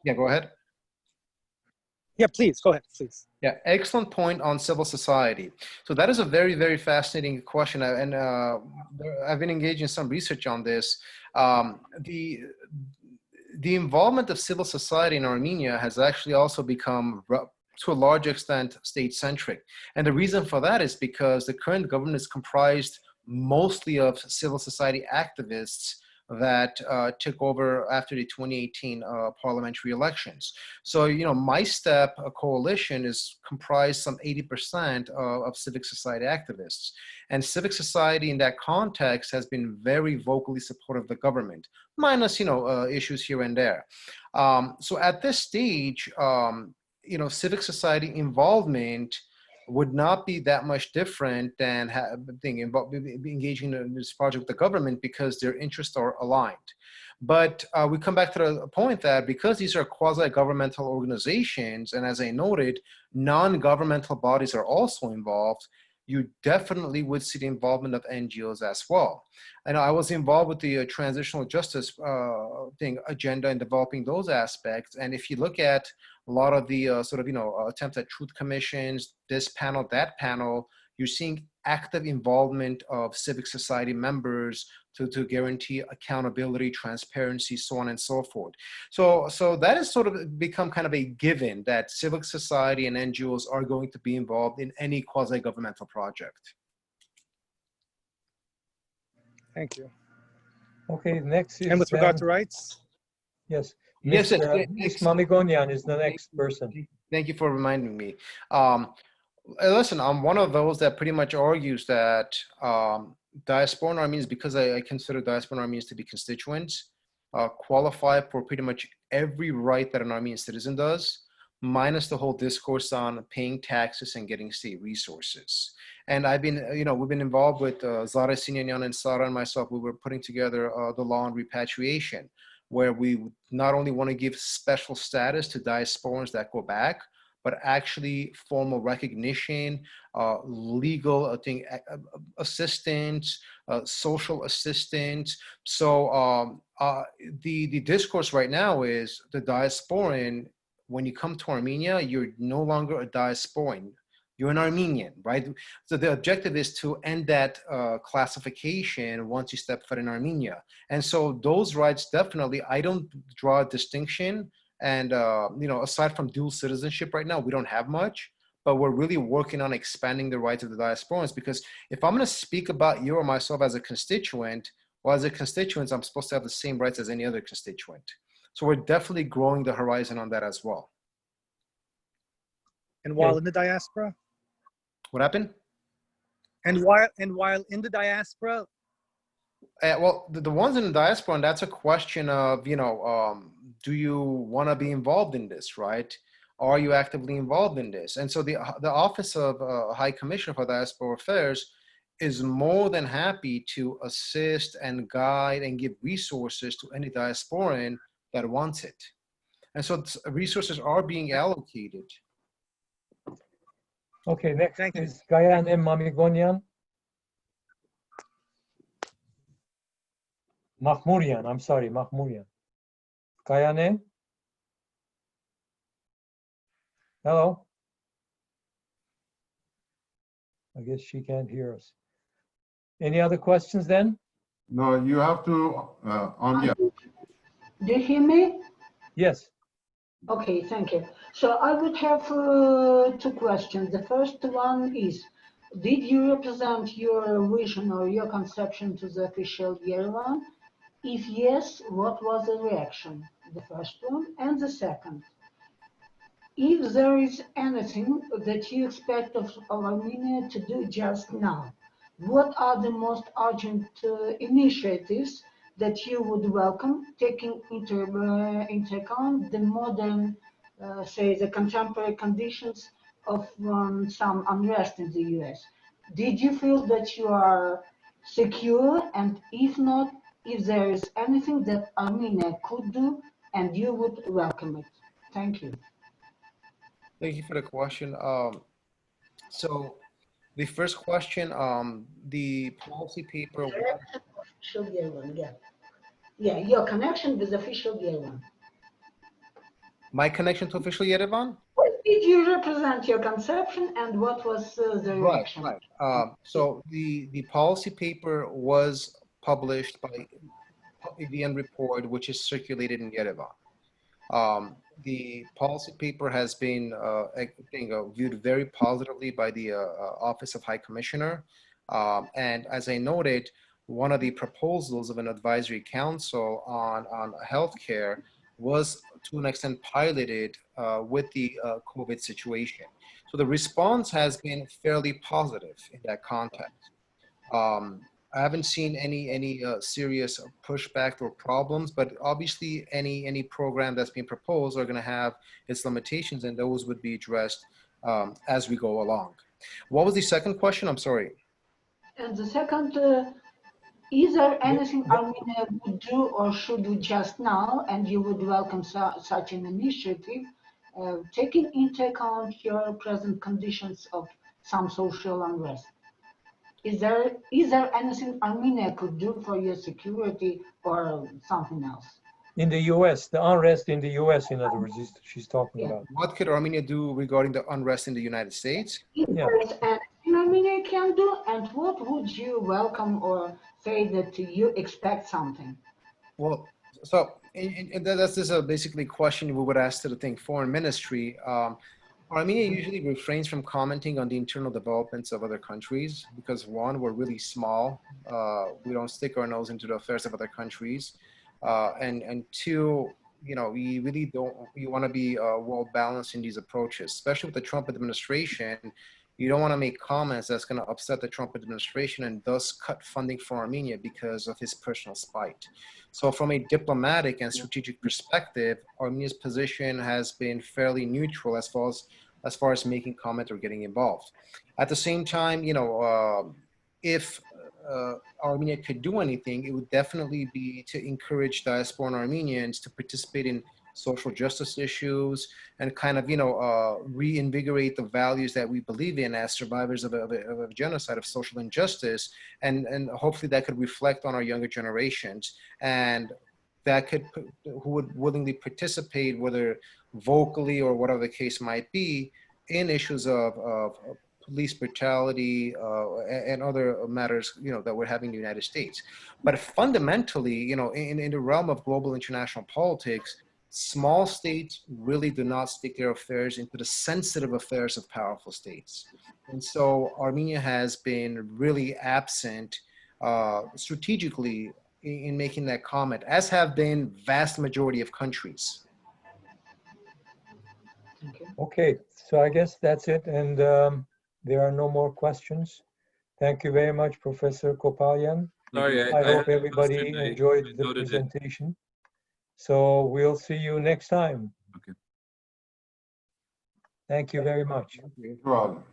Yeah, go ahead. Yeah, please, go ahead, please. Yeah, excellent point on civil society. So that is a very, very fascinating question. And I've been engaged in some research on this. The involvement of civil society in Armenia has actually also become, to a large extent, state-centric. And the reason for that is because the current government is comprised mostly of civil society activists that took over after the 2018 parliamentary elections. So, My Step coalition is comprised some 80% of civic society activists. And civic society in that context has been very vocally supportive of the government, minus, issues here and there. So at this stage, civic society involvement would not be that much different than engaging in this project with the government because their interests are aligned. But we come back to the point that because these are quasi-governmental organizations, and as I noted, non-governmental bodies are also involved, you definitely would see the involvement of NGOs as well. And I was involved with the transitional justice agenda in developing those aspects. And if you look at a lot of the attempts at truth commissions, this panel, that panel, you're seeing active involvement of civic society members to guarantee accountability, transparency, so on and so forth. So that has sort of become kind of a given that civic society and NGOs are going to be involved in any quasi-governmental project. Thank you. Okay, next is... And with regard to rights? Yes. Yes, Ms. Mamigonian is the next person. Thank you for reminding me. Listen, I'm one of those that pretty much argues that Diasporan Armenians, because I consider Diasporan Armenians to be constituents, qualify for pretty much every right that an Armenian citizen does, minus the whole discourse on paying taxes and getting state resources. And I've been, we've been involved with Zara Sinyanyan and Sara and myself. We were putting together the law on repatriation, where we not only want to give special status to diasporans that go back, but actually formal recognition, legal assistance, social assistance. So the discourse right now is the diasporan, when you come to Armenia, you're no longer a diasporan, you're an Armenian, right? So the objective is to end that classification once you step foot in Armenia. And so those rights, definitely, I don't draw a distinction. And, aside from dual citizenship right now, we don't have much, but we're really working on expanding the rights of the diasporans, because if I'm going to speak about you or myself as a constituent, well, as a constituent, I'm supposed to have the same rights as any other constituent. So we're definitely growing the horizon on that as well. And while in the diaspora? What happened? And while in the diaspora? Well, the ones in the diaspora, and that's a question of, do you want to be involved in this, right? Are you actively involved in this? And so the Office of High Commissioner for Diaspora Affairs is more than happy to assist and guide and give resources to any diasporan that wants it. And so resources are being allocated. Okay, next is Gayan M. Mamigonian. Mahmourian, I'm sorry, Mahmourian. Kayane? Hello? I guess she can't hear us. Any other questions then? No, you have to, yeah. Do you hear me? Yes. Okay, thank you. So I would have two questions. The first one is, did you represent your vision or your conception to the official Yerevan? If yes, what was the reaction? The first one. And the second, if there is anything that you expect of Armenia to do just now, what are the most urgent initiatives that you would welcome, taking into account the modern, say, the contemporary conditions of some unrest in the US? Did you feel that you are secure? And if not, if there is anything that Armenia could do and you would welcome it? Thank you. Thank you for the question. So the first question, the policy paper. Official Yerevan, yeah. Yeah, your connection with official Yerevan. My connection to official Yerevan? Did you represent your conception and what was the reaction? Right. So the policy paper was published by the end report, which is circulated in Yerevan. The policy paper has been viewed very positively by the Office of High Commissioner. And as I noted, one of the proposals of an advisory council on healthcare was to an extent piloted with the COVID situation. So the response has been fairly positive in that context. I haven't seen any serious pushback or problems, but obviously any program that's being proposed are going to have its limitations, and those would be addressed as we go along. What was the second question? I'm sorry. And the second, is there anything Armenia would do or should do just now, and you would welcome such an initiative, taking into account your present conditions of some social unrest. Is there anything Armenia could do for your security or something else? In the U.S., the unrest in the U.S., in other words, she's talking about. What could Armenia do regarding the unrest in the United States? Yeah. And Armenia can do, and what would you welcome or say that you expect something? Well, so this is basically a question we would ask to the foreign ministry. Armenia usually refrains from commenting on the internal developments of other countries because one, we're really small. We don't stick our nose into the affairs of other countries. And two, we really you want to be well balanced in these approaches, especially with the Trump administration. You don't want to make comments that's going to upset the Trump administration and thus cut funding for Armenia because of his personal spite. So from a diplomatic and strategic perspective, Armenia's position has been fairly neutral as far as making comment or getting involved. At the same time, if Armenia could do anything, it would definitely be to encourage Diasporan Armenians to participate in social justice issues and kind of, reinvigorate the values that we believe in as survivors of a genocide, of social injustice. And hopefully that could reflect on our younger generations and that who would willingly participate, whether vocally or whatever the case might be, in issues of police brutality and other matters, that we're having in the United States. But fundamentally, in the realm of global international politics, small states really do not stick their affairs into the sensitive affairs of powerful states. And so Armenia has been really absent strategically in making that comment, as have been vast majority of countries. Okay, so I guess that's it. And there are no more questions. Thank you very much, Professor Kopalyan. Sorry, I hope everybody enjoyed the presentation. So we'll see you next time. Okay. Thank you very much. No problem.